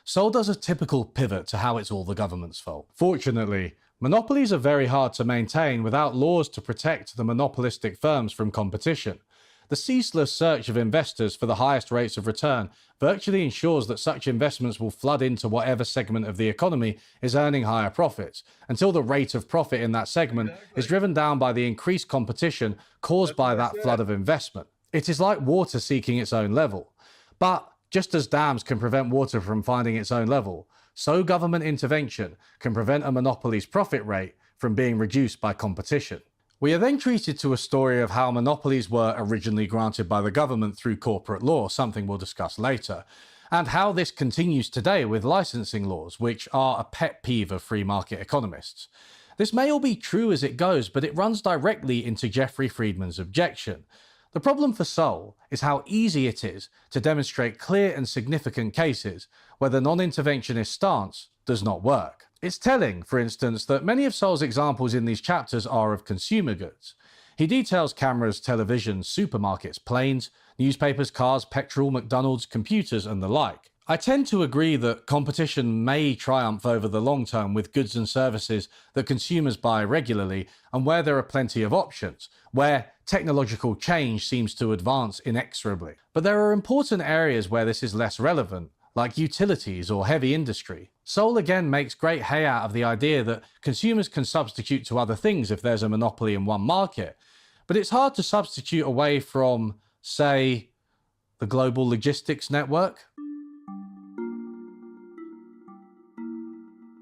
Sol does a typical pivot to how it's all the government's fault. Fortunately, monopolies are very hard to maintain without laws to protect the monopolistic firms from competition. The ceaseless search of investors for the highest rates of return virtually ensures that such investments will flood into whatever segment of the economy is earning higher profits, until the rate of profit in that segment is driven down by the increased competition caused by that flood of investment. It is like water seeking its own level. But just as dams can prevent water from finding its own level, so government intervention can prevent a monopoly's profit rate from being reduced by competition. We are then treated to a story of how monopolies were originally granted by the government through corporate law, something we'll discuss later, and how this continues today with licensing laws, which are a pet peeve of free market economists. This may all be true as it goes, but it runs directly into Jeffrey Friedman's objection. The problem for Sowell is how easy it is to demonstrate clear and significant cases where the non-interventionist stance does not work. It's telling, for instance, that many of Sowell's examples in these chapters are of consumer goods. He details cameras, televisions, supermarkets, planes, newspapers, cars, petrol, McDonald's, computers, and the like. I tend to agree that competition may triumph over the long term with goods and services that consumers buy regularly and where there are plenty of options, where technological change seems to advance inexorably. But there are important areas where this is less relevant, like utilities or heavy industry. Sowell again makes great hay out of the idea that consumers can substitute to other things if there's a monopoly in one market, but it's hard to substitute away from, say, the global logistics network.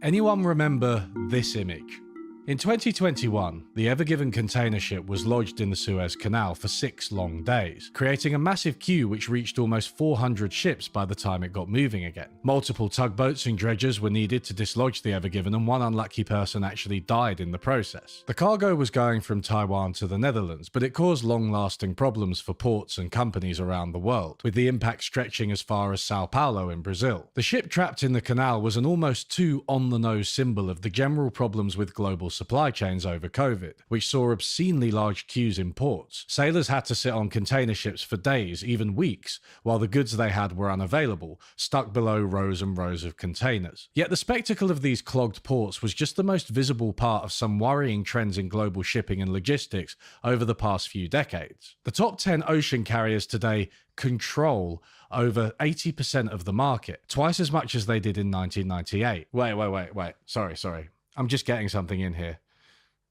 Anyone remember this image? In 2021, the Ever Given container ship was lodged in the Suez Canal for 6 long days, creating a massive queue which reached almost 400 ships by the time it got moving again. Multiple tugboats and dredgers were needed to dislodge the Ever Given, and one unlucky person actually died in the process. The cargo was going from Taiwan to the Netherlands, but it caused long-lasting problems for ports and companies around the world, with the impact stretching as far as Sao Paulo in Brazil. The ship trapped in the canal was an almost too on-the-nose symbol of the general problems with global supply chains over COVID, which saw obscenely large queues in ports. Sailors had to sit on container ships for days, even weeks, while the goods they had were unavailable, stuck below rows and rows of containers. Yet the spectacle of these clogged ports was just the most visible part of some worrying trends in global shipping and logistics over the past few decades. The top 10 ocean carriers today control over 80% of the market, twice as much as they did in 1998. Wait. Sorry. I'm just getting something in here.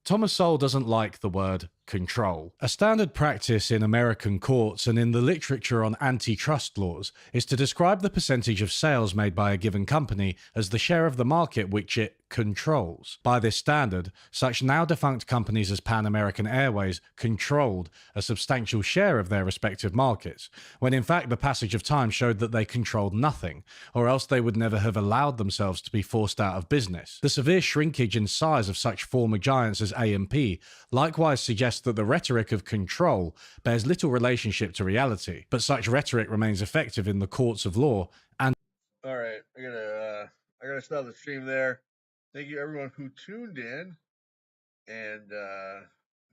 Thomas Sowell doesn't like the word control. A standard practice in American courts and in the literature on antitrust laws is to describe the percentage of sales made by a given company as the share of the market which it controls. By this standard, such now defunct companies as Pan American Airways controlled a substantial share of their respective markets, when in fact the passage of time showed that they controlled nothing, or else they would never have allowed themselves to be forced out of business. The severe shrinkage in size of such former giants as A&P likewise suggests that the rhetoric of control bears little relationship to reality, but such rhetoric remains effective in the courts of law and... Alright, I gotta stop the stream there. Thank you everyone who tuned in and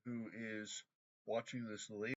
who is watching this later.